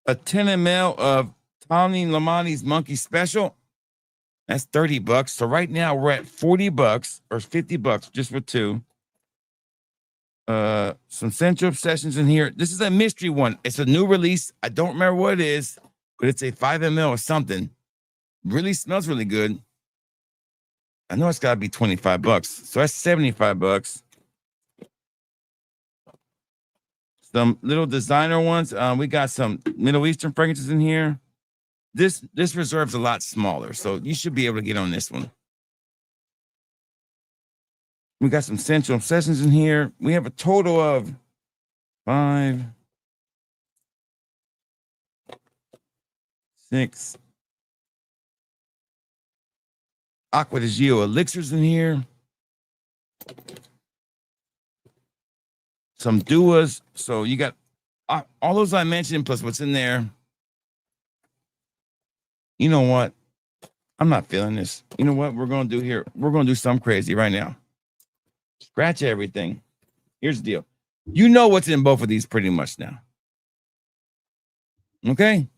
A 10 ml of Tony Lamani's Monkey Special. That's $30. So right now we're at $40 or $50 just for 2. Some Sensual Obsessions in here. This is a mystery one. It's a new release. I don't remember what it is, but it's a 5 ml or something. Really smells really good. I know it's got to be $25. So that's $75. Some little designer ones. We got some Middle Eastern fragrances in here. This reserve's a lot smaller, so you should be able to get on this one. We got some Sensual Obsessions in here. We have a total of 5, 6 Aqua de Gio elixirs in here. Some duas. So you got all those I mentioned plus what's in there. You know what? I'm not feeling this. You know what we're going to do here? We're going to do something crazy right now. Scratch everything. Here's the deal. You know what's in both of these pretty much now. Okay?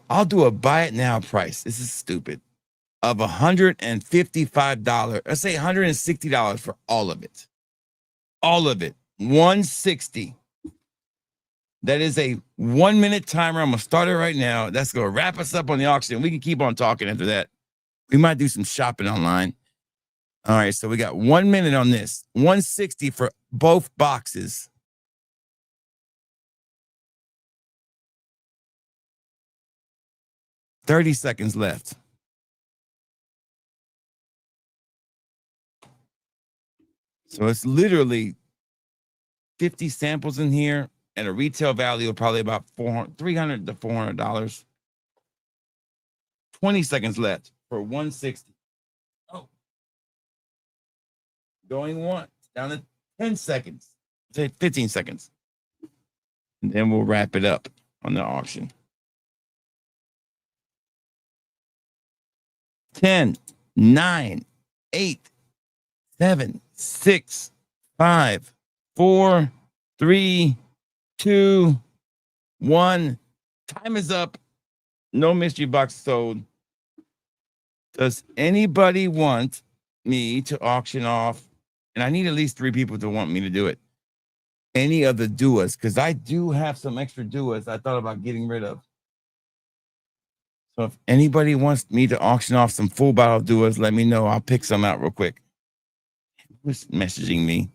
I'll do a buy it now price. This is stupid. Of $155. Let's say $160 for all of it. All of it. $160. That is a 1-minute timer. I'm going to start it right now. That's going to wrap us up on the auction. We can keep on talking after that. We might do some shopping online. All right, so we got 1 minute on this. $160 for both boxes. $30 seconds left. So it's literally 50 samples in here and a retail value of probably about $300 to $400. 20 seconds left for 160. Oh. Going once, down to 10 seconds. Say 15 seconds. And then we'll wrap it up on the auction. 10, 9, 8, 7, 6, 5, 4, 3, 2, 1. Time is up. No mystery box sold. Does anybody want me to auction off? And I need at least 3 people to want me to do it. Any of the duas, because I do have some extra duas I thought about getting rid of. So if anybody wants me to auction off some full bottle duas, let me know. I'll pick some out real quick. Who's messaging me?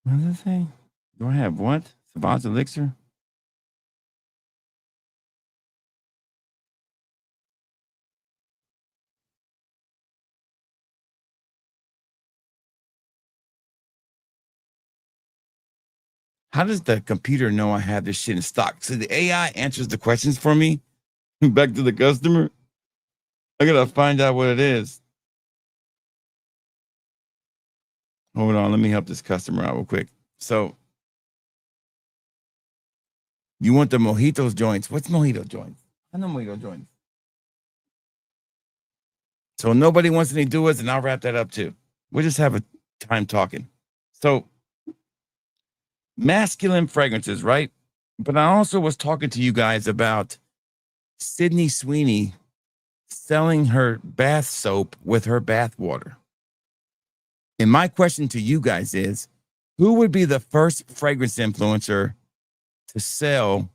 What does it say? Do I have what? Savant's elixir? How does the computer know I have this shit in stock? So the AI answers the questions for me. Back to the customer. I gotta find out what it is. Hold on, let me help this customer out real quick. So you want the mojitos joints? What's mojito joints? I know mojito joints. So nobody wants any duas, and I'll wrap that up too. We'll just have a time talking. So masculine fragrances, right? But I also was talking to you guys about Sydney Sweeney selling her bath soap with her bath water. And my question to you guys is, who would be the first fragrance influencer to sell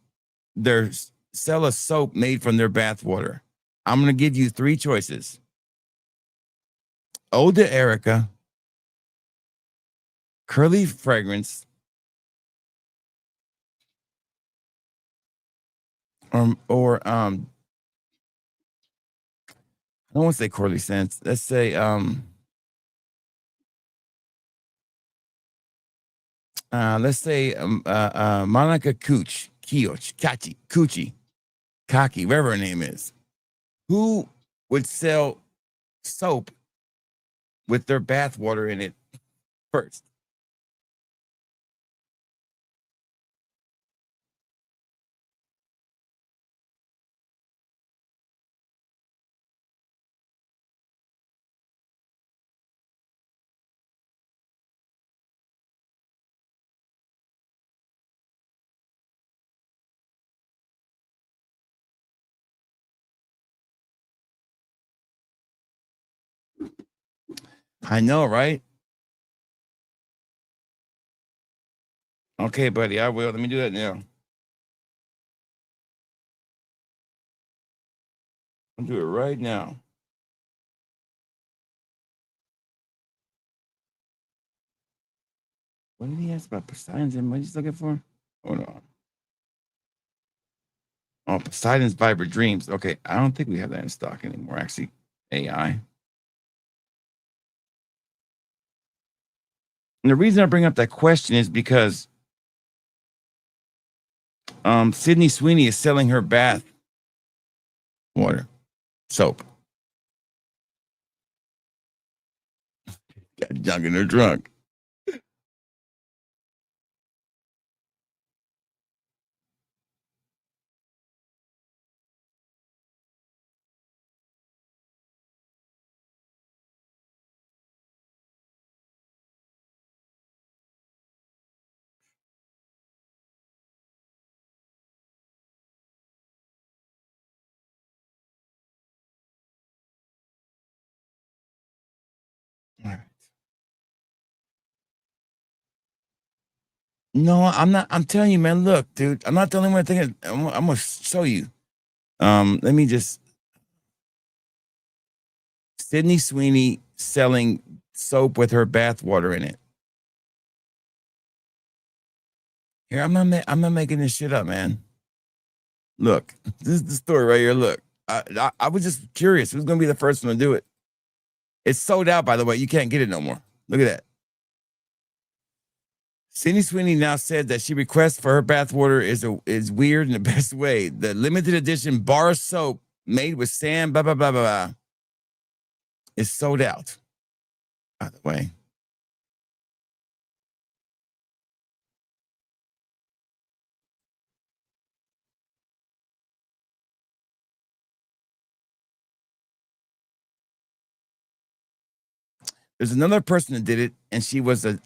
a soap made from their bath water? I'm going to give you three choices. Eau de Erica, Curly Fragrance, or I don't want to say Curly Scents. Let's say Monica Coochie, Kaki, whatever her name is. Who would sell soap with their bath water in it first? I know, right? Okay, buddy, I will. Let me do that now. I'll do it right now. What did he ask about Poseidon's and what he's looking for? Hold on. Oh, Poseidon's Vibrant Dreams. Okay, I don't think we have that in stock anymore. Actually, AI. And the reason I bring up that question is because Sydney Sweeney is selling her bath water soap. Got junk in her trunk. All right. No, I'm not. I'm telling you, man. Look, dude, I'm not the only one thinking. I'm gonna show you. Let me just. Sydney Sweeney selling soap with her bath water in it. Here, I'm not making this shit up, man. Look, this is the story right here. Look, I was just curious who's gonna be the first one to do it. It's sold out, by the way. You can't get it no more. Look at that. Sydney Sweeney now said that she requests for her bathwater is weird in the best way. The limited edition bar soap made with sand, blah, blah, blah, blah, blah, is sold out, by the way. There's another person that did it, and she was a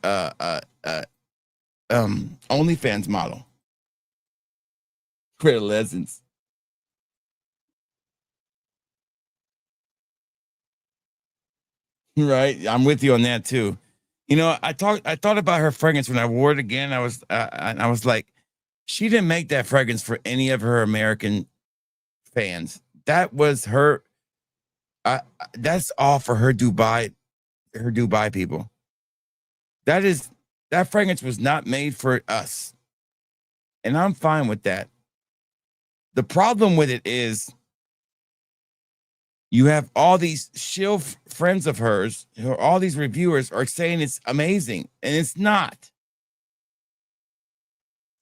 OnlyFans model. Credit lessons. Right, I'm with you on that too. You know, I thought about her fragrance when I wore it again. I was like, she didn't make that fragrance for any of her American fans. That was her. That's all for her Dubai people. That fragrance was not made for us, and I'm fine with that. The problem with it is you have all these shill friends of hers, all these reviewers are saying it's amazing, and it's not.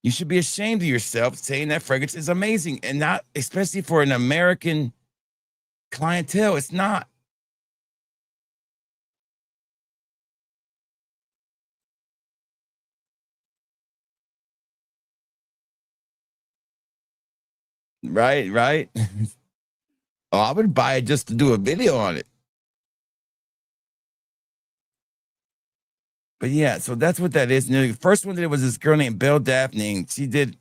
You should be ashamed of yourself saying that fragrance is amazing, and not especially for an American clientele. It's not. Right. Oh, I would buy it just to do a video on it. But yeah, so that's what that is. And the first one that was this girl named Belle Daphne. She did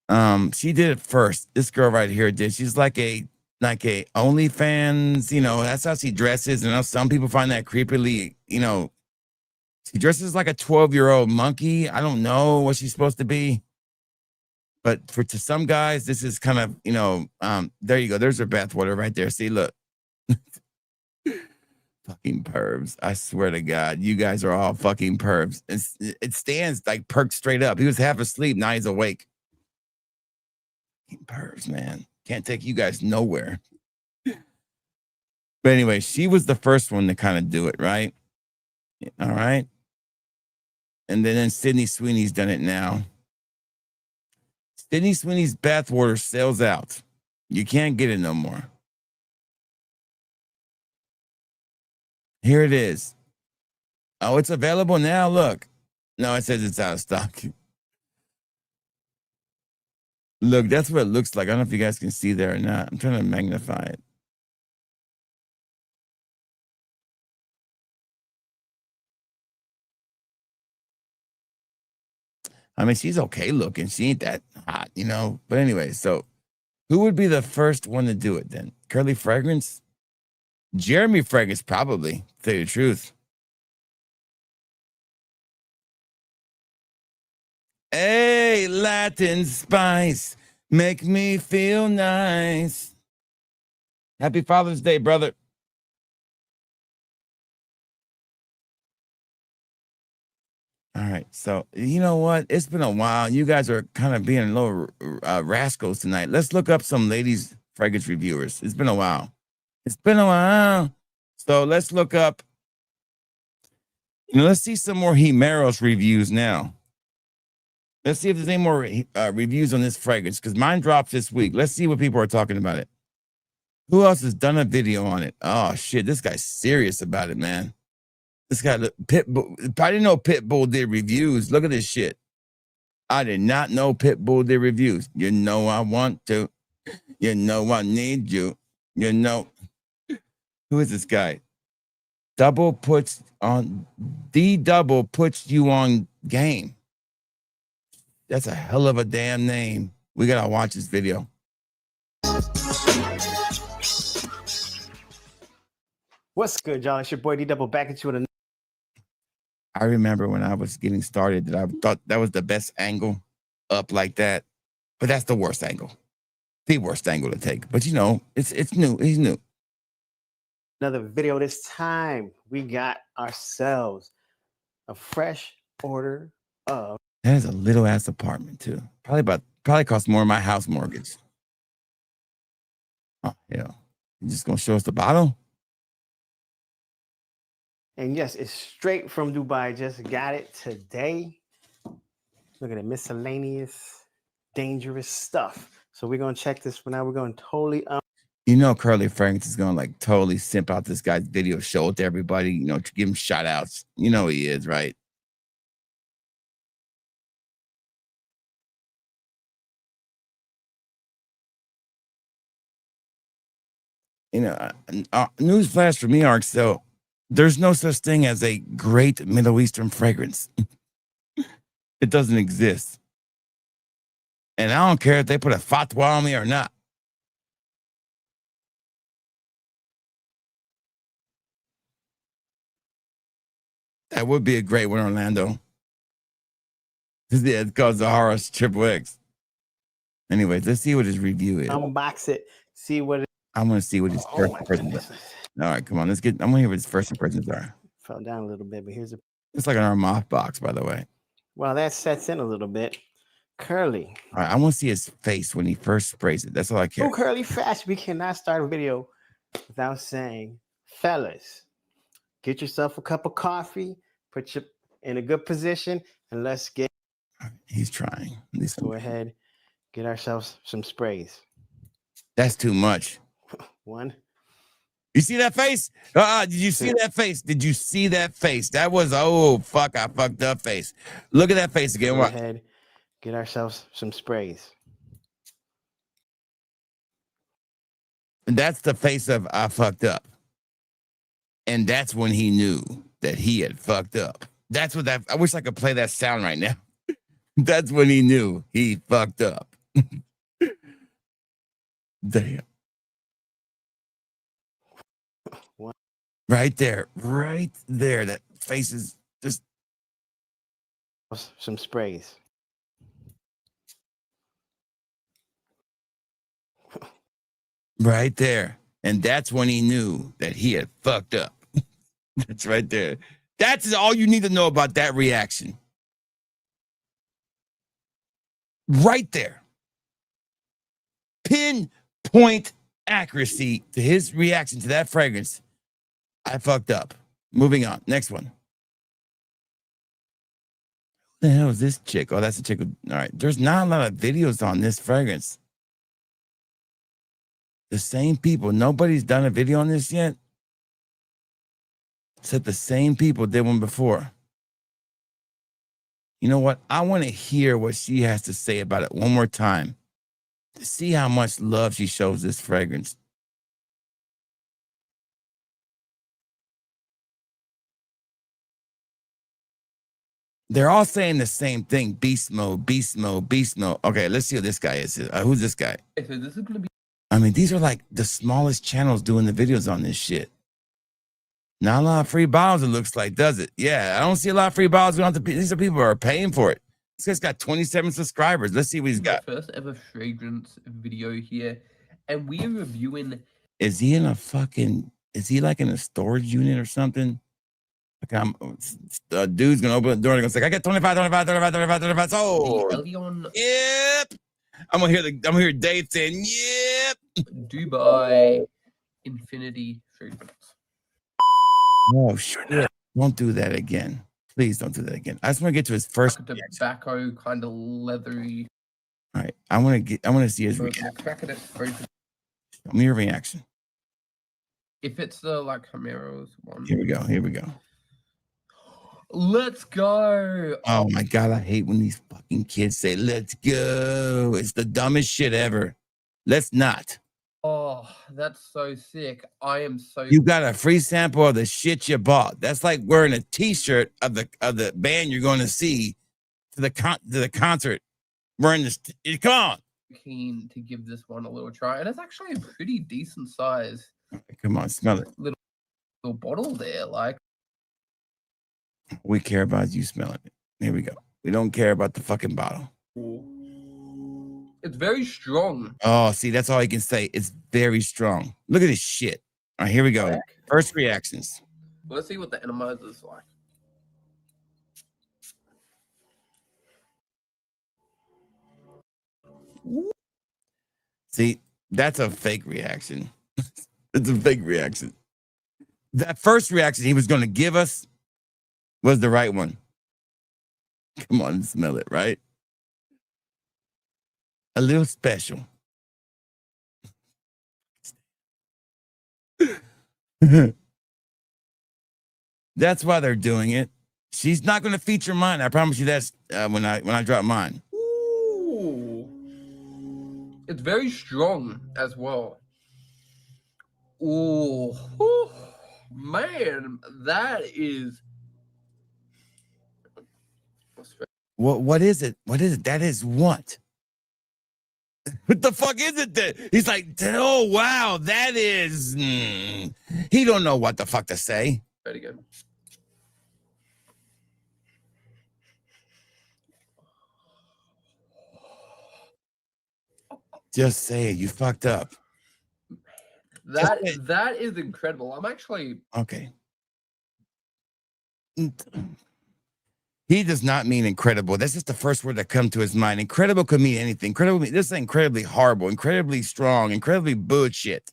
it first. This girl right here did. She's like a like a OnlyFans, that's how she dresses. And some people find that creepily, she dresses like a 12-year-old monkey. I don't know what she's supposed to be. But to some guys, this is kind of, there you go. There's her bathwater right there. See, look. Fucking pervs. I swear to God, you guys are all fucking pervs. It stands like perked straight up. He was half asleep. Now he's awake. Fucking pervs, man. Can't take you guys nowhere. But anyway, she was the first one to kind of do it, right? All right. And then Sydney Sweeney's done it now. Sydney Sweeney's bathwater sells out. You can't get it no more. Here it is. Oh, it's available now. Look. No, it says it's out of stock. Look, that's what it looks like. I don't know if you guys can see there or not. I'm trying to magnify it. I mean, she's okay looking. She ain't that hot, But anyway, so who would be the first one to do it then? Curly Fragrance? Jeremy Fragrance, probably, to tell you the truth. Hey, Latin spice, make me feel nice. Happy Father's Day, brother. All right, so you know what? It's been a while. You guys are kind of being little rascals tonight. Let's look up some ladies fragrance reviewers. It's been a while. So let's look up. Let's see some more Himeros reviews now. Let's see if there's any more reviews on this fragrance because mine drops this week. Let's see what people are talking about it. Who else has done a video on it? Oh shit, this guy's serious about it, man. This guy, Pitbull. I didn't know Pitbull did reviews. Look at this shit. I did not know Pitbull did reviews. You know I want to. You know I need you. You know. Who is this guy? Double puts you on game. That's a hell of a damn name. We gotta watch this video. What's good, y'all? It's your boy D Double back at you with a. I remember when I was getting started that I thought that was the best angle up like that, but that's the worst angle. The worst angle to take. But it's new. He's new. Another video. This time we got ourselves a fresh order of. That is a little ass apartment too. Probably cost more than my house mortgage. Oh hell! You just gonna show us the bottle? And yes, it's straight from Dubai. Just got it today. Look at it, miscellaneous, dangerous stuff. So we're gonna check this one out. We're going to totally. Curly Fragrance is gonna like totally simp out this guy's video, show it to everybody. To give him shout outs. He is, right? Newsflash for me, Ark. So there's no such thing as a great Middle Eastern fragrance. It doesn't exist. And I don't care if they put a fatwa on me or not. That would be a great one, Orlando. Yeah, it's called Zahara's Triple X. Anyways, let's see what his review is. Unbox it. See what it. I want to see what his first impressions are. All right, come on. I want to hear what his first impressions are. Fell down a little bit, but here's a. It's like an Armaf box, by the way. Well, that sets in a little bit. Curly. All right, I want to see his face when he first sprays it. That's all I care. Oh, Curly fast. We cannot start a video without saying, fellas, get yourself a cup of coffee, put you in a good position, and let's get. He's trying. Let's go ahead, get ourselves some sprays. That's too much. One. You see that face? Did you see that face? Did you see that face? That was, oh, fuck, I fucked up face. Look at that face again. Go ahead, get ourselves some sprays. That's the face of I fucked up. And that's when he knew that he had fucked up. That's what I wish I could play that sound right now. That's when he knew he fucked up. Damn. Right there. Right there. That face is just Some sprays. right there. And that's when he knew that he had fucked up. That's right there. That's all you need to know about that reaction. Right there. Pinpoint accuracy to his reaction to that fragrance. I fucked up. Moving on. Next one. Who the hell is this chick? Oh, that's a chick. All right. There's not a lot of videos on this fragrance. The same people. Nobody's done a video on this yet. Except the same people did one before. You know what? I want to hear what she has to say about it one more time to see how much love she shows this fragrance. They're all saying the same thing. Beast mode, beast mode, beast mode. Okay, let's see who this guy is. Who's this guy? Okay, so this is gonna be. I mean, these are like the smallest channels doing the videos on this shit. Not a lot of free bottles, it looks like, does it? Yeah, I don't see a lot of free bottles. These are people who are paying for it. This guy's got 27 subscribers. Let's see what he's got. First ever fragrance video here, and we are reviewing. Is he in a fucking, is he like in a storage unit or something? Like a dude's gonna open the door and gonna say, I get 25. Oh, Elion yep. I'm gonna hear Dave saying, yep. Dubai Infinity fragrance. Oh shit. Don't do that again. Please don't do that again. I just want to get to his first Like a tobacco kind of leathery. All right. I want to see his First, reaction. crack at it. Show me your reaction. If it's the like Chimeras one. Here we go. Here we go. Let's go. Oh my god, I hate when these fucking kids say let's go. It's the dumbest shit ever. Let's not. Oh, that's so sick. I am so. You got a free sample of the shit you bought. That's like wearing a t-shirt of the band you're going to see to the concert. Wearing this. Come on. Keen to give this one a little try, and it's actually a pretty decent size Come on, smell it. little bottle there. Like, We care about you smelling it. Here we go. We don't care about the fucking bottle. it's very strong. Oh, see, that's all I can say. It's very strong. Look at this shit. All right, here we go. First reactions. Let's see what the atomizer is like. See, that's a fake reaction. It's a fake reaction. That first reaction he was going to give us was the right one. Come on, smell it, right? A little special. That's why they're doing it. She's not going to feature mine. I promise you that's when I drop mine. Ooh. It's very strong as well. Ooh. Whew. Man, that is. What is it? What is it? That is what? What the fuck is it that he's like, oh wow, that is he don't know what the fuck to say. Very good. Just say it. You fucked up. That is incredible. I'm actually Okay. He does not mean incredible. That's just the first word that comes to his mind. Incredible could mean anything. Incredible, this is incredibly horrible, incredibly strong, incredibly bullshit.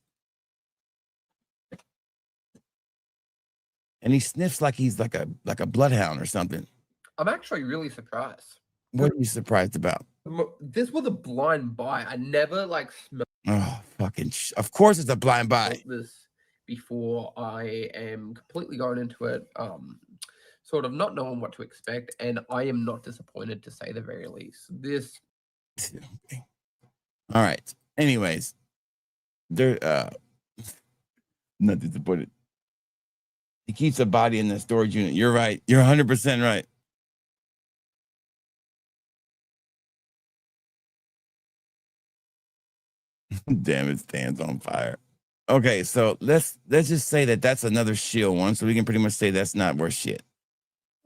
And he sniffs like he's like a bloodhound or something. I'm actually really surprised. What are you surprised about? This was a blind buy. I never like smelled Oh, fucking! Of course, it's a blind buy. this before. I am completely going into it, sort of not knowing what to expect, and I am not disappointed to say the very least. This. Okay. All right. Anyways, they're not disappointed. He keeps a body in the storage unit. You're right. You're 100% right. Damn, it stands on fire. Okay, so let's just say that that's another shield one, so we can pretty much say that's not worth shit.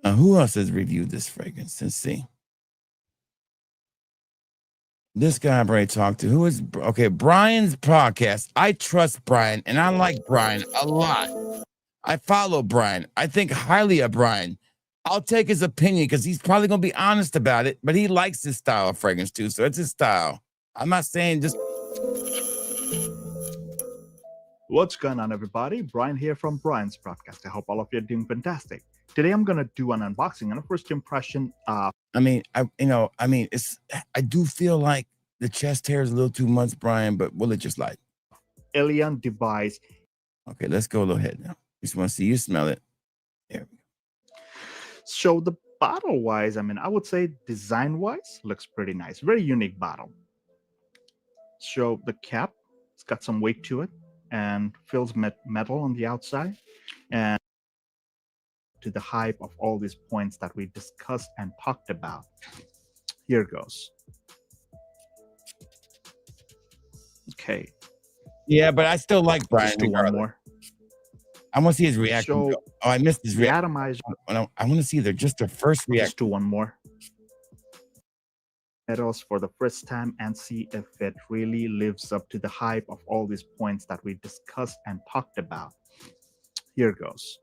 Who else has reviewed this fragrance? Let's see. This guy I've already talked to. Who is okay? Brian's podcast. I trust Brian, and I like Brian a lot. I follow Brian. I think highly of Brian. I'll take his opinion because he's probably gonna be honest about it, but he likes his style of fragrance too, so it's his style. I'm not saying just. What's going on, everybody? Brian here from Brian's podcast. I hope all of you are doing fantastic. Today, I'm gonna do an unboxing and a first impression. I do feel like the chest hair is a little too much, Brian, but we'll let you slide. Alien device. Okay, let's go a little ahead now. Just want to see you smell it. There we go. So the bottle wise, I would say design wise, looks pretty nice. Very unique bottle. So the cap, it's got some weight to it and feels metal on the outside. And to the hype of all these points that we discussed and talked about. Here goes. Okay. Yeah, but I still like Brian. Just do one more. I want to see his reaction. So, I missed his the reaction. atomizer. I want to see just their first reaction. Just do one more. Metals for the first time and see if it really lives up to the hype of all these points that we discussed and talked about. Here goes.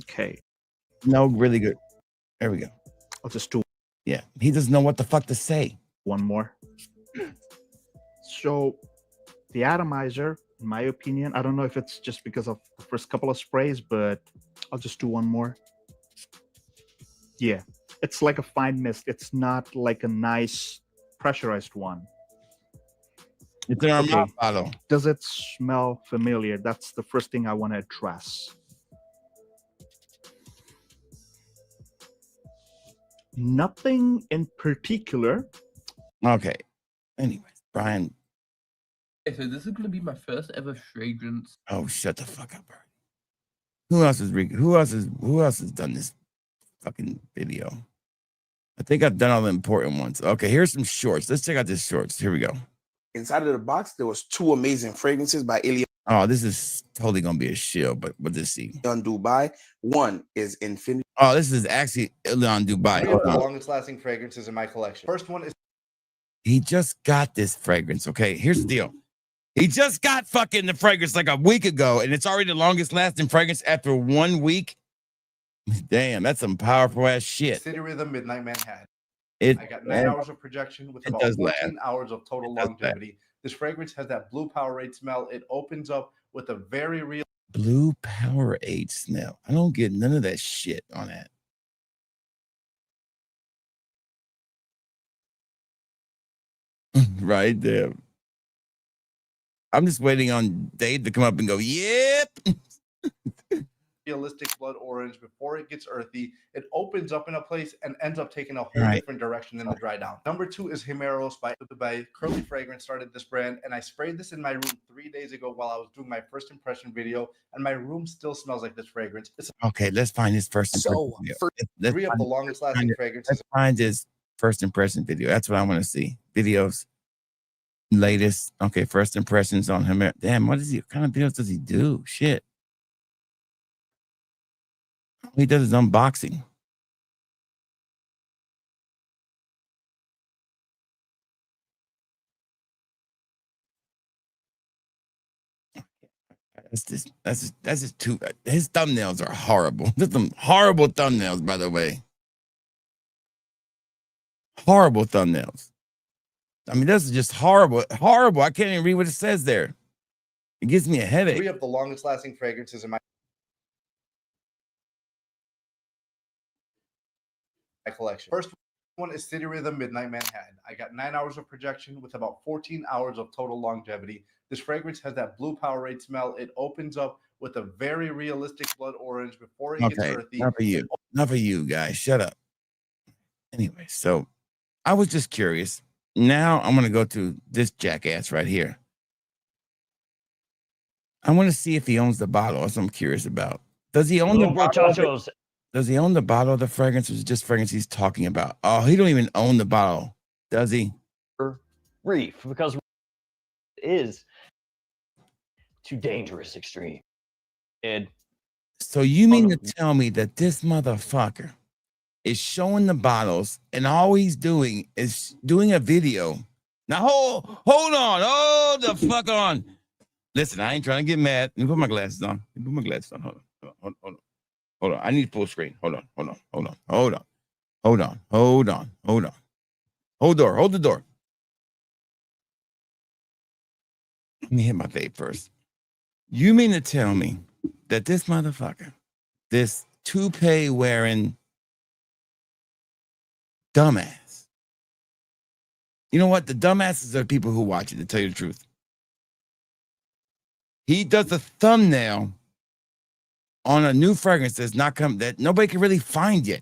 Okay. No, really good. There we go. I'll just do Yeah, he doesn't know what the fuck to say. one more. So the atomizer, in my opinion, I don't know if it's just because of the first couple of sprays, but I'll just do one more. Yeah, it's like a fine mist. It's not like a nice pressurized one. It's an Okay. Armand bottle. Does it smell familiar? That's the first thing I want to address. Nothing in particular. Okay. Anyways, Brian. Okay, so this is gonna be my first ever fragrance. Oh, shut the fuck up, Brian. Who else has done this fucking video? I think I've done all the important ones. Okay, here's some shorts. Let's check out this shorts. Here we go. Inside of the box, there was 2 amazing fragrances by Alien Oh, this is totally gonna be a shill, but let's see. Dubai. One is Infinity. Oh, this is actually Ilan Dubai. Three Hold of the on. longest lasting fragrances in my collection. First one is He just got this fragrance. Okay, here's the deal. He just got fucking the fragrance like a week ago, and it's already the longest lasting fragrance after 1 week. Damn, that's some powerful ass shit. City Rhythm Midnight Manhattan. It, I got 9 hours of projection with It about does 14 hours of total It does longevity. This fragrance has that blue Powerade smell. It opens up with a very real Blue Powerade smell. I don't get none of that shit on that. Right there. I'm just waiting on Dave to come up and go, yep. realistic blood orange before it gets earthy. It opens up in a place and ends up taking a whole Right. different direction in the dry down. Number 2 is Himeros by Dubai. Curly Fragrance started this brand, and I sprayed this in my room 3 days ago while I was doing my first impression video, and my room still smells like this fragrance. It's Okay, let's find his first impression So, video. for Let's 3 of find- the longest lasting fragrances. Let's find his first impression video. That's what I want to see. Videos. Latest. Okay, first impressions on him. Damn, what kind of videos does he do? Shit. He does his unboxing. That's just too. His thumbnails are horrible. There's some horrible thumbnails, by the way. Horrible thumbnails. I mean, this is just horrible. Horrible. I can't even read what it says there. It gives me a 3 headache. of the longest lasting fragrances in my collection. First one is City Rhythm Midnight Manhattan. I got 9 hours of projection with about 14 hours of total longevity. This fragrance has that blue Powerade smell. It opens up with a very realistic blood orange before it gets Okay, earthy. not for you. Not for you guys. Shut up. Anyway, so I was just curious. Now I'm gonna go to this jackass right here. I want to see if he owns the bottle. That's what I'm curious about. Does he own the bottle? Does he own the bottle of the fragrance, or is it just fragrance he's talking about? Oh, he don't even own the bottle, does he? reef because it is too dangerous extreme. And So you mean to tell me that this motherfucker is showing the bottles and all he's doing is doing a video? Now hold on, hold the fuck on. Listen, I ain't trying to get mad. Let me put my glasses on. Let me put my glasses on. Hold on. I need full screen. Hold on. Hold the door. Let me hit my vape first. You mean to tell me that this motherfucker, this toupee wearing dumbass, you know what? The dumbasses are the people who watch it, to tell you the truth. He does a thumbnail on a new fragrance that's not come that nobody can really find yet.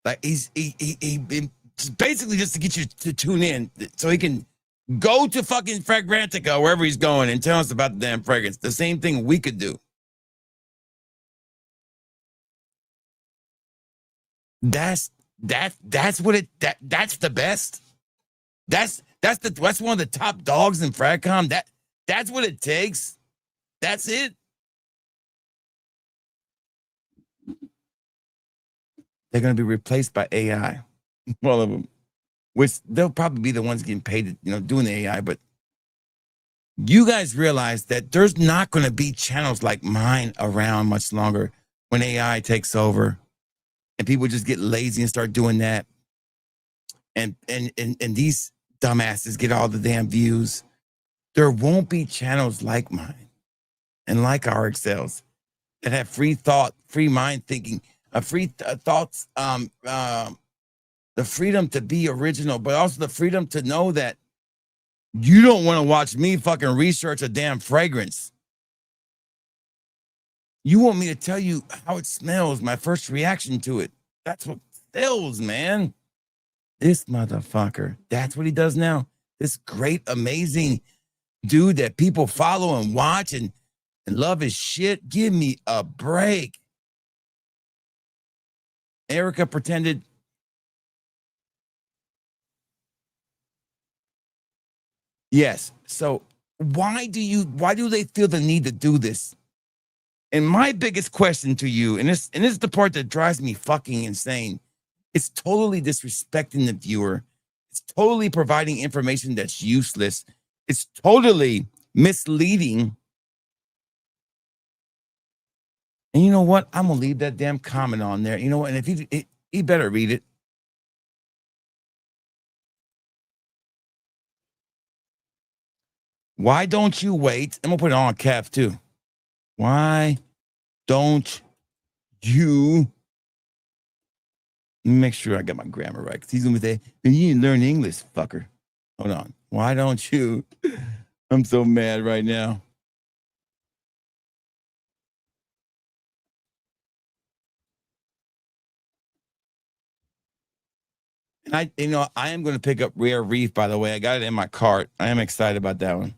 Like he basically just to get you to tune in so he can go to fucking Fragrantica, wherever he's going, and tell us about the damn fragrance. The same thing we could do. That's what it that's the best. That's one of the top dogs in Fragcom. That's what it takes. That's it. They're going to be replaced by AI. All of them, which they'll probably be the ones getting paid, doing the AI. But you guys realize that there's not going to be channels like mine around much longer when AI takes over, and people just get lazy and start doing that. And these dumbasses get all the damn views. There won't be channels like mine and like our Excels that have free thought, free mind thinking, free thoughts, the freedom to be original, but also the freedom to know that you don't want to watch me fucking research a damn fragrance. You want me to tell you how it smells, my first reaction to it. That's what sells, man. This motherfucker, that's what he does now. This great, amazing dude that people follow and watch and love his shit. Give me a break. Erica pretended. Yes. So why do they feel the need to do this? And my biggest question to you, and this is the part that drives me fucking insane. It's totally disrespecting the viewer. It's totally providing information that's useless. It's totally misleading. And you know what? I'm gonna leave that damn comment on there. You know what? And if he better read it. Why don't you wait? I'm gonna put it on cap too. Why don't you make sure I got my grammar right? Because he's gonna say, "You didn't learn English, fucker." Hold on. Why don't you? I'm so mad right now. And I am going to pick up Rare Reef, by the way. I got it in my cart. I am excited about that one.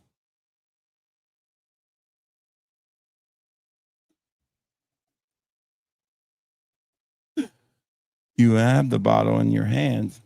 You have the bottle in your hands.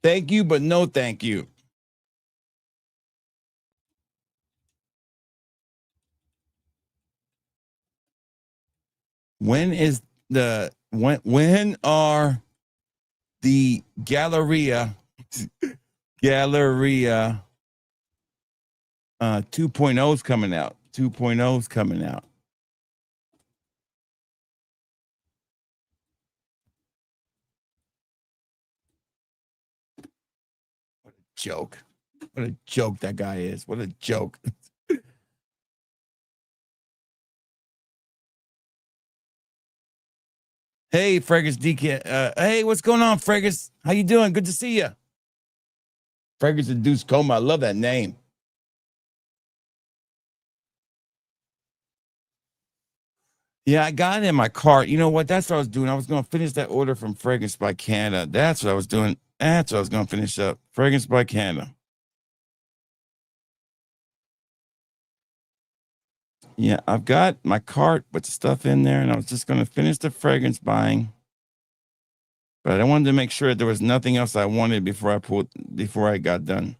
Thank you, but no thank you. When are the Galleria 2.0s coming out? 2.0s coming out. What a joke. What a joke that guy is. What a joke. Hey, Fragrance DK. Hey, what's going on, Fragrance? How you doing? Good to see you. Fragrance Induced Coma. I love that name. Yeah, I got it in my cart. You know what? That's what I was doing. I was going to finish that order from Fragrance by Canada. That's what I was doing. That's what I was going to finish up. Fragrance by Canada. Yeah, I've got my cart with the stuff in there, and I was just going to finish the fragrance buying. But I wanted to make sure that there was nothing else I wanted before I got done.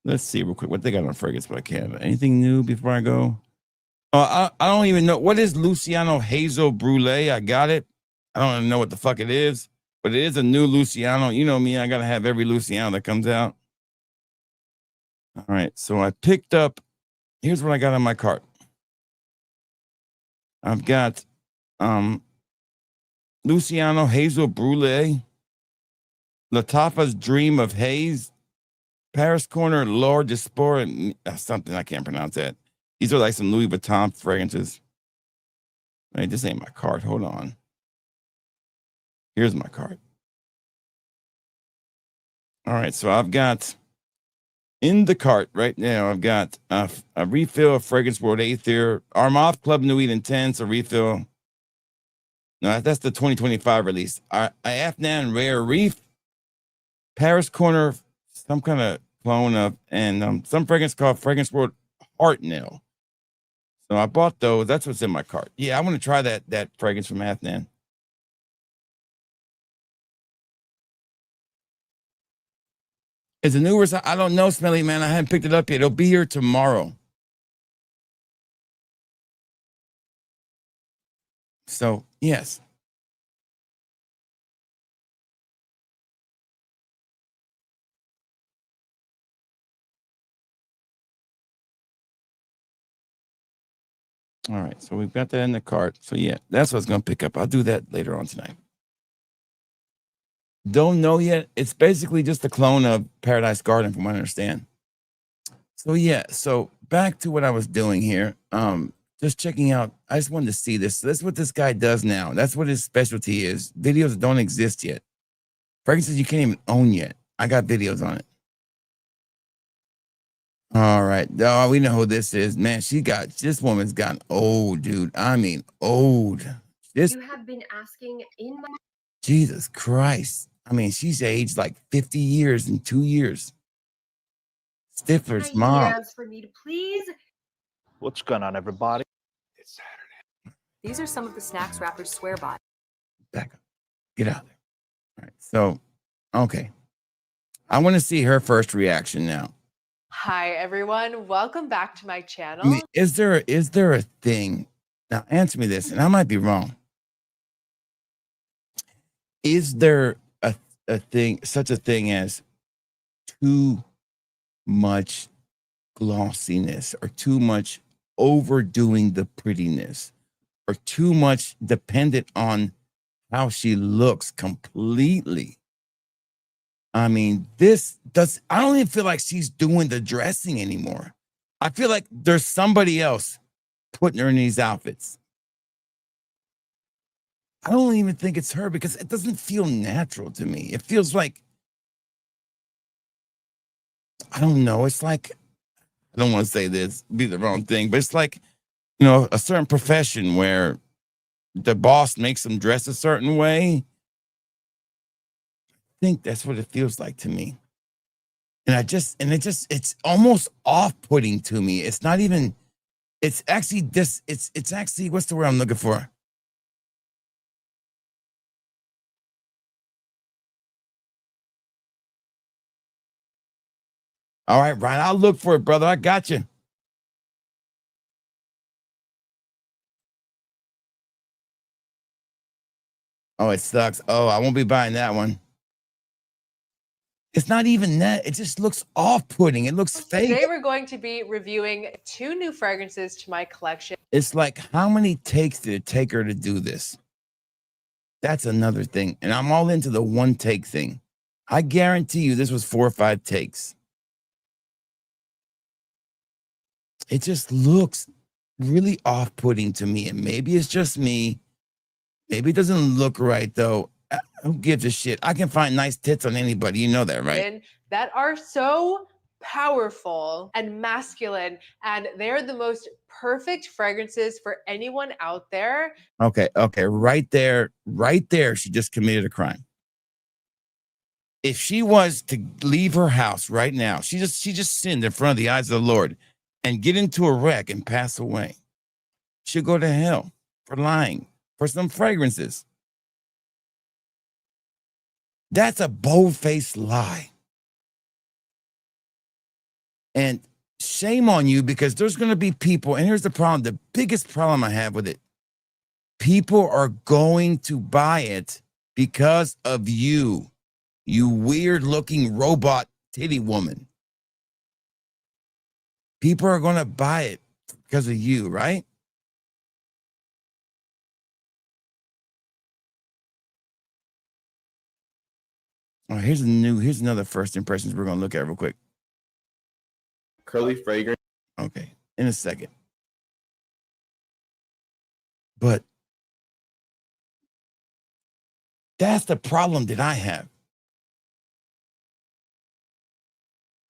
Let's see real quick what they got on Fragrance by Canada. Anything new before I go? I don't even know. What is Luciano Hazel Brulee? I got it. I don't even know what the fuck it is, but it is a new Luciano. You know me, I got to have every Luciano that comes out. All right, so I picked up, here's what I got on my cart. I've got Luciano Hazel Brulee, Latafa's Dream of Haze, Paris Corner Lord Dispor, something I can't pronounce that. These are like some Louis Vuitton fragrances. Wait, this ain't my cart. Hold on. Here's my cart. All right, so I've got in the cart right now, I've got a refill of Fragrance World Aether, Armaf Club Nuit Intense, a refill. No, that's the 2025 release. Afnan Rare Reef, Paris Corner, some kind of clone of, and some fragrance called Fragrance World Hartnell. So I bought those. That's what's in my cart. Yeah, I want to try that fragrance from Afnan. Is it new or something? I don't know, Smelly Man. I haven't picked it up yet. It'll be here tomorrow. So, yes. All right, so we've got that in the cart. So, yeah, that's what I was going to pick up. I'll do that later on tonight. Don't know yet. It's basically just a clone of Paradise Garden, from what I understand. So, yeah, so back to what I was doing here. Just checking out. I just wanted to see this. So that's what this guy does now. That's what his specialty is. Videos that don't exist yet. Fragrances you can't even own yet. I got videos on it. All right. Oh, we know who this is. Man, this woman's gotten old, dude. I mean, old. You have been asking in my Jesus Christ. I mean, she's aged like 50 years in 2 years. Stifler's mom. For me to please. What's going on, everybody? It's Saturday. These are some of the snacks rappers swear by. Back up. Get out there. All right. So, okay. I want to see her first reaction now. Hi, everyone. Welcome back to my channel. I mean, is there a thing? Now, answer me this, and I might be wrong. Is there a thing, such a thing as too much glossiness or too much overdoing the prettiness or too much dependent on how she looks completely? I mean, I don't even feel like she's doing the dressing anymore. I feel like there's somebody else putting her in these outfits. I don't even think it's her because it doesn't feel natural to me. It feels like, I don't know. It's like, I don't want to say this, be the wrong thing, but it's like, a certain profession where the boss makes them dress a certain way. I think that's what it feels like to me. And it's almost off-putting to me. It's not even, it's actually it's actually, what's the word I'm looking for? All right, Ryan, I'll look for it, brother. I got you. Oh, it sucks. Oh, I won't be buying that one. It's not even that. It just looks off-putting. It looks fake. Today we're going to be reviewing 2 new fragrances to my collection. It's like, how many takes did it take her to do this? That's another thing. And I'm all into the one take thing. I guarantee you this was 4 or 5 takes. It just looks really off-putting to me. And maybe it's just me, Maybe it doesn't look right though. Who gives a shit? I can find nice tits on anybody. You know that, right? That are so powerful and masculine, and they're the most perfect fragrances for anyone out there. Okay, right there, she just committed a crime. If she was to leave her house right now, she just sinned in front of the eyes of the Lord and get into a wreck and pass away. She'll go to hell for lying for some fragrances. That's a bold-faced lie. And shame on you, because there's going to be people, and here's the problem, the biggest problem I have with it. People are going to buy it because of you, you weird-looking robot titty woman. People are going to buy it because of you, right? Oh, here's another first impressions we're going to look at real quick. Curly fragrance. Okay, in a second. But that's the problem that I have.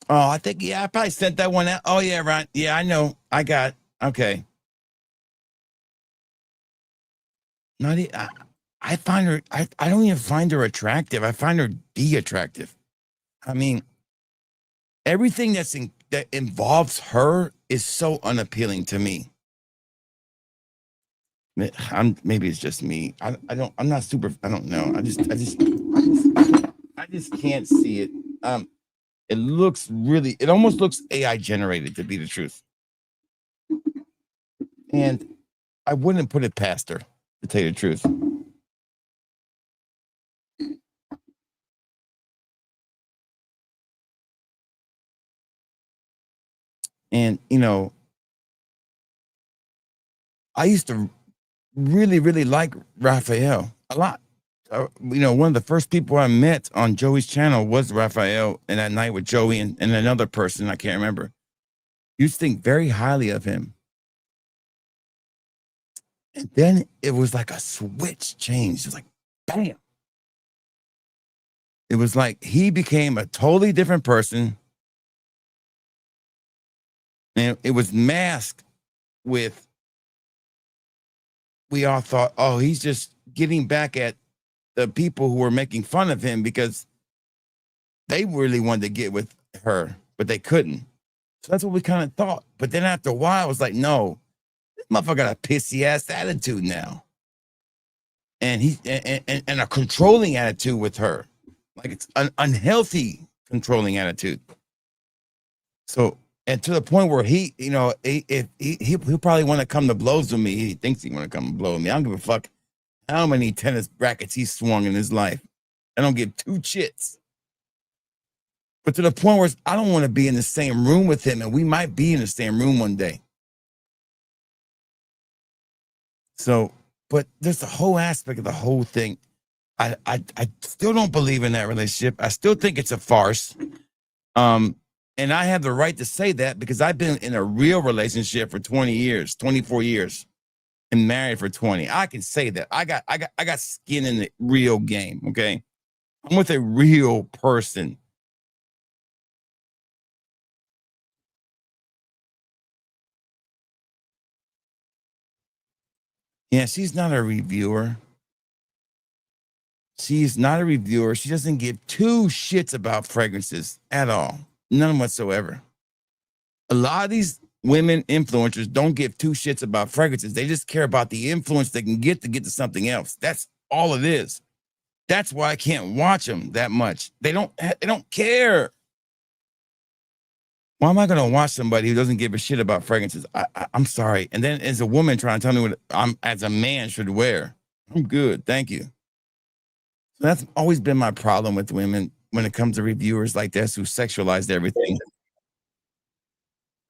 Oh, I think, I probably sent that one out. Oh, yeah, right. Yeah, I know. I got it. Okay. Not I find her, I don't even find her attractive. I find her de-attractive. I mean, everything that involves her is so unappealing to me. Maybe it's just me. I'm not super, I don't know. I just can't see it. It looks really, it almost looks AI generated, to be the truth. And I wouldn't put it past her, to tell you the truth. And, I used to really, really like Raphael a lot. One of the first people I met on Joey's channel was Raphael, and that night with Joey and another person, I can't remember. Used to think very highly of him. And then it was like a switch changed. It was like, bam. It was like he became a totally different person. And it was masked with, we all thought, oh, he's just getting back at the people who were making fun of him because they really wanted to get with her, but they couldn't. So that's what we kind of thought. But then after a while, it was like, no, this motherfucker got a pissy ass attitude now. And and a controlling attitude with her. Like it's an unhealthy controlling attitude. So, and to the point where he'll probably want to come to blows with me. He thinks he want to come to blow with me. I don't give a fuck how many tennis brackets he swung in his life. I don't give two shits. But to the point where I don't want to be in the same room with him, and we might be in the same room one day. So, but there's a whole aspect of the whole thing. I still don't believe in that relationship. I still think it's a farce. And I have the right to say that because I've been in a real relationship for 20 years, 24 years, and married for 20. I can say that. I got skin in the real game, okay? I'm with a real person. Yeah, she's not a reviewer. She's not a reviewer. She doesn't give two shits about fragrances at all. None whatsoever. A lot of these women influencers don't give two shits about fragrances. They just care about the influence they can get to something else. That's all it is. That's why I can't watch them that much. They don't care. Why am I going to watch somebody who doesn't give a shit about fragrances? I'm sorry. And then as a woman trying to tell me what I'm as a man should wear, I'm good. Thank you. So that's always been my problem with women when it comes to reviewers like this who sexualized everything.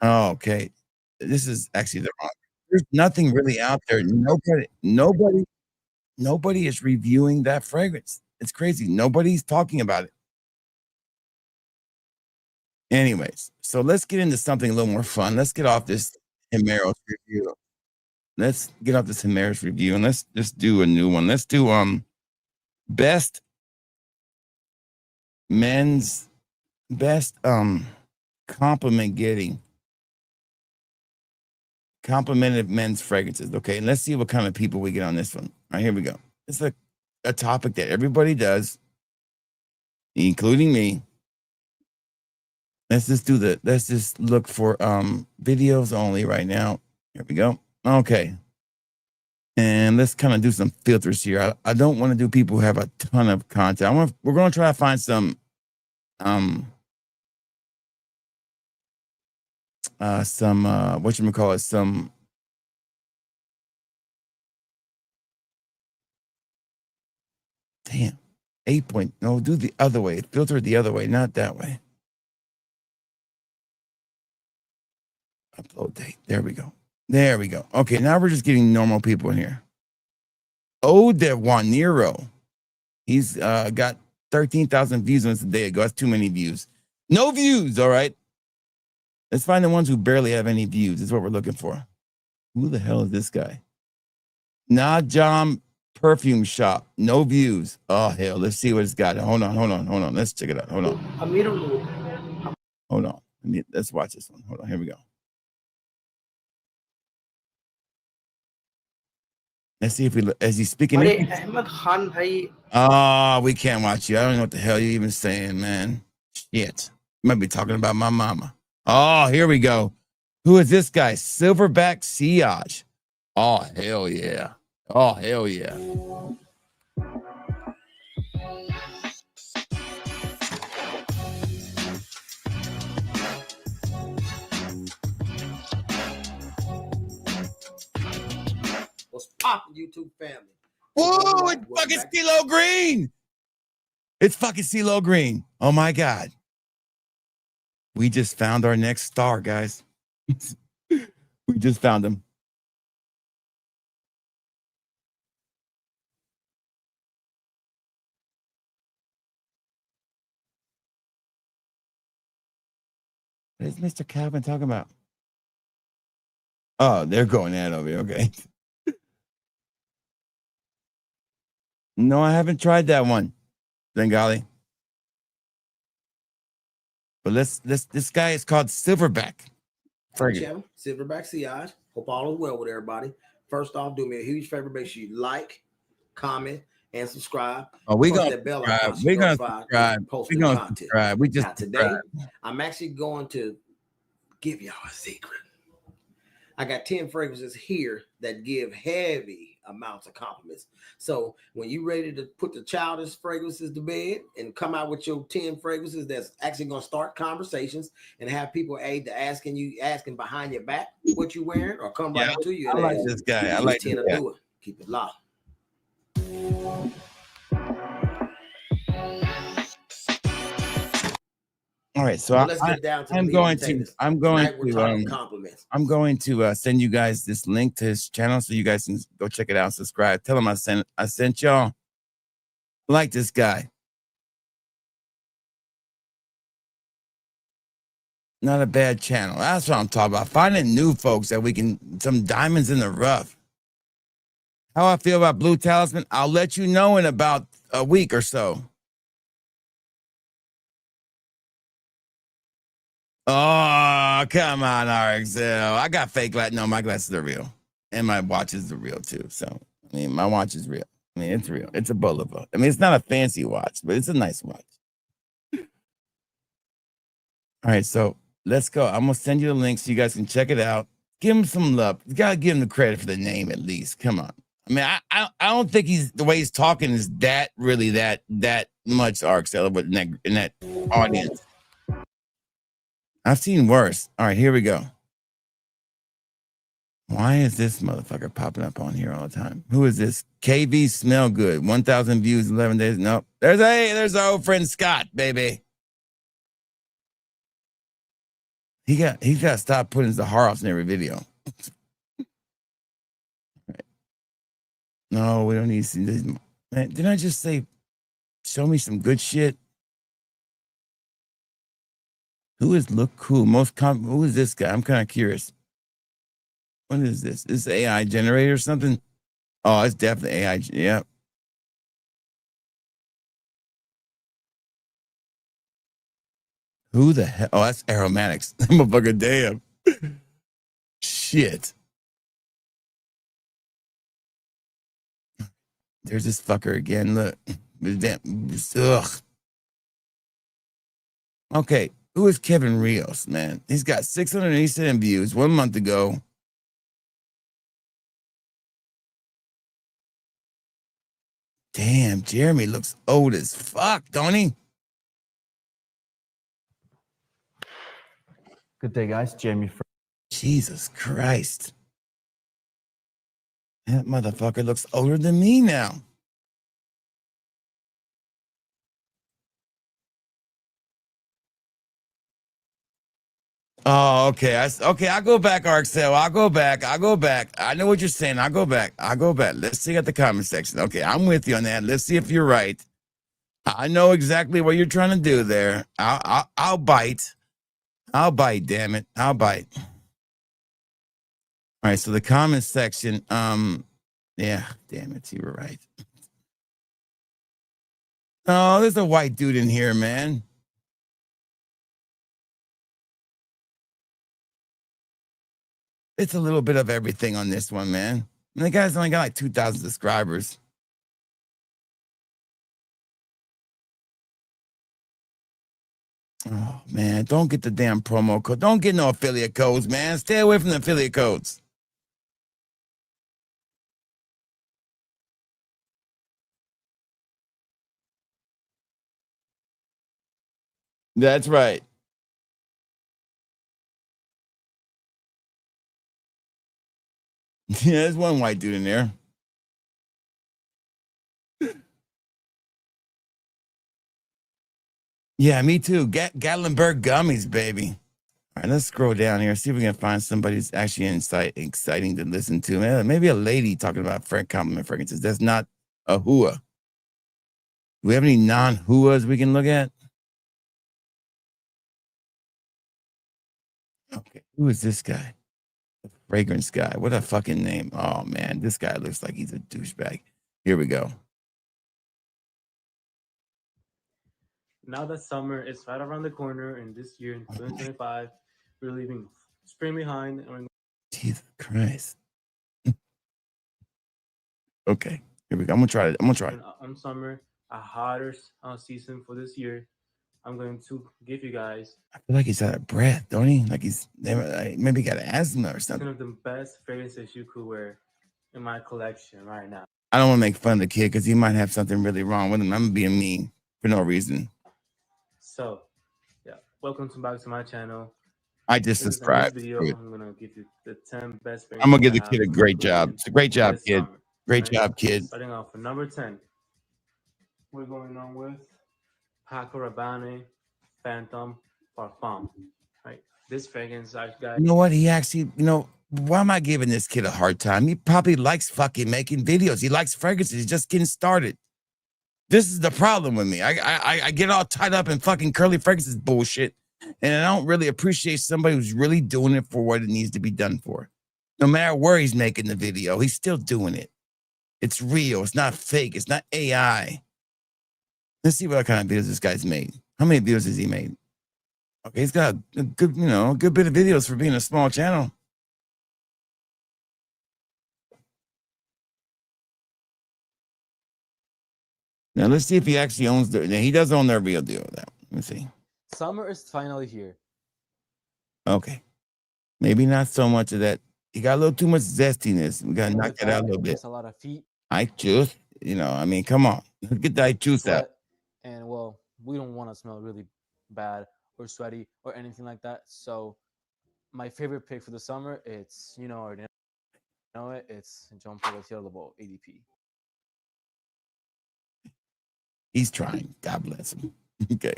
Oh, okay. This is actually the wrong. There's nothing really out there. Nobody is reviewing that fragrance. It's crazy. Nobody's talking about it. Anyways, so let's get into something a little more fun. Let's get off this Himeros review. let's get off the Samaris review and let's just do a new one. Let's do best men's best compliment getting complimented men's fragrances. Okay, and let's see what kind of people we get on this one. All right, here we go. It's a topic that everybody does, including me. Let's just look for videos only right now. Here we go. Okay. And let's kind of do some filters here. I don't want to do people who have a ton of content. We're going to try to find some whatchamacallit, some damn 8 point. No, do the other way. Filter it the other way, not that way. Upload date. There we go. There we go. Okay, now we're just getting normal people in here. Ode Juanero. He's got 13,000 views on this a day ago. That's too many views. No views, all right? Let's find the ones who barely have any views. That's what we're looking for. Who the hell is this guy? Najam Perfume Shop. No views. Oh, hell. Let's see what it's got. Hold on. Let's check it out. Hold on. Hold on. Let's watch this one. Hold on. Here we go. Let's see if is he speaking English? Oh, we can't watch you. I don't know what the hell you're even saying, man. Shit. You might be talking about my mama. Oh, here we go. Who is this guy? Silverback Siage. Oh, hell yeah. Oh, hell yeah. What's poppin', YouTube family? Whoa, it's fucking CeeLo Green. It's fucking CeeLo Green. Oh my God. We just found our next star, guys. We just found him. What is Mr. Calvin talking about? Oh, they're going at over here. Okay. No, I haven't tried that one, Bengali. But this guy is called Silverback. Channel, Silverback Siage. Hope all is well with everybody. First off, do me a huge favor. Make sure you like, comment, and subscribe. Oh, we're gonna subscribe. We're gonna subscribe. Posting We're gonna content. subscribe. We just now, today, I'm actually going to give y'all a secret. I got 10 fragrances here that give heavy amounts of compliments. So when you're ready to put the childish fragrances to bed and come out with your 10 fragrances that's actually going to start conversations and have people asking behind your back what you wearing or come right to you. I like this guy. I like 10 this to guy. do it. Keep it locked. All right, so Well, let's get down to I'm going to send you guys this link to his channel so you guys can go check it out. Subscribe. Tell him I sent y'all. Like this guy. Not a bad channel. That's what I'm talking about. Finding new folks that we can, some diamonds in the rough. How I feel about Blue Talisman, I'll let you know in about a week or so. Oh, come on, RXL. I got fake glasses. No, my glasses are real. And my watches are real too. So, I mean, my watch is real. I mean, it's real. It's a Bulova. I mean, it's not a fancy watch, but it's a nice watch. All right, so let's go. I'm going to send you the link so you guys can check it out. Give him some love. You got to give him the credit for the name at least. Come on. I mean, I don't think the way he's talking is that really that much RXL, but in that audience. I've seen worse. All right, here we go. Why is this motherfucker popping up on here all the time? Who is this? KV Smell Good. 1,000 views, 11 days. Nope. There's our old friend Scott, baby. He's got to stop putting the Zaharovs in every video. Right. No, we don't need to see this. Man, didn't I just say, show me some good shit? Who is look cool? Who is this guy? I'm kind of curious. What is this? Is AI generator or something? Oh, it's definitely AI. Yep. Who the hell? Oh, that's aromatics. Motherfucker, damn. Shit. There's this fucker again. Look. Ugh. Okay. Who is Kevin Rios, man? He's got 687 views 1 month ago. Damn, Jeremy looks old as fuck, don't he? Good day, guys. Jeremy. Jesus Christ. That motherfucker looks older than me now. Oh, okay. I'll go back, Arcel. I'll go back. I know what you're saying. I'll go back. Let's see at the comment section. Okay, I'm with you on that. Let's see if you're right. I know exactly what you're trying to do there. I'll bite. I'll bite, damn it. I'll bite. All right, so the comment section, yeah, damn it, you were right. Oh, there's a white dude in here, man. It's a little bit of everything on this one, man. And the guy's only got like 2,000 subscribers. Oh, man, don't get the damn promo code. Don't get no affiliate codes, man. Stay away from the affiliate codes. That's right. Yeah, there's one white dude in there. Yeah, me too. Gatlinburg gummies, baby. All right, let's scroll down here. See if we can find somebody who's actually exciting to listen to. Maybe a lady talking about compliment fragrances. That's not a hua. Do we have any non-huas we can look at? Okay, who is this guy? The fragrance guy. What a fucking name. Oh, man, this guy looks like he's a douchebag. Here we go. Now that summer is right around the corner, and this year in 2025, we're leaving spring behind. And Jesus Christ. Okay, here we go. I'm gonna try it. On summer, a hotter season for this year, I'm going to give you guys. I feel like he's out of breath, don't he? Like he's maybe got asthma or something. One of the best fragrances you could wear in my collection right now. I don't want to make fun of the kid because he might have something really wrong with him. I'm being mean for no reason. So, yeah, welcome back to my channel. I just subscribed. In this video, I'm gonna give you the 10 best. I'm gonna give the kid a great job. It's a great job, kid. Summer, great job, kid. Starting off with number 10, we're going on with Paco Rabanne Phantom Parfum. Right, this fragrance, guys. You know what? He actually, why am I giving this kid a hard time? He probably likes fucking making videos. He likes fragrances. He's just getting started. This is the problem with me. I get all tied up in fucking curly fragrances bullshit, and I don't really appreciate somebody who's really doing it for what it needs to be done for. No matter where he's making the video, he's still doing it. It's real. It's not fake. It's not AI. Let's see what kind of videos this guy's made. How many videos has he made? Okay, he's got a good, a good bit of videos for being a small channel. Now let's see if he actually owns their. He does own their real deal. That let's see. Summer is finally here. Okay, maybe not so much of that. He got a little too much zestiness. We gotta knock that out a little bit. A lot of feet. I juice, I mean, come on, get that juice out. And well, we don't want to smell really bad or sweaty or anything like that. So, my favorite pick for the summer, it's it's John Paul Cielo ADP. He's trying. God bless him. Okay.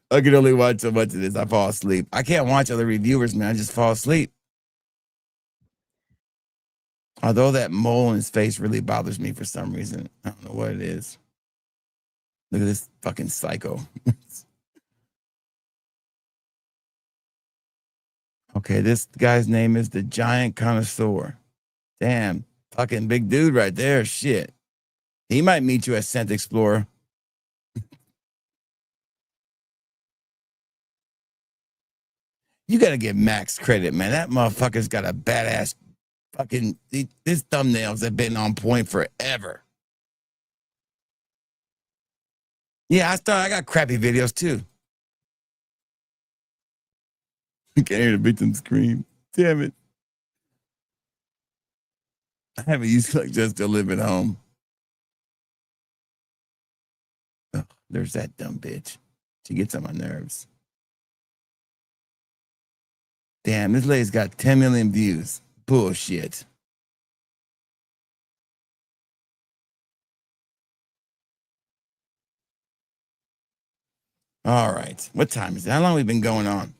I can only watch so much of this. I fall asleep. I can't watch other reviewers, man. I just fall asleep. Although that mole in his face really bothers me for some reason. I don't know what it is. Look at this fucking psycho. Okay, this guy's name is the Giant Connoisseur. Damn, fucking big dude right there. Shit. He might meet you at Scent Explorer. You gotta give Max credit, man. That motherfucker's got a badass fucking. His thumbnails have been on point forever. Yeah, I got crappy videos too. I can't hear the victim scream. Damn it. I haven't used like just to live at home. Oh, there's that dumb bitch. She gets on my nerves. Damn, this lady's got 10 million views. Bullshit. All right. What time is it? How long have we been going on?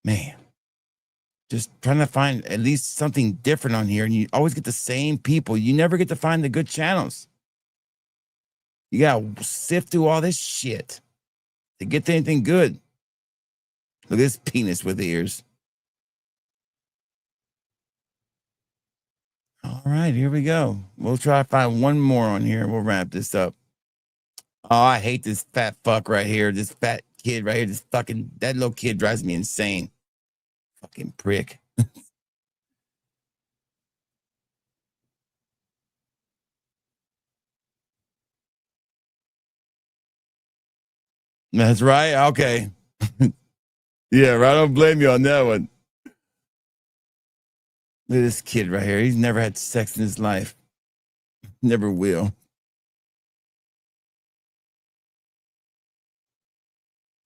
Man. Just trying to find at least something different on here. And you always get the same people. You never get to find the good channels. You gotta sift through all this shit to get to anything good. Look at this penis with ears. All right, here we go. We'll try to find one more on here. We'll wrap this up. Oh, I hate this fat fuck right here. This fat kid right here. This fucking, that little kid drives me insane. Fucking prick. That's right. Okay. Yeah, I don't blame you on that one. Look at this kid right here. He's never had sex in his life. Never will.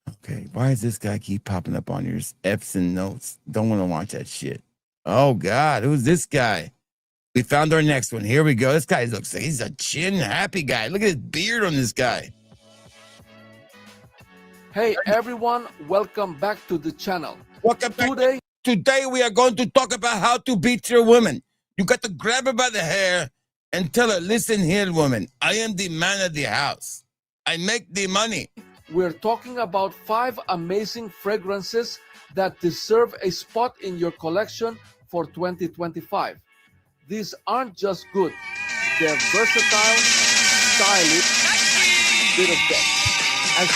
Okay, why does this guy keep popping up on your F's and notes? Don't want to watch that shit. Oh God, who's this guy? We found our next one. Here we go. This guy looks like he's a chin happy guy. Look at his beard on this guy. Hey everyone, welcome back to the channel. Welcome back. Today we are going to talk about how to beat your woman. You got to grab her by the hair and tell her, listen here, woman, I am the man of the house. I make the money. We're talking about 5 amazing fragrances that deserve a spot in your collection for 2025. These aren't just good, they're versatile, stylish, bit of depth, as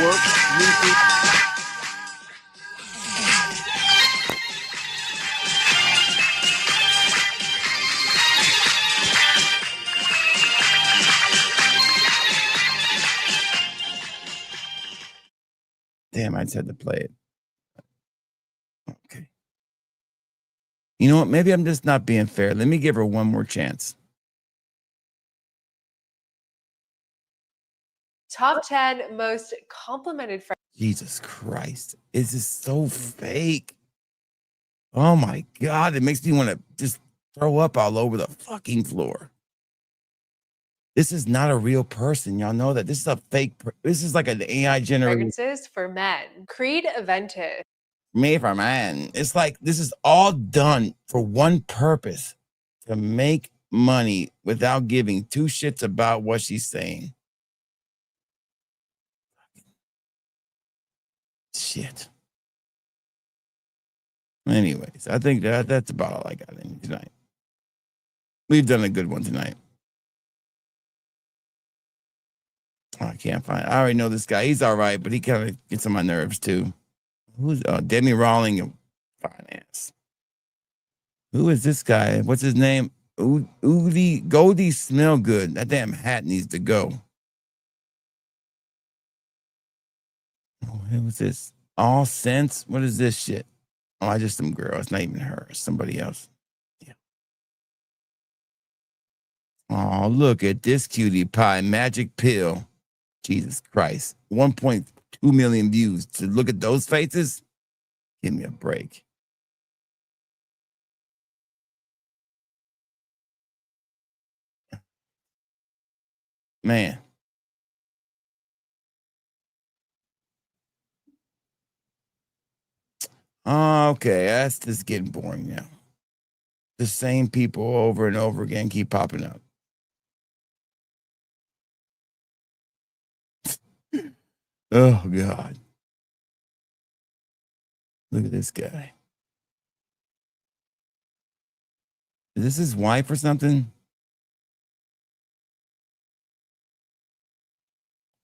work, music. Damn, I just had to play it. Okay. You know what? Maybe I'm just not being fair. Let me give her one more chance. Top 10 most complimented Jesus Christ. This is so fake. Oh my God. It makes me want to just throw up all over the fucking floor. This is not a real person. Y'all know that. This is a fake. This is like an AI generated. fragrances for men. Creed Aventus. Made for man. It's like this is all done for one purpose, to make money without giving two shits about what she's saying. Shit. Anyways, I think that's about all I got in tonight. We've done a good one tonight. Oh, I can't find it. I already know this guy. He's all right, but he kind of gets on my nerves too. Who's Demi Rawling and finance? Who is this guy? What's his name? Goldie Smell Good. That damn hat needs to go. Oh, who's this? All Sense? What is this shit? Oh, I just some girl. It's not even her. It's somebody else. Yeah. Oh, look at this cutie pie. Magic Pill. Jesus Christ. 1.2 million views. To look at those faces? Give me a break. Man. Okay, that's just getting boring now. The same people over and over again keep popping up. Oh God. Look at this guy. Is this his wife or something?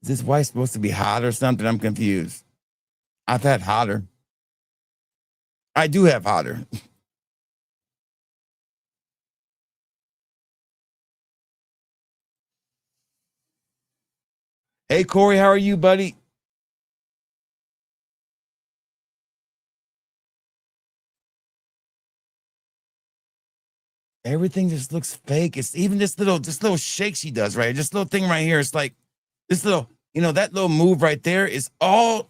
Is this wife supposed to be hot or something? I'm confused. I've had hotter. I do have hotter. Hey, Corey, how are you, buddy? Everything just looks fake. It's even this little shake she does, right? This little thing right here. It's like this little, that little move right there is all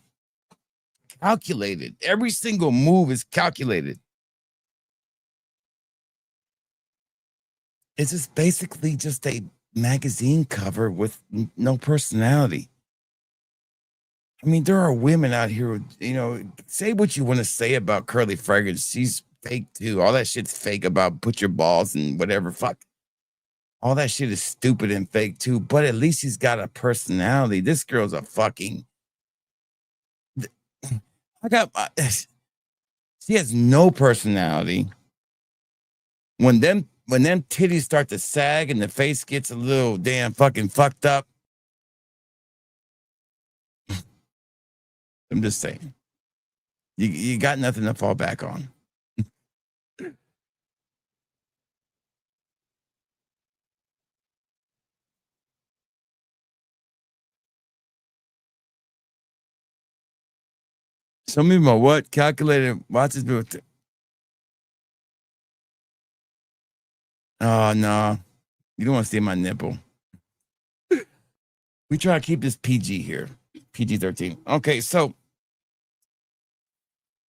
calculated. Every single move is calculated. It's just basically just a magazine cover with no personality. I mean, there are women out here, say what you want to say about Curly Fragrance. She's fake too. All that shit's fake about put your balls and whatever. Fuck. All that shit is stupid and fake too, but at least she's got a personality. This girl's a fucking. She has no personality. When them titties start to sag and the face gets a little damn fucking fucked up, I'm just saying, you got nothing to fall back on. Some people are what? Calculated watches. Oh, no. You don't want to see my nipple. We try to keep this PG here. PG-13. Okay, so.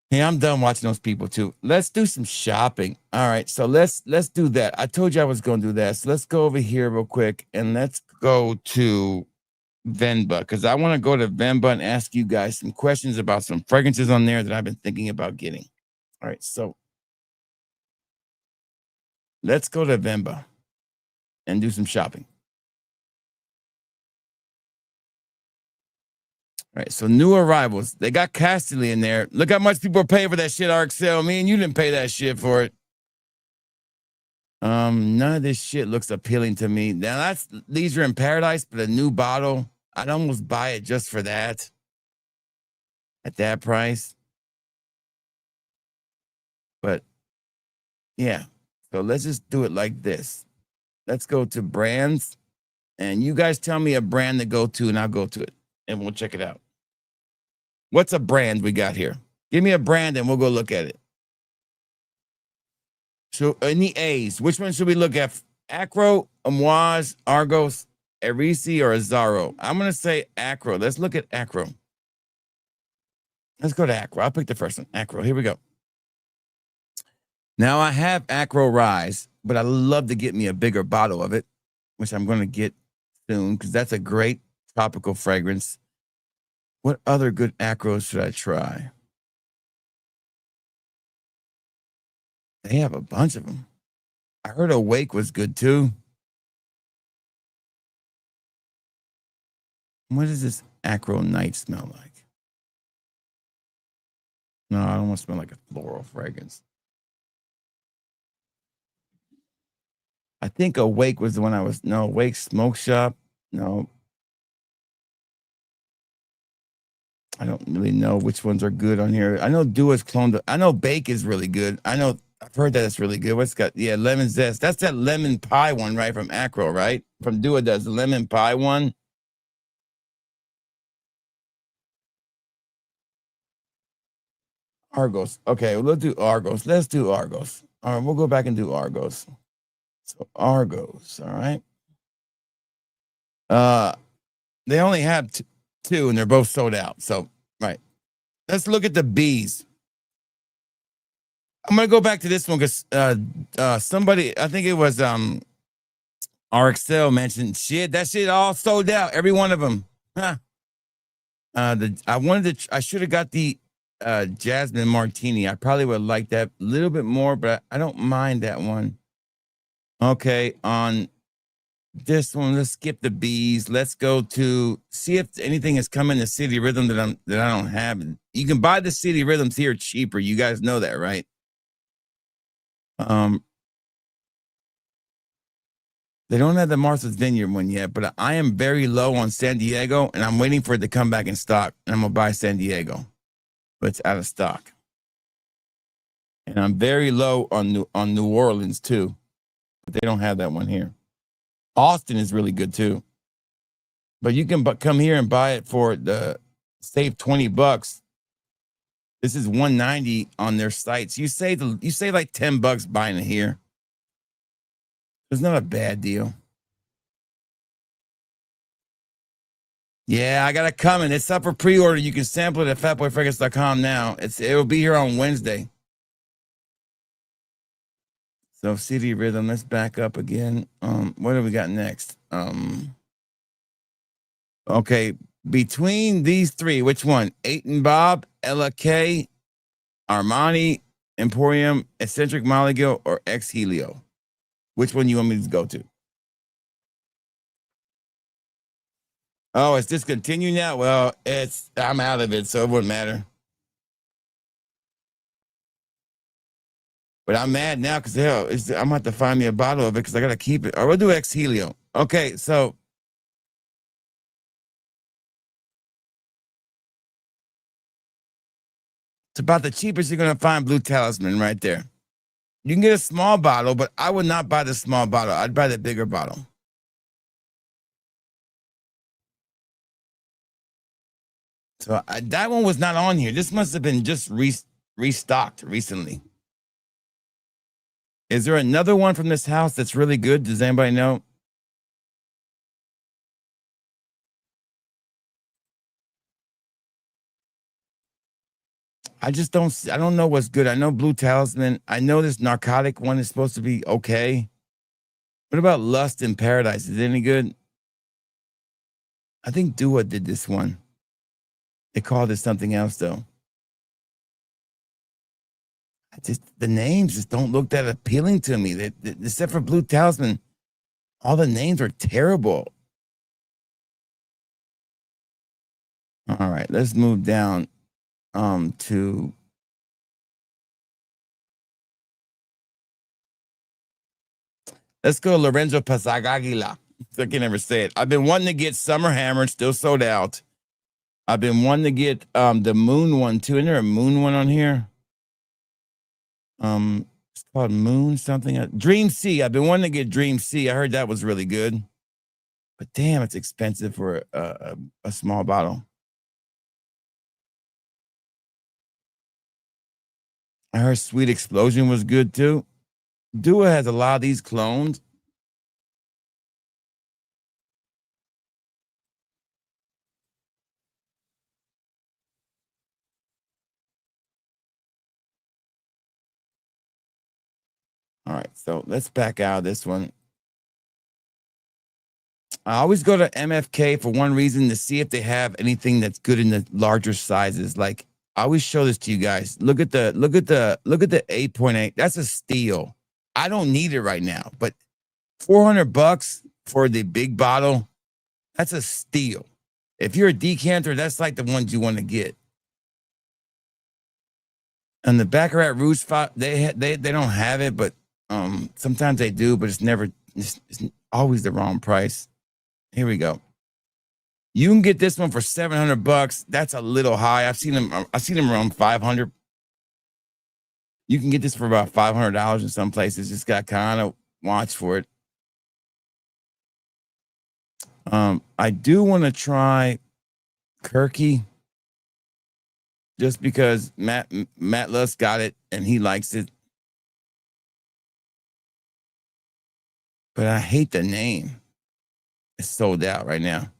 Hey, I'm done watching those people too. Let's do some shopping. All right, so let's do that. I told you I was going to do that. So let's go over here real quick and let's go to Venba because I want to go to Venba and ask you guys some questions about some fragrances on there that I've been thinking about getting. All right, so let's go to Venba and do some shopping. All right, so new arrivals. They got Casterly in there. Look how much people are paying for that shit, Arxel. Me and you didn't pay that shit for it. None of this shit looks appealing to me. Now these are in Paradise, but a new bottle. I'd almost buy it just for that. At that price. But yeah. So let's just do it like this. Let's go to brands. And you guys tell me a brand to go to, and I'll go to it. And we'll check it out. What's a brand we got here? Give me a brand and we'll go look at it. So any A's, which one should we look at? Acro, Amouage, Argos, Erisi, or Azaro? I'm going to say Acro. Let's look at Acro. Let's go to Acro. I'll pick the first one. Acro. Here we go. Now I have Acro Rise, but I'd love to get me a bigger bottle of it, which I'm going to get soon because that's a great tropical fragrance. What other good Acros should I try? They have a bunch of them. I heard Awake was good too. What does this Acro Night smell like? No, I don't want to smell like a floral fragrance. I think Awake was the one Awake Smoke Shop. No. I don't really know which ones are good on here. I know Dua's cloned. I know Bake is really good. I've heard that it's really good. What's got? Yeah, Lemon Zest. That's that lemon pie one, right? From Acro, right? From Dua does the lemon pie one. Argos. Okay, well, let's do Argos. Let's do Argos. All right, we'll go back and do Argos. So Argos, all right. They only have two, and they're both sold out. So, right. Let's look at the B's. I'm gonna go back to this one because somebody, I think it was RXL mentioned that shit all sold out, every one of them. Huh. I should have got the Jasmine Martini. I probably would like that a little bit more, but I don't mind that one. Okay, on this one. Let's skip the bees. Let's go to see if anything has come in the city rhythm that I don't have. You can buy the city rhythms here cheaper. You guys know that, right? They don't have the Martha's Vineyard one yet, but I am very low on San Diego, and I'm waiting for it to come back in stock. And I'm gonna buy San Diego, but it's out of stock. And I'm very low on New Orleans too, but they don't have that one here. Austin is really good too, but you can come here and buy it for the save $20. This is $190 on their sites. You save like $10 buying it here. It's not a bad deal. Yeah, I got it coming. It's up for pre-order. You can sample it at fatboyfragrance.com now. It will be here on Wednesday. So CD Rhythm, let's back up again. What do we got next? Okay, between these three, which one? 8 and Bob, Ella K, Armani, Emporium, Eccentric Maligo, or Ex Helio? Which one you want me to go to? Oh, it's discontinued now? Well, I'm out of it, so it wouldn't matter. But I'm mad now because hell, I'm going to have to find me a bottle of it because I got to keep it. Or we'll do Ex Helio. Okay, so it's about the cheapest you're going to find Blue Talisman right there. You can get a small bottle, but I would not buy the small bottle. I'd buy the bigger bottle. So that one was not on here. This must have been just restocked recently. Is there another one from this house that's really good? Does anybody know? I don't know what's good. I know Blue Talisman. I know this narcotic one is supposed to be okay. What about Lust in Paradise? Is it any good? I think Dua did this one. They called it something else though. The names just don't look that appealing to me. Except for Blue Talisman, all the names are terrible. All right, let's move down to let's go Lorenzo Pasagagila. I can never say it. I've been wanting to get Summer Hammer, still sold out. I've been wanting to get the Moon one too. Isn't there a Moon one on here? It's called Moon something. Dream Sea. I've been wanting to get Dream Sea. I heard that was really good. But damn, it's expensive for a small bottle. I heard Sweet Explosion was good too. Dua has a lot of these clones. All right, so let's back out of this one. I always go to MFK for one reason, to see if they have anything that's good in the larger sizes. Like I always show this to you guys. Look at the 8.8. That's a steal. I don't need it right now, but $400 for the big bottle, that's a steal. If you're a decanter, that's like the ones you want to get. And the Baccarat Rouge spot, they don't have it, but sometimes they do, but it's always the wrong price. Here we go. You can get this one for $700. That's a little high. I've seen them around $500. You can get this for about $500 in some places. Just got kind of watch for it. I do want to try Kirky, just because Matt Luss got it and he likes it. But I hate the name. It's sold out right now.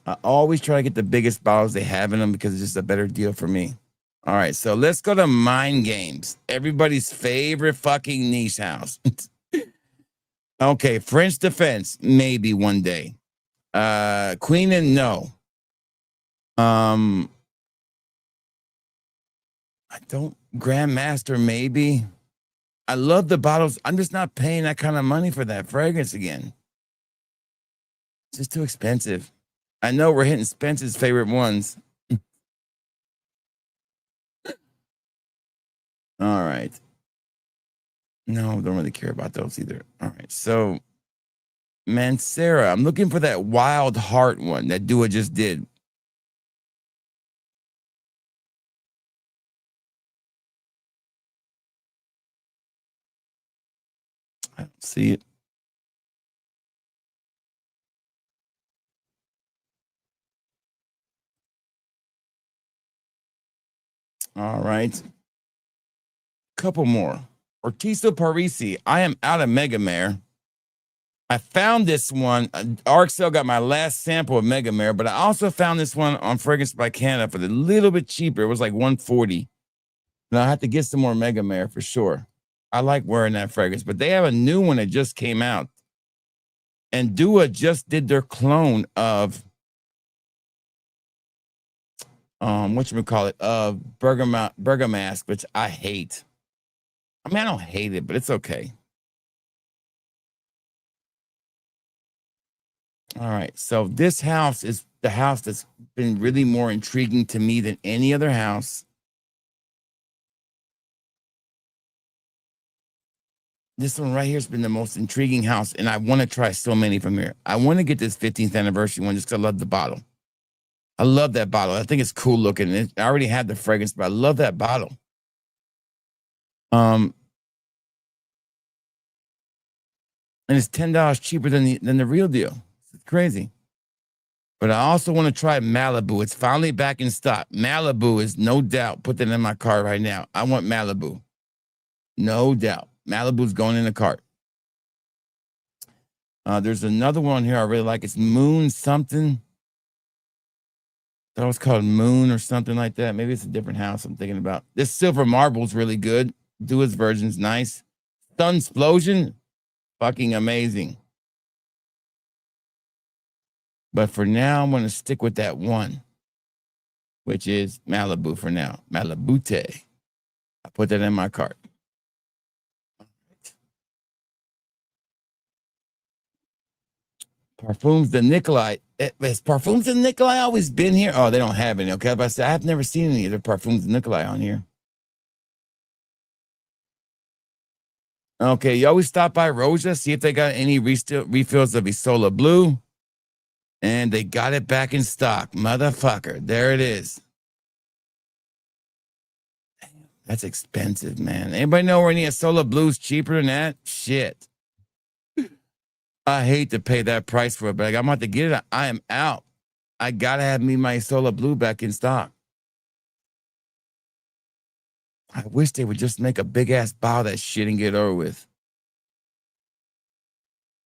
I always try to get the biggest bottles they have in them because it's just a better deal for me. All right, so let's go to Mind Games. Everybody's favorite fucking niche house. Okay, French Defense, maybe one day. Queen and no. I don't Grandmaster maybe. I love the bottles. I'm just not paying that kind of money for that fragrance again. It's just too expensive. I know we're hitting Spence's favorite ones. All right. No, don't really care about those either. All right. So, Mancera, I'm looking for that Wild Heart one that Dua just did. I don't see it. All right. Couple more. Ortizo Parisi. I am out of Mega Mare. I found this one. RXL got my last sample of Mega Mare, but I also found this one on Fragrance by Canada for a little bit cheaper. It was like 140. And I have to get some more Mega Mare for sure. I like wearing that fragrance, but they have a new one that just came out. And Dua just did their clone of whatchamacallit, Bergamask, which I hate. I mean, I don't hate it, but it's okay. All right. So this house is the house that's been really more intriguing to me than any other house. This one right here has been the most intriguing house, and I want to try so many from here. I want to get this 15th anniversary one just because I love the bottle. I love that bottle. I think it's cool looking. I already had the fragrance, but I love that bottle. And it's $10 cheaper than the real deal. It's crazy. But I also want to try Malibu. It's finally back in stock. Malibu is no doubt. Put that in my cart right now. I want Malibu. No doubt. Malibu's going in the cart. There's another one here I really like. It's Moon something. That was called Moon or something like that. Maybe it's a different house I'm thinking about. This Silver Marble's really good. Dua's version's nice. Sunsplosion, fucking amazing. But for now, I'm going to stick with that one, which is Malibu for now. Malibute. I put that in my cart. Parfums de Nikolai. Has Parfums de Nikolai always been here? Oh, they don't have any. Okay, but I said I've never seen any of the Parfums de Nikolai on here. Okay, you always stop by Roja, see if they got any refills of Isola Blue. And they got it back in stock. Motherfucker. There it is. Damn, that's expensive, man. Anybody know where any Isola Blue's cheaper than that? Shit. I hate to pay that price for it, but I'm about to get it. I am out. I gotta have me my Isola Blue back in stock. I wish they would just make a big ass bow of that shit and get over with.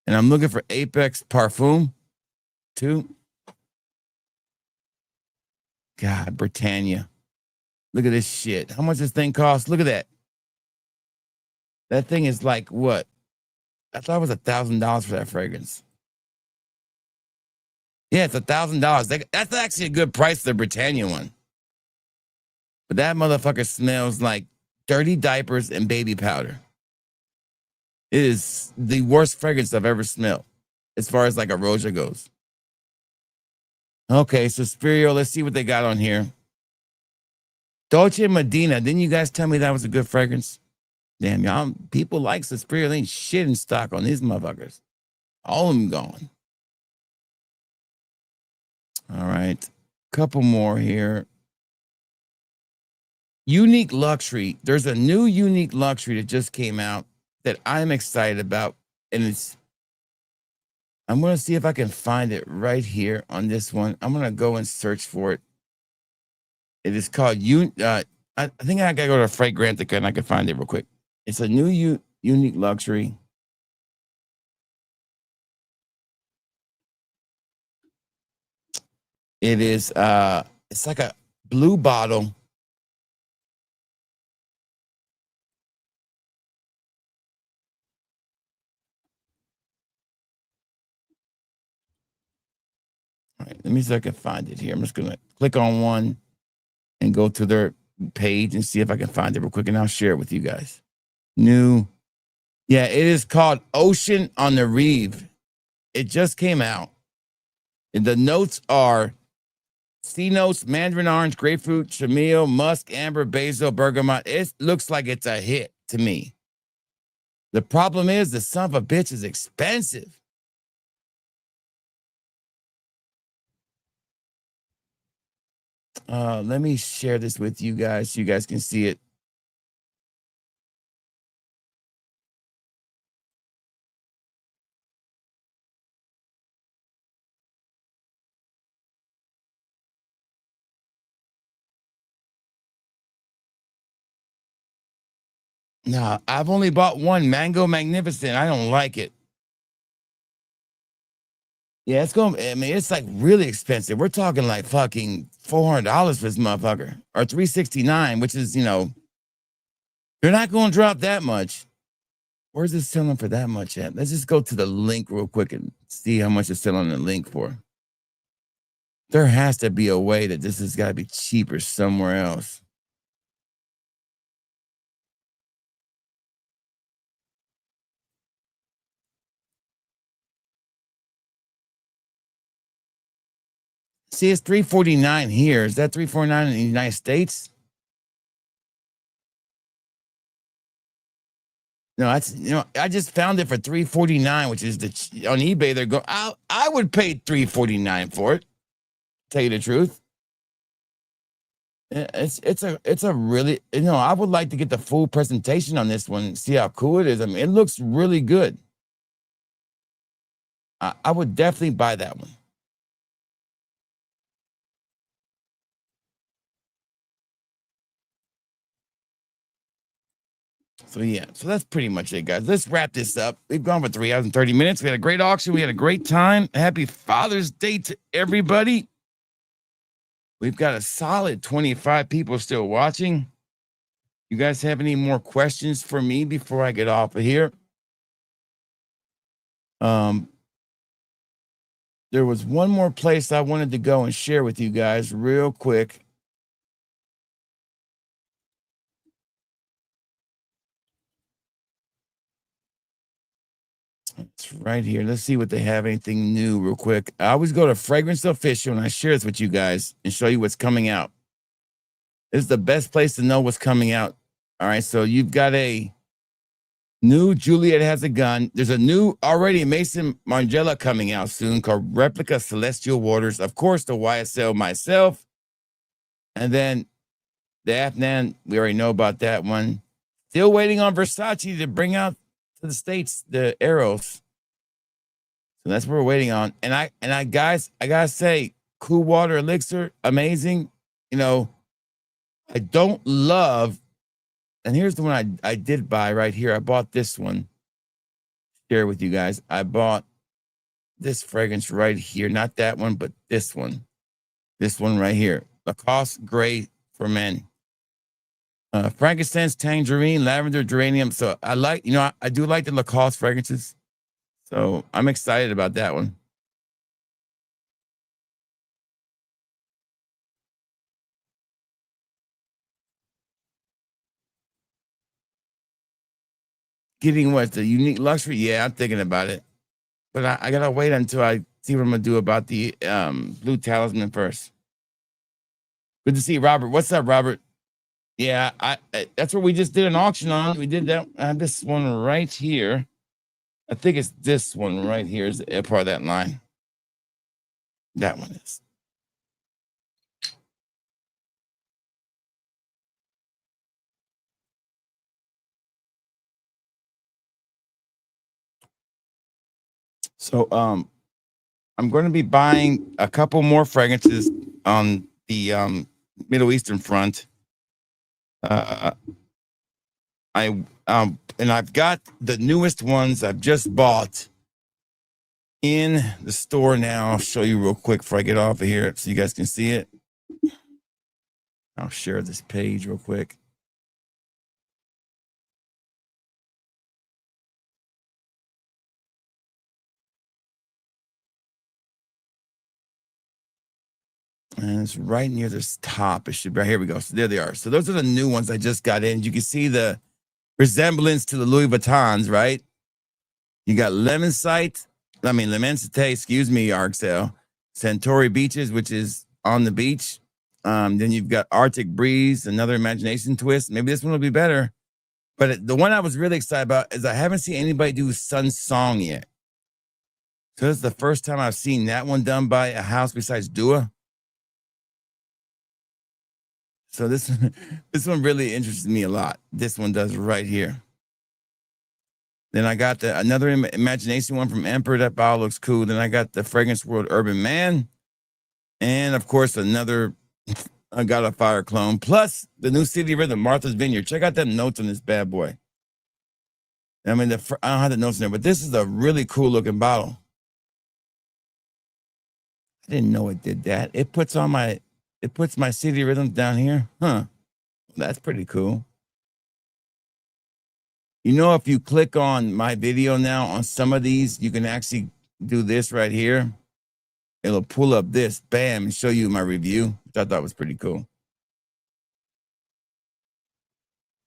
And I'm looking for Apex Parfum too. God, Britannia. Look at this shit. How much this thing costs? Look at that. That thing is like what? I thought it was $1,000 for that fragrance. Yeah, it's $1,000. That's actually a good price for the Britannia one. But that motherfucker smells like dirty diapers and baby powder. It is the worst fragrance I've ever smelled as far as like a Roja goes. Okay, so Suspirio, let's see what they got on here. Dolce Medina. Didn't you guys tell me that was a good fragrance? Damn, y'all, people like Suspirio. They ain't shit in stock on these motherfuckers. All of them gone. All right. Couple more here. Unique Luxury. There's a new Unique Luxury that just came out that I'm excited about. And I'm going to see if I can find it right here on this one. I'm going to go and search for it. It is called, I think I got to go to Fragrantica and I can find it real quick. It's a new Unique Luxury. It is, it's like a blue bottle. All right, let me see if I can find it here. I'm just going to click on one and go to their page and see if I can find it real quick, and I'll share it with you guys. New. Yeah, it is called Ocean on the Reeve. It just came out. And the notes are C notes, mandarin orange, grapefruit, chamomile, musk, amber, basil, bergamot. It looks like it's a hit to me. The problem is the son of a bitch is expensive. Let me share this with you guys so you guys can see it. No, I've only bought one, Mango Magnificent. I don't like it. Yeah, it's going. I mean, it's like really expensive. We're talking like fucking $400 for this motherfucker, or $369, which is, they're not going to drop that much. Where's it selling for that much at? Let's just go to the link real quick and see how much it's selling the link for. There has to be a way that this has got to be cheaper somewhere else. See, it's $349 here. Is that $349 in the United States? No, that's I just found it for $349, which is on eBay. They're going. I would pay $349 for it. Tell you the truth. It's a really I would like to get the full presentation on this one. See how cool it is. I mean, it looks really good. I would definitely buy that one. So yeah, so that's pretty much it, guys. Let's wrap this up. We've gone for 3 hours and 30 minutes. We had a great auction. We had a great time. Happy Father's Day to everybody. We've got a solid 25 people still watching. You guys have any more questions for me before I get off of here? There was one more place I wanted to go and share with you guys real quick. It's right here. Let's see what they have. Anything new real quick. I always go to Fragrance Official and I share this with you guys and show you what's coming out. This is the best place to know what's coming out. All right. So you've got a new Juliet Has a Gun. There's a new already Mason Margiela coming out soon called Replica Celestial Waters. Of course, the YSL myself. And then the Afnan, we already know about that one. Still waiting on Versace to bring out to the States the Eros. So that's what we're waiting on. And I guys, I gotta say, Cool Water Elixir, amazing. I don't love, and here's the one I did buy right here. I bought this one. Share with you guys. I bought this fragrance right here. Not that one, but this one. This one right here. Lacoste Gray for Men. Frankincense, tangerine, lavender, geranium. So I like, I do like the Lacoste fragrances. So I'm excited about that one. Getting what? The unique luxury? Yeah, I'm thinking about it. But I gotta wait until I see what I'm gonna do about the blue talisman first. Good to see Robert. What's up, Robert? Yeah, I that's what we just did an auction on. We did that. I have this one right here. I think it's this one right here is a part of that line. That one is. So I'm going to be buying a couple more fragrances on the Middle Eastern front. And I've got the newest ones I've just bought in the store now. I'll show you real quick before I get off of here so you guys can see it. I'll share this page real quick. And it's right near this top. It should be right here. We go. So there they are. So those are the new ones I just got in. You can see the resemblance to the Louis Vuittons, right? You got Lemensite, excuse me, Arxel. Centauri Beaches, which is on the beach. Then you've got Arctic Breeze, another imagination twist. Maybe this one will be better. But the one I was really excited about is I haven't seen anybody do Sun Song yet. So this is the first time I've seen that one done by a house besides Dua. So this one really interests me a lot. This one does right here. Then I got another imagination one from Emperor. That bottle looks cool. Then I got the Fragrance World Urban Man. And of course, another I got a fire clone. Plus the new City Rhythm, Martha's Vineyard. Check out them notes on this bad boy. I mean, I don't have the notes in there, but this is a really cool looking bottle. I didn't know it did that. It puts my City Rhythms down here. Huh. That's pretty cool. You know, if you click on my video now on some of these, you can actually do this right here. It'll pull up this, bam, and show you my review, which I thought was pretty cool.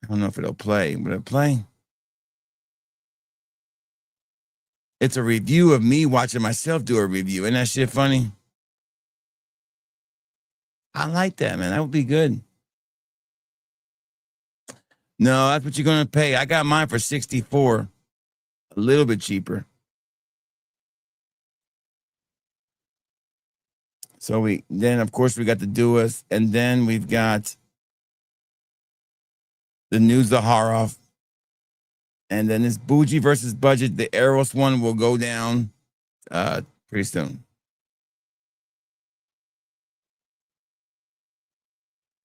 I don't know if it'll play. Will it play? It's a review of me watching myself do a review. Isn't that shit funny? I like that, man. That would be good. No, that's what you're going to pay. I got mine for $64. A little bit cheaper. So then of course we got the Duas, and then we've got the new Zaharoff. And then this Bougie versus Budget. The Eros one will go down pretty soon.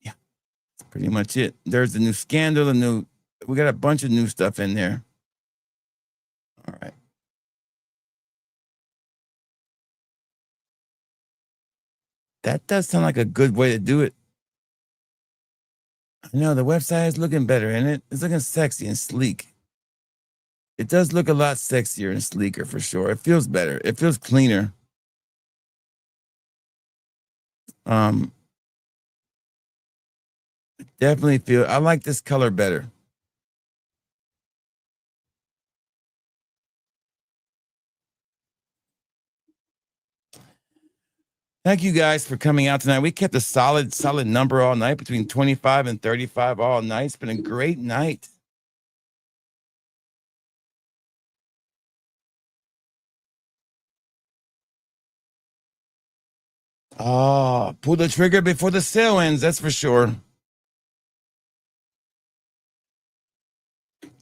Yeah, that's pretty much it. There's the new Scandal, we got a bunch of new stuff in there. All right. That does sound like a good way to do it. I know the website is looking better, and it's looking sexy and sleek. It does look a lot sexier and sleeker for sure. It feels better. It feels cleaner. Definitely feel. I like this color better. Thank you guys for coming out tonight. We kept a solid number all night, between 25 and 35 all night. It's been a great night. Oh, pull the trigger before the sale ends. That's for sure.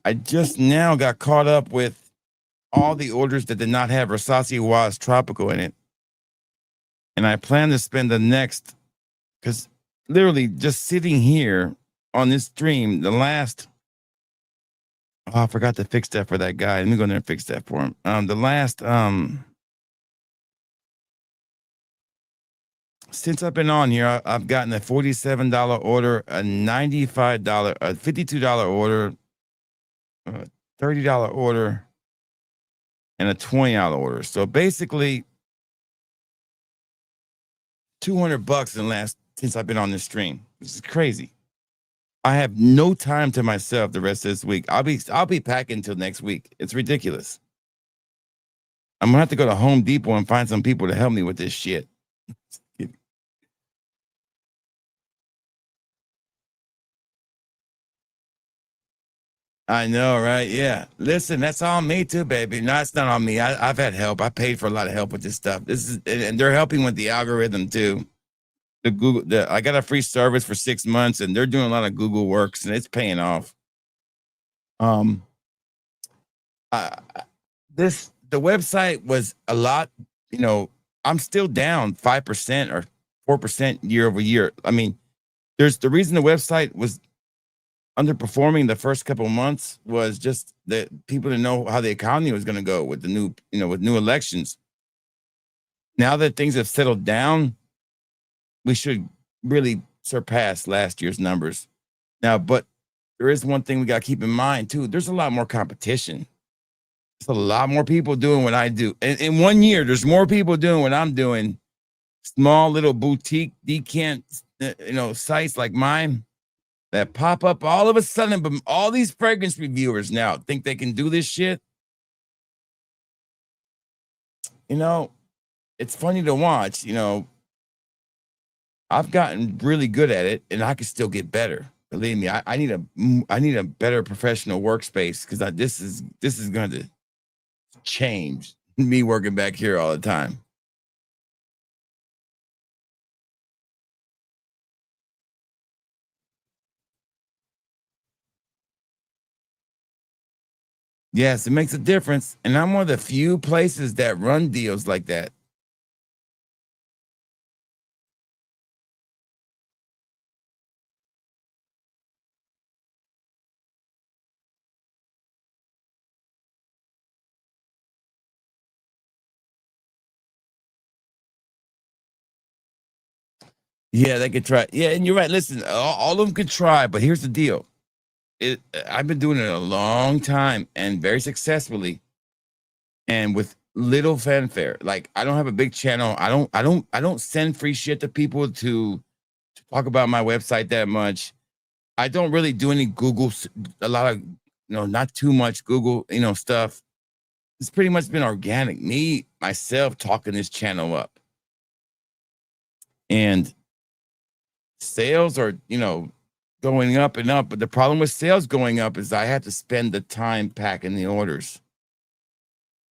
I just now got caught up with all the orders that did not have Rosasi Was Tropical in it. And I plan to spend the next, because literally just sitting here on this stream, I forgot to fix that for that guy. Let me go in there and fix that for him. Since I've been on here, I've gotten a $47 order, a $95, a $52 order, a $30 order, and a $20 order. So basically, $200 since I've been on this stream. This is crazy. I have no time to myself the rest of this week. I'll be packing until next week. It's ridiculous. I'm gonna have to go to Home Depot and find some people to help me with this shit. I know, right? Yeah. Listen, that's on me too, baby. No, it's not on me. I've had help. I paid for a lot of help with this stuff. And they're helping with the algorithm too. I got a free service for 6 months, and they're doing a lot of Google works, and it's paying off. The website was a lot, I'm still down 5% or 4% year over year. I mean, there's the reason the website was underperforming the first couple of months was just that people didn't know how the economy was going to go with the new, with new elections. Now that things have settled down, we should really surpass last year's numbers. Now, but there is one thing we got to keep in mind too. There's a lot more competition. There's a lot more people doing what I do. In 1 year, there's more people doing what I'm doing small little boutique decant, sites like mine that pop up all of a sudden, but all these fragrance reviewers now think they can do this shit. It's funny to watch. I've gotten really good at it, and I can still get better. Believe me, I need a better professional workspace because this is going to change me working back here all the time. Yes, it makes a difference, and I'm one of the few places that run deals like that. Yeah, they could try. Yeah, and you're right. Listen, all of them could try, but here's the deal. I've been doing it a long time and very successfully, and with little fanfare. Like I don't have a big channel. I don't send free shit to people to talk about my website that much. I don't really do any Google, a lot of, not too much Google, stuff. It's pretty much been organic. Me, myself, talking this channel up. And sales are, going up and up. But the problem with sales going up is I had to spend the time packing the orders.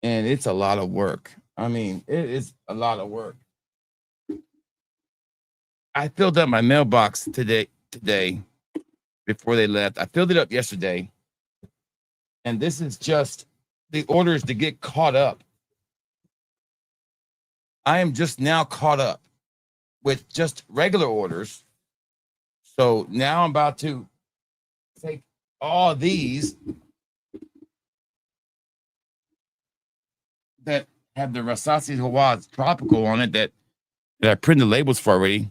And it's a lot of work. I mean, it is a lot of work. I filled up my mailbox today before they left. I filled it up yesterday. And this is just the orders to get caught up. I am just now caught up with just regular orders. So now I'm about to take all these that have the Rasasi Hawaii tropical on it that I printed the labels for already.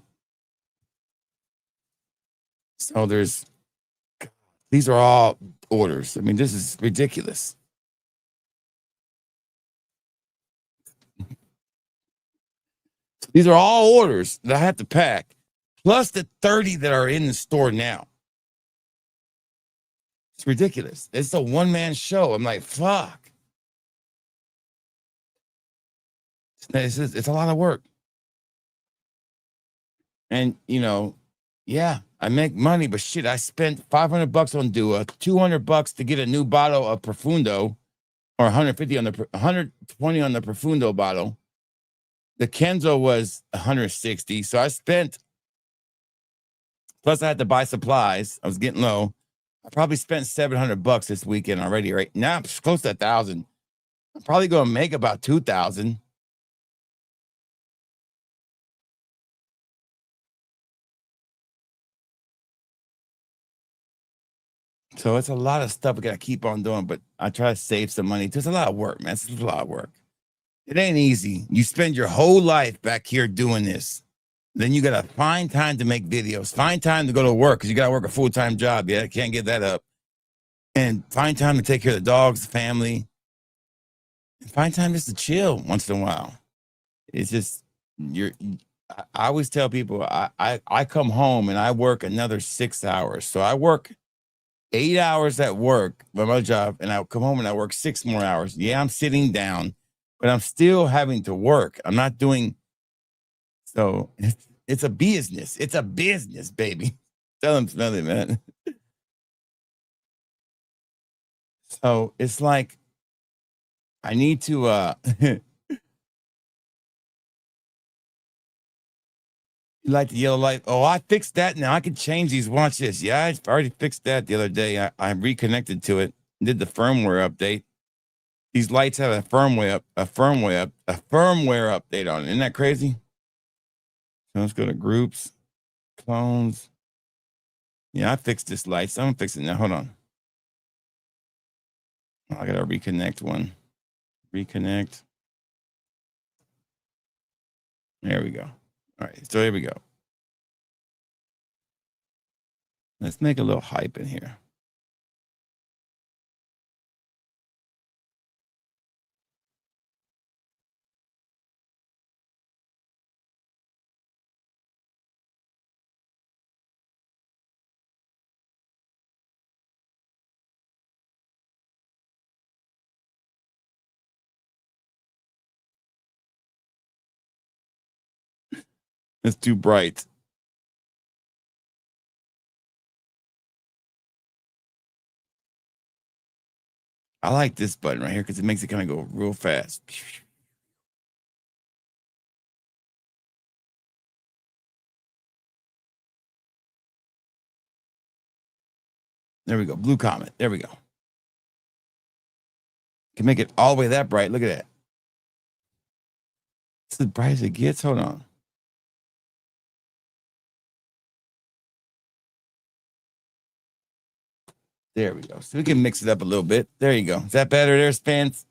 So these are all orders. I mean, this is ridiculous. These are all orders that I have to pack, plus the 30 that are in the store now. It's ridiculous. It's a one-man show. I'm like, fuck. It's a lot of work. And, yeah, I make money, but shit, I spent $500 on Dua, $200 to get a new bottle of Profundo, or 150 on the 120 on the Profundo bottle. The Kenzo was 160. So I spent, plus I had to buy supplies. I was getting low. I probably spent $700 this weekend already. Right now, it's close to 1,000. I'm probably going to make about 2,000. So it's a lot of stuff we got to keep on doing, but I try to save some money. There's a lot of work, man. It's a lot of work. It ain't easy. You spend your whole life back here doing this. Then you got to find time to make videos, find time to go to work because you got to work a full-time job. Yeah, can't get that up. And find time to take care of the dogs, the family. And find time just to chill once in a while. It's just, I always tell people I come home and I work another 6 hours. So I work 8 hours at work by my job, and I come home and I work 6 more hours. Yeah, I'm sitting down, but I'm still having to work. I'm not doing so. It's a business. It's a business, baby. Tell them something, man. So it's like I need to you like the yellow light. Oh, I fixed that now. I can change these. Watch this. Yeah, I already fixed that the other day. I reconnected to it, did the firmware update. These lights have a firmware update on it. Isn't that crazy? So let's go to groups, clones. Yeah, I fixed this light. So I'm fixing it now. Hold on. I gotta reconnect one. Reconnect. There we go. All right, so here we go. Let's make a little hype in here. It's too bright. I like this button right here because it makes it kind of go real fast. There we go. Blue Comet. There we go. Can make it all the way that bright. Look at that. It's as bright as it gets. Hold on. There we go. So we can mix it up a little bit. There you go. Is that better there, Spence?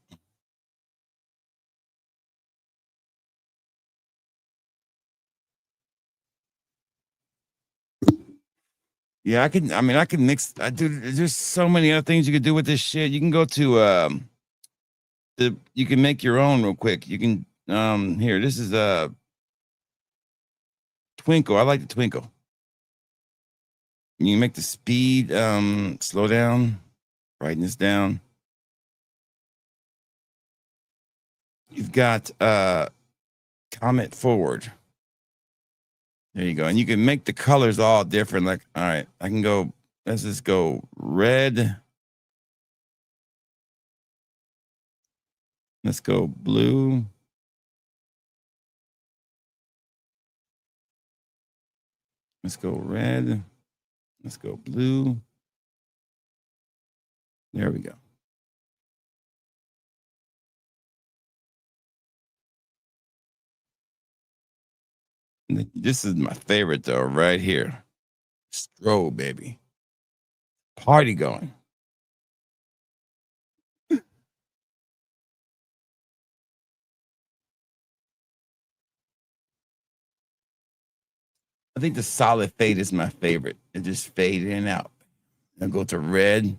Yeah, I can. I mean, I can mix. I do. There's so many other things you could do with this shit. You can go to you can make your own real quick. You can here. This is a twinkle. I like the twinkle. You can make the speed slow down, brightness down. You've got comet forward. There you go. And you can make the colors all different. Like, all right, I can go, let's just go red. Let's go blue. Let's go red. Let's go blue. There we go. This is my favorite though, right here. Strobe, baby. Party going. I think the solid fade is my favorite. It just fade in and out. I'll go to red.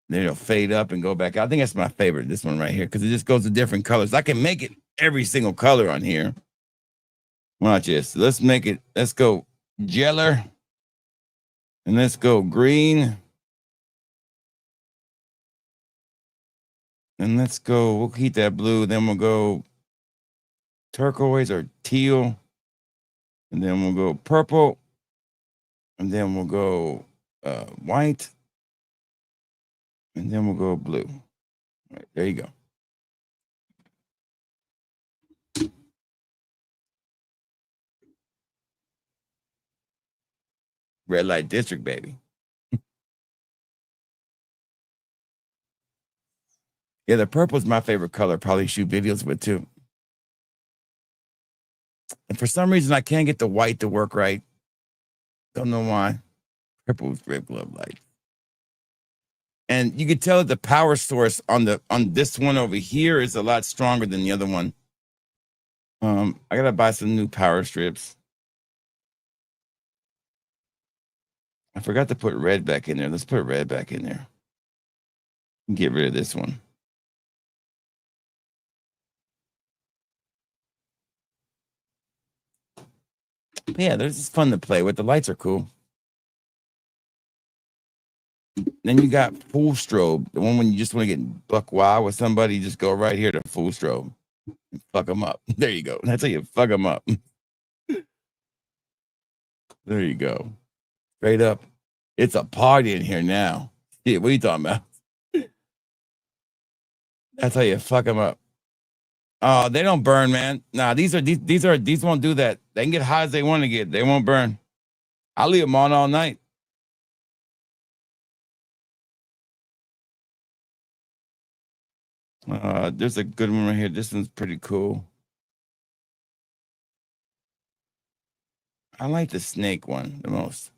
Then it'll fade up and go back out. I think that's my favorite, this one right here, because it just goes to different colors. I can make it every single color on here. Watch this. Let's make it, let's go yeller. And let's go green. And let's go, we'll keep that blue. Then we'll go turquoise or teal. And then we'll go purple. And then we'll go white. And then we'll go blue. All right, there you go. Red light district, baby. Yeah, the purple is my favorite color. Probably shoot videos with too. And for some reason, I can't get the white to work right. Don't know why. Purple with red glove light. And you can tell that the power source on this one over here is a lot stronger than the other one. I gotta buy some new power strips. I forgot to put red back in there. Let's put red back in there. Get rid of this one. But yeah, this is fun to play with. The lights are cool. Then you got full strobe, the one when you just want to get buck wild with somebody, you just go right here to full strobe and fuck them up. There you go. That's how you fuck them up. There you go. Straight up. It's a party in here now. Yeah, what are you talking about? That's how you fuck them up. Oh, they don't burn, man. Nah, these won't do that. They can get hot as they want to get. They won't burn. I'll leave them on all night. There's a good one right here. This one's pretty cool. I like the snake one the most.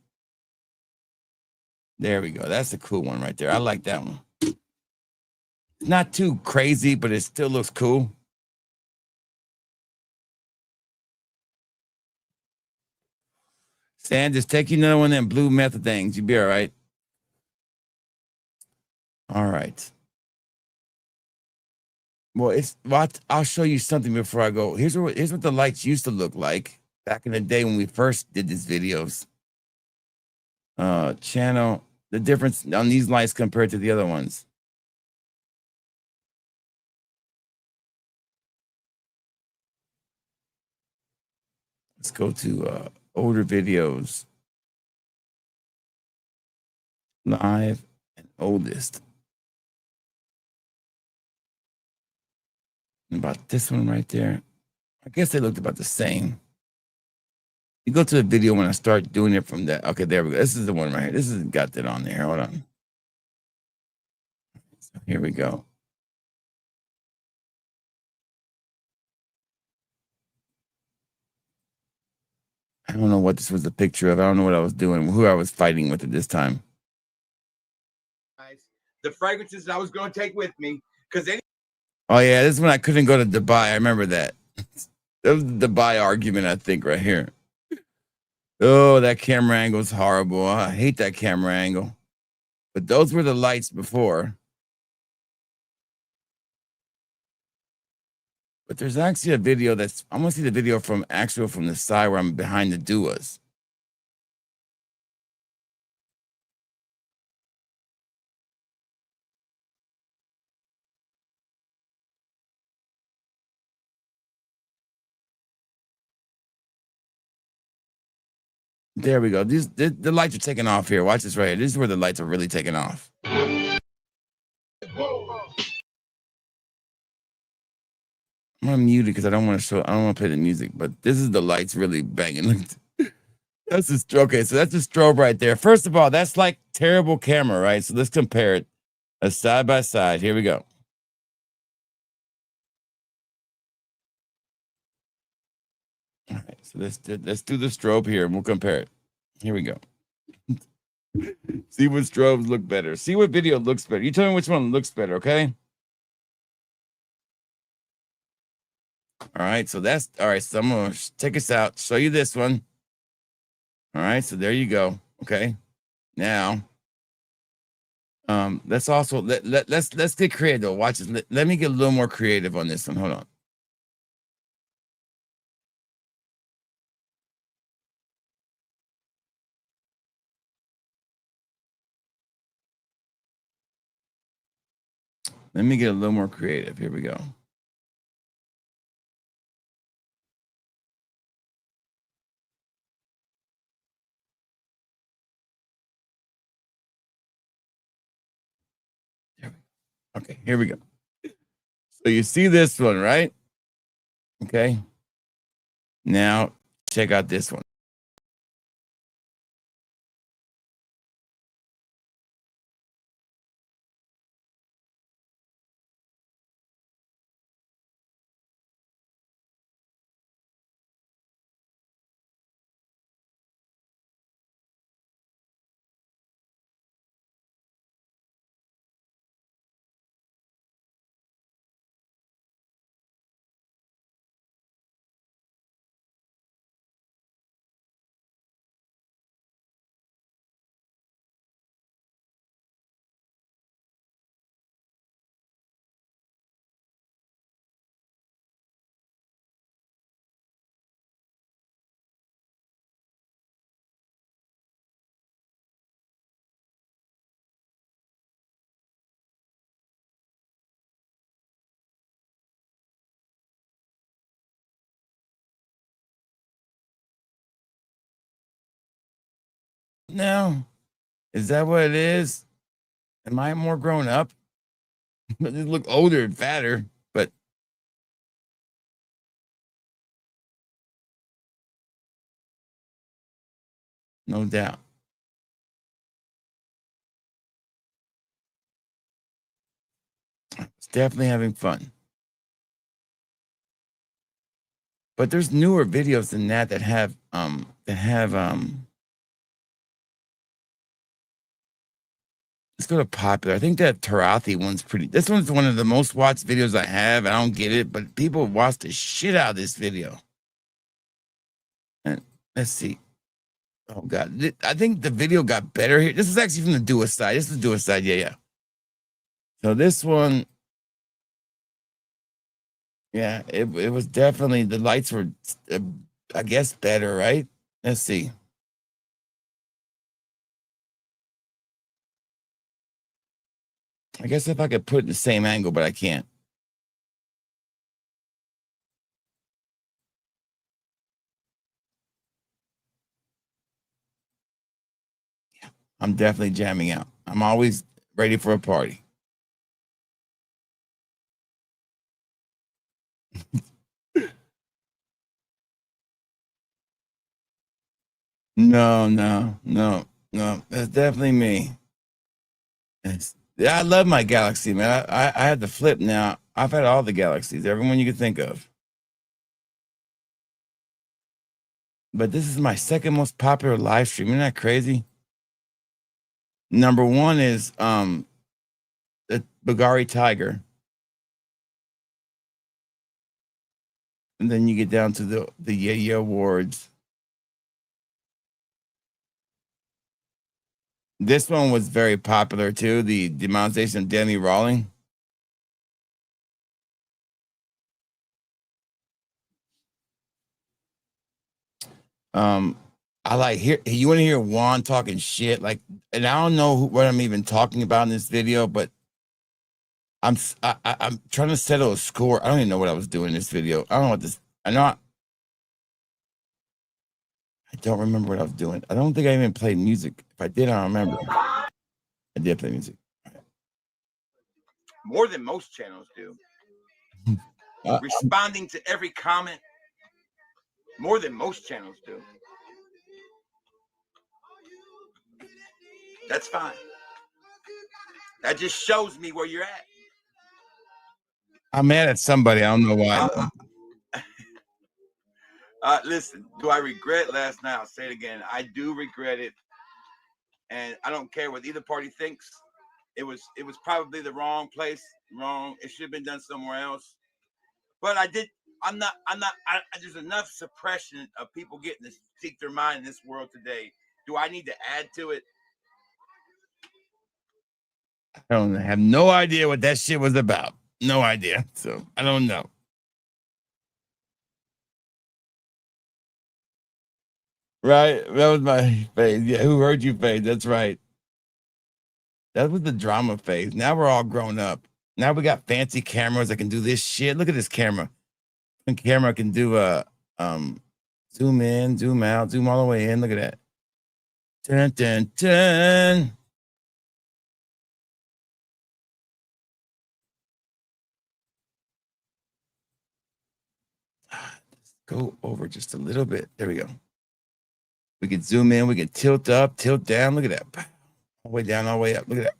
There we go. That's a cool one right there. I like that one. It's not too crazy, but it still looks cool. Stan, just take you another one of them blue method things. You'll be all right. All right. Well, I'll show you something before I go. Here's what the lights used to look like back in the day when we first did these videos. Channel, the difference on these lights compared to the other ones. Let's go to older videos. Live and oldest. And about this one right there. I guess they looked about the same. You go to the video when I start doing it from that. Okay, there we go. This is the one right here. This has got that on there. Hold on. So here we go. I don't know what this was a picture of. I don't know what I was doing, who I was fighting with at this time. The fragrances I was going to take with me, because Oh yeah, this is when I couldn't go to Dubai. I remember that. That was the Dubai argument, I think, right here. Oh, that camera angle is horrible. I hate that camera angle. But those were the lights before. But there's actually a video that's, I want to see the video from the side where I'm behind the duas. There we go. The lights are taking off here. Watch this right here. This is where the lights are really taking off. I'm gonna mute it because I don't want to play the music, but this is the lights really banging. That's a strobe. Okay, so that's a strobe right there. First of all, that's like terrible camera, right? So let's compare it side by side. Here we go. All right, so let's do the strobe here and we'll compare it. Here we go. See what strobes look better. See what video looks better. You tell me which one looks better, okay? All right, so that's all right. So I'm gonna take us out, show you this one. All right, so there you go. Okay, now, let's also let's get creative. Watch this. Let me get a little more creative on this one. Hold on. Let me get a little more creative. Here we go. Okay, here we go. So you see this one, right? Okay. Now check out this one. Now, is that what it is? Am I more grown up? They look older and fatter, but no doubt. It's definitely having fun. But there's newer videos than that have let's go to popular. I think that Tarathi one's pretty. This one's one of the most watched videos I have. I don't get it, but people watch the shit out of this video. And let's see. Oh God, I think the video got better here. This is actually from the Dua side. This is the Dua side. Yeah. So this one, yeah, it was definitely, the lights were, I guess, better, right? Let's see. I guess if I could put it in the same angle, but I can't. I'm definitely jamming out. I'm always ready for a party. No, no, no, no. That's definitely me. Yeah, I love my Galaxy, man. I had the flip now. I've had all the Galaxies, everyone you could think of. But this is my second most popular live stream. Isn't that crazy? Number one is the Bulgari Tiger. And then you get down to the Yeah Awards. This one was very popular too. The demonetization of Danny Rawling. I like hear you want to hear Juan talking shit like, and I don't know what I'm even talking about in this video, but I'm trying to settle a score. I don't even know what I was doing in this video. I don't know what this. I know I don't remember what I was doing. I don't think I even played music. If I did, I don't remember. I did play music. More than most channels do. Responding to every comment. More than most channels do. That's fine. That just shows me where you're at. I'm mad at somebody. I don't know why. Listen, do I regret last night? I'll say it again. I do regret it. And I don't care what either party thinks. It was probably the wrong place, wrong. It should have been done somewhere else. But there's enough suppression of people getting to speak their mind in this world today. Do I need to add to it? I don't have no idea what that shit was about. No idea. So I don't know. Right? That was my phase. Yeah, who heard you phase? That's right. That was the drama phase. Now we're all grown up. Now we got fancy cameras that can do this shit. Look at this camera. The camera can do a zoom in, zoom out, zoom all the way in. Look at that. Dun, dun, dun. Go over just a little bit. There we go. We can zoom in. We can tilt up, tilt down. Look at that. All the way down, all the way up. Look at that.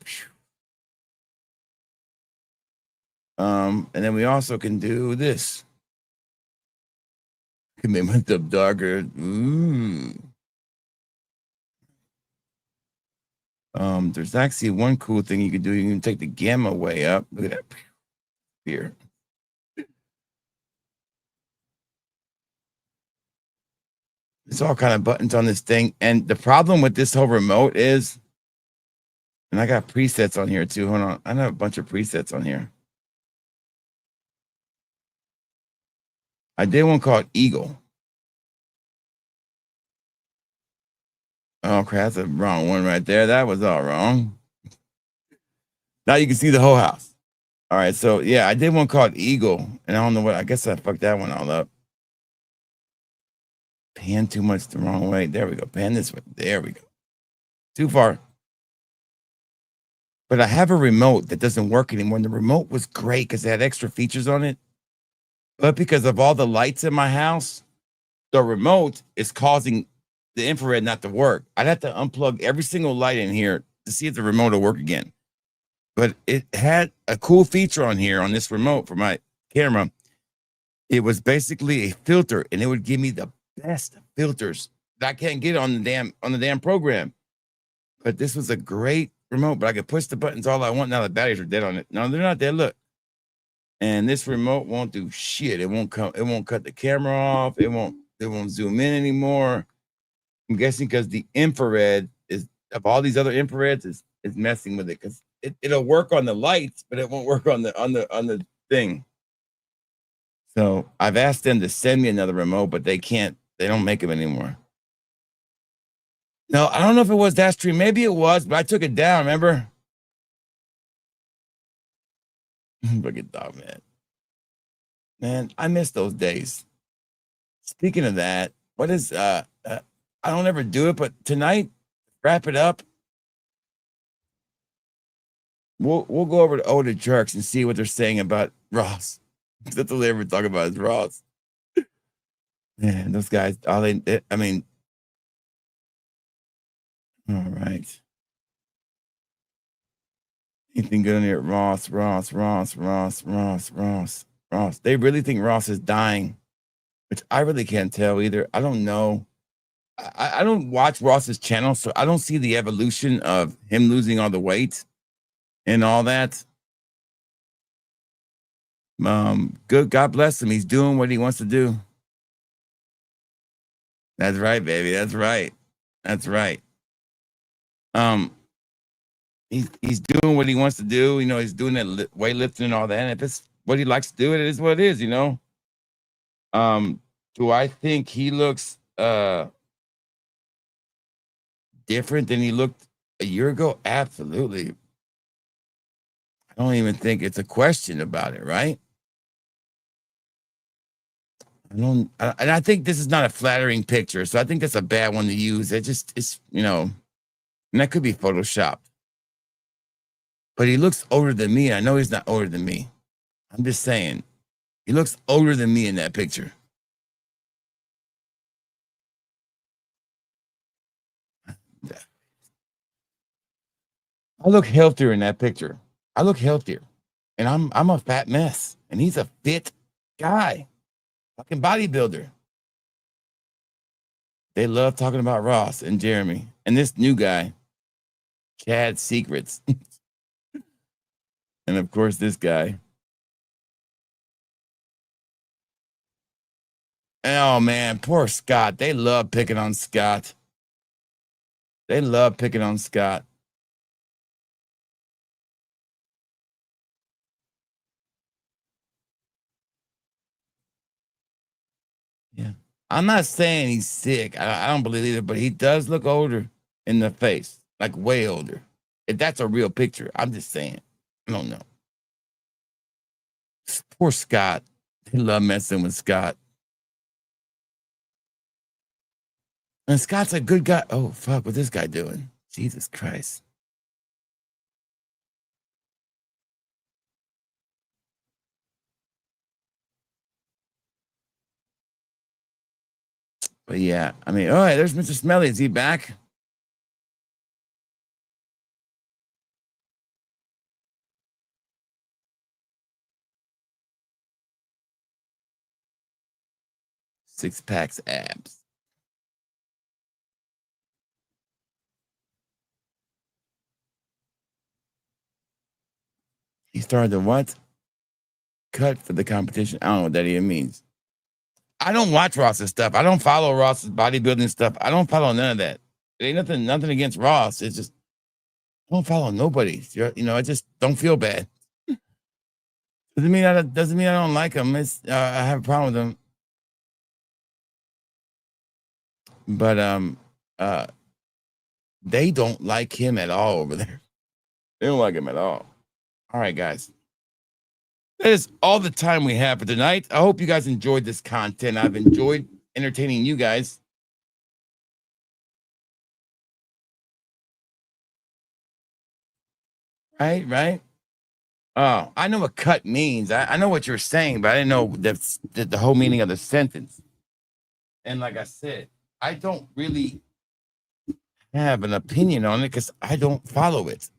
And then we also can do this. Can make my stuff darker. Ooh. There's actually one cool thing you can do. You can take the gamma way up. Look at that. Here. There's all kind of buttons on this thing. And the problem with this whole remote is, and I got presets on here too. Hold on. I have a bunch of presets on here. I did one called Eagle. Oh, crap. That's the wrong one right there. That was all wrong. Now you can see the whole house. All right. So, yeah, I did one called Eagle. And I don't know what. I guess I fucked that one all up. Pan too much the wrong way. There we go. Pan this way. There we go. Too far. But I have a remote that doesn't work anymore. And the remote was great because it had extra features on it. But because of all the lights in my house, the remote is causing the infrared not to work. I'd have to unplug every single light in here to see if the remote will work again. But it had a cool feature on here on this remote for my camera. It was basically a filter, and it would give me the best filters that I can't get on the damn program. But this was a great remote, but I could push the buttons all I want. Now the batteries are dead on it. No, they're not dead. Look. And this remote won't do shit. It won't cut the camera off. It won't zoom in anymore. I'm guessing because the infrared is of all these other infrareds is messing with it because it'll work on the lights, but it won't work on the thing. So I've asked them to send me another remote, but they can't. They don't make them anymore. No, I don't know if it was that stream. Maybe it was, but I took it down. Remember? Look at that, man. Man, I miss those days. Speaking of that, what is I don't ever do it, but tonight, wrap it up. We'll go over to older jerks and see what they're saying about Ross. That's all they ever talk about is Ross. Man, those guys, I mean, all right. Anything good on here? Ross. They really think Ross is dying, which I really can't tell either. I don't know. I don't watch Ross's channel, so I don't see the evolution of him losing all the weight and all that. Good. God bless him. He's doing what he wants to do. That's right, baby. That's right. That's right. He's doing what he wants to do. You know, he's doing that weightlifting and all that. And if it's what he likes to do, it is what it is. You know. Do I think he looks different than he looked a year ago? Absolutely. I don't even think it's a question about it, right? And I think this is not a flattering picture, so I think that's a bad one to use. It's and that could be photoshopped. But he looks older than me. I know he's not older than me. I'm just saying, he looks older than me in that picture. I look healthier in that picture. I look healthier, and I'm a fat mess, and he's a fit guy, fucking bodybuilder. They love talking about Ross and Jeremy and this new guy, Chad Secrets, and of course this guy. Oh man, poor Scott. They love picking on Scott. They love picking on Scott. Yeah. I'm not saying he's sick. I don't believe either, but he does look older in the face, like way older. If that's a real picture, I'm just saying. I don't know. Poor Scott. They love messing with Scott. And Scott's a good guy. Oh, fuck, what's this guy doing? Jesus Christ. But yeah, I mean, all right, there's Mr. Smelly. Is he back? Six packs abs. He started to what? Cut for the competition. I don't know what that even means. I don't watch Ross's stuff. I don't follow Ross's bodybuilding stuff. I don't follow none of that. It ain't nothing against Ross. It's just I don't follow nobody. I just don't feel bad. Doesn't mean I don't like him. It's I have a problem with him. But they don't like him at all over there. They don't like him at all. All right, guys. That is all the time we have for tonight. I hope you guys enjoyed this content. I've enjoyed entertaining you guys. Right. Oh, I know what cut means. I know what you're saying, but I didn't know the whole meaning of the sentence. And like I said, I don't really have an opinion on it because I don't follow it.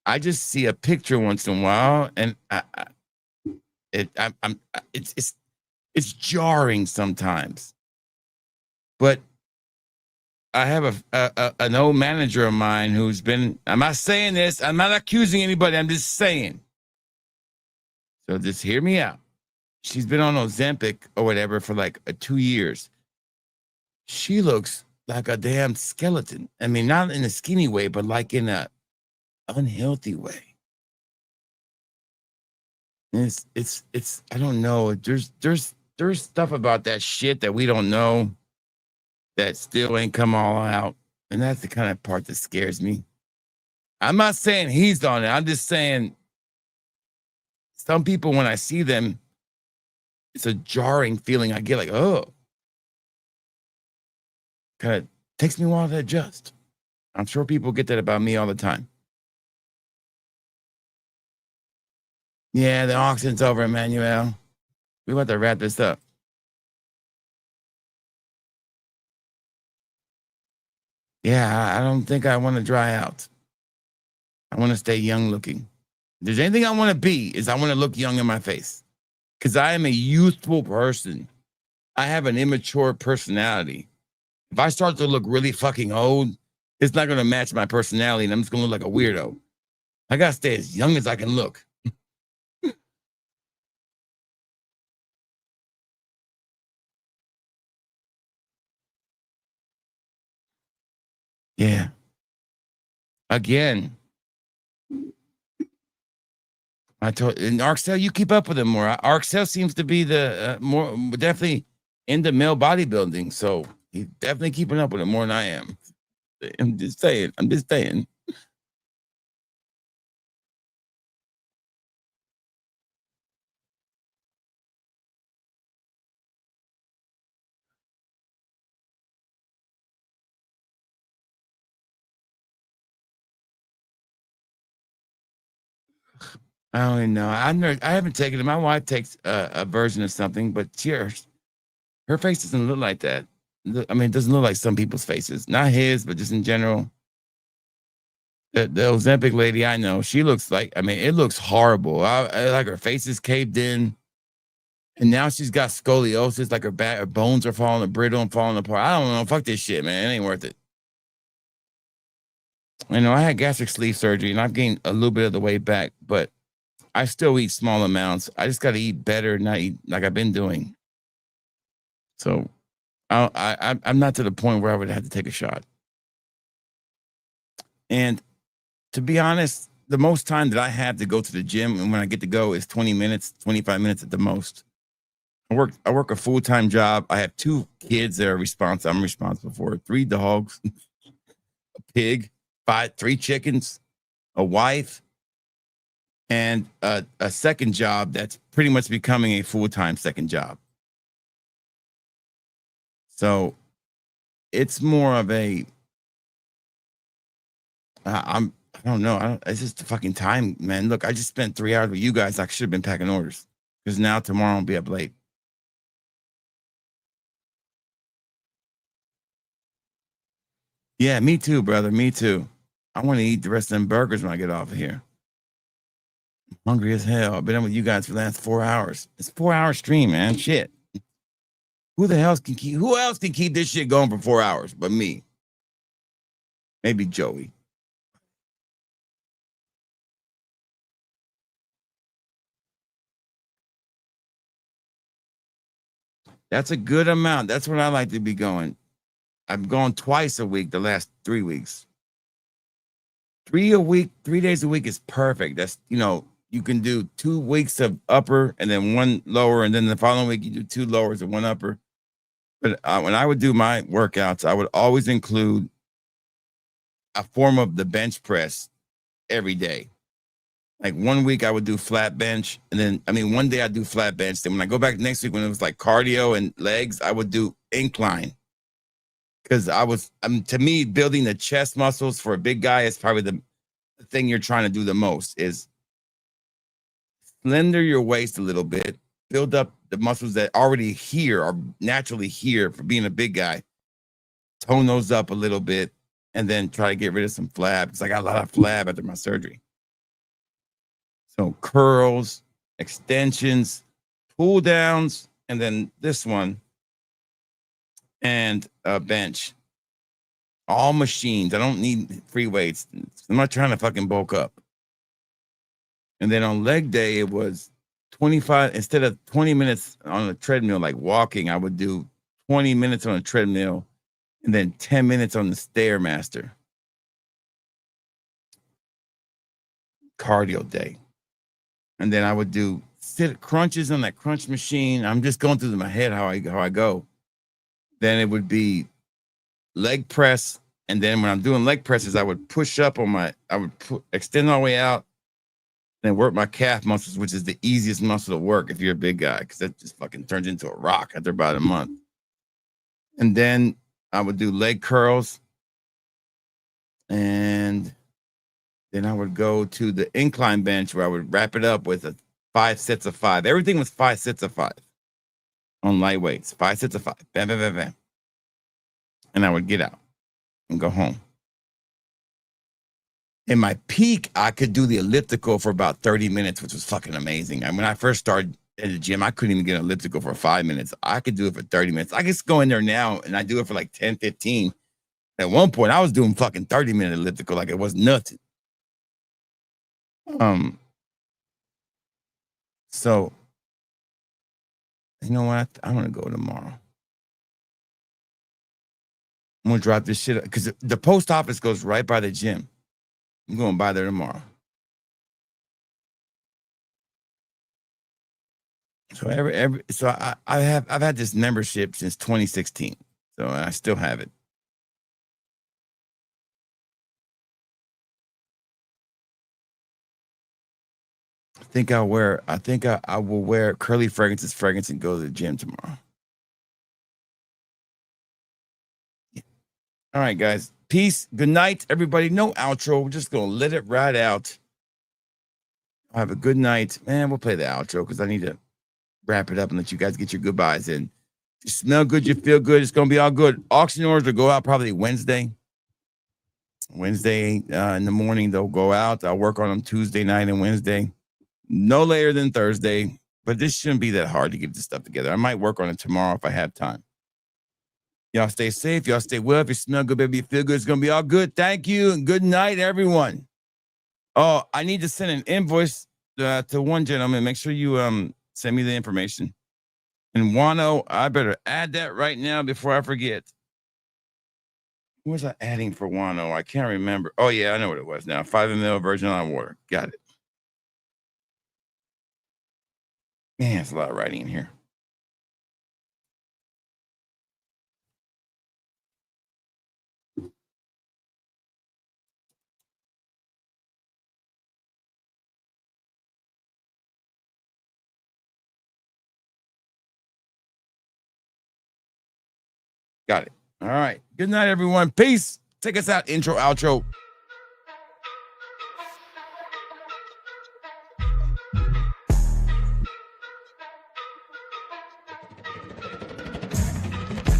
I just see a picture once in a while, and it's jarring sometimes. But I have an old manager of mine who's been. I'm not saying this. I'm not accusing anybody. I'm just saying. So just hear me out. She's been on Ozempic or whatever for like 2 years. She looks like a damn skeleton. I mean, not in a skinny way, but like in a unhealthy way. It's I don't know. There's stuff about that shit that we don't know that still ain't come all out. And that's the kind of part that scares me. I'm not saying he's on it. I'm just saying some people, when I see them, it's a jarring feeling. I get like, oh, kind of takes me a while to adjust. I'm sure people get that about me all the time. Yeah, the auction's over, Emmanuel. We want to wrap this up. Yeah, I don't think I want to dry out. I want to stay young looking. If there's anything I want to be, is I want to look young in my face. Because I am a youthful person. I have an immature personality. If I start to look really fucking old, it's not going to match my personality, and I'm just going to look like a weirdo. I got to stay as young as I can look. Yeah. Again, I told and Arcel, you keep up with him more. Arcel seems to be the more definitely into male bodybuilding, so he's definitely keeping up with it more than I am. I'm just saying. I'm just saying. I don't even know. I haven't taken it. My wife takes a version of something, but her face doesn't look like that. I mean, it doesn't look like some people's faces. Not his, but just in general. The Ozempic lady I know, she looks like, I mean, it looks horrible. Like her face is caved in. And now she's got scoliosis, like her bones are falling, brittle and falling apart. I don't know. Fuck this shit, man. It ain't worth it. You know, I had gastric sleeve surgery and I've gained a little bit of the weight back, but I still eat small amounts. I just got to eat better, not eat like I've been doing. So I'm not to the point where I would have to take a shot. And to be honest, the most time that I have to go to the gym and when I get to go is 20 minutes, 25 minutes at the most. I work a full-time job. I have 2 kids that I'm responsible for, 3 dogs, a pig, 3 chickens, a wife, and a second job that's pretty much becoming a full-time second job. So it's more of a I don't know. It's just the fucking time, man. Look, I just spent 3 hours with you guys. I should have been packing orders because now tomorrow I'll be up late. Yeah, me too, brother. Me too. I want to eat the rest of them burgers when I get off of here. I'm hungry as hell. I've been with you guys for the last 4 hours. It's a 4-hour stream, man. Shit. Who else can keep this shit going for 4 hours but me? Maybe Joey. That's a good amount. That's what I like to be going. I've gone twice a week the last 3 weeks. 3 days a week is perfect. That's, you can do 2 weeks of upper and then 1 lower, and then the following week you do 2 lowers and 1 upper. But when I would do my workouts, I would always include a form of the bench press every day. Like 1 week I would do flat bench, and then one day I'd do flat bench. Then when I go back next week, when it was like cardio and legs, I would do incline. Because to me, building the chest muscles for a big guy is probably the thing you're trying to do the most, is slender your waist a little bit, build up the muscles that already are naturally here for being a big guy, tone those up a little bit, and then try to get rid of some flab, because I got a lot of flab after my surgery. So curls, extensions, pull downs, and then this one, and a bench. All machines. I don't need free weights. I'm not trying to fucking bulk up. And then on leg day, it was 25, instead of 20 minutes on a treadmill, like walking, I would do 20 minutes on a treadmill and then 10 minutes on the Stairmaster. Cardio day. And then I would do crunches on that crunch machine. I'm just going through my head how I go. Then it would be leg press. And then when I'm doing leg presses, I would push up extend all the way out, and work my calf muscles, which is the easiest muscle to work if you're a big guy, because that just fucking turns into a rock after about a month. And then I would do leg curls, and then I would go to the incline bench where I would wrap it up with a 5 sets of 5. Everything was 5 sets of 5 on lightweights. 5 sets of 5. Bam, bam, bam, bam. And I would get out and go home. In my peak, I could do the elliptical for about 30 minutes, which was fucking amazing. And when I first started at the gym, I couldn't even get an elliptical for 5 minutes. I could do it for 30 minutes. I just go in there now and I do it for like 10, 15. At one point, I was doing fucking 30-minute elliptical like it was nothing. So, you know what? I'm going to go tomorrow. I'm going to drop this shit because the post office goes right by the gym. I'm going by there tomorrow. So I've had this membership since 2016. So I still have it. I think I will wear Curly Fragrance's fragrance and go to the gym tomorrow. Yeah. All right, guys. Peace. Good night, everybody. No outro. We're just going to let it ride out. Have a good night. Man, we'll play the outro because I need to wrap it up and let you guys get your goodbyes in. You smell good. You feel good. It's going to be all good. Auction orders will go out probably Wednesday. Wednesday in the morning, they'll go out. I'll work on them Tuesday night and Wednesday. No later than Thursday. But this shouldn't be that hard to get this stuff together. I might work on it tomorrow if I have time. Y'all stay safe. Y'all stay well. If you smell good, baby, you feel good. It's going to be all good. Thank you. And good night, everyone. Oh, I need to send an invoice to one gentleman. Make sure you send me the information. And Wano, I better add that right now before I forget. What was I adding for Wano? I can't remember. Oh, yeah, I know what it was now. 5 ml virgin olive water. Got it. Man, it's a lot of writing in here. Got it. All right. Good night, everyone. Peace. Take us out. Intro, outro.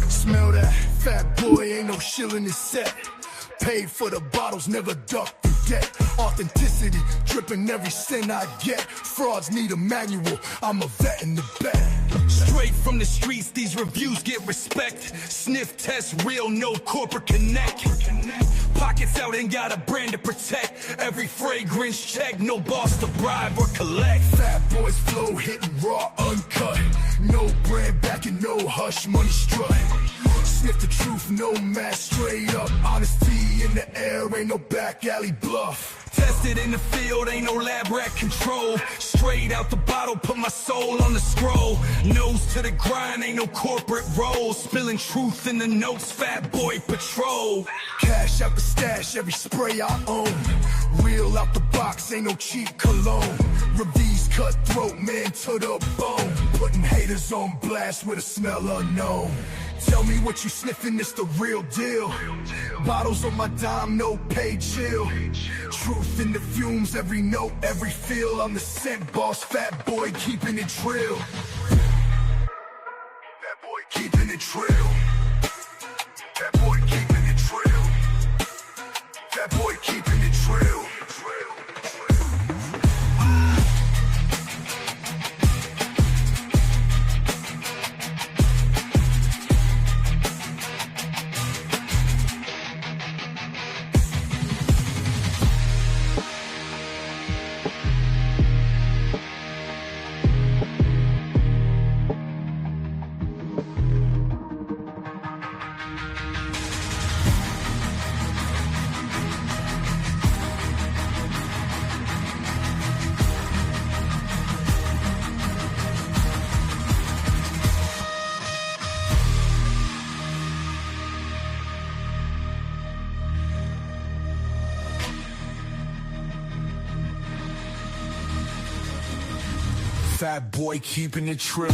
Smell that fat boy, ain't no shilling his set. Paid for the bottles, never ducked the debt. Authenticity, dripping every cent I get. Frauds need a manual, I'm a vet in the bed. Straight from the streets, these reviews get respect. Sniff test, real, no corporate connect. Pockets out, ain't got a brand to protect. Every fragrance check, no boss to bribe or collect. Fat boys flow, hitting raw, uncut. No brand backing, no hush, money strut. Sniff the truth, no mask, straight up. Honesty in the air, ain't no back alley bluff. Tested in the field, ain't no lab rat control. Straight out the bottle, put my soul on the scroll. Nose to the grind, ain't no corporate role. Spilling truth in the notes, fat boy patrol. Cash out the stash, every spray I own. Wheel out the box, ain't no cheap cologne. Reviews cutthroat, man to the bone. Putting haters on blast with a smell unknown. Tell me what you sniffing, it's the real deal. Bottles on my dime, no pay chill. Truth in the fumes, every note, every feel. I'm the scent boss, fat boy keeping it trill. Fat boy keeping it trill. Fat boy keeping it trill. Fat boy keeping it trill. Fat boy keeping it trill.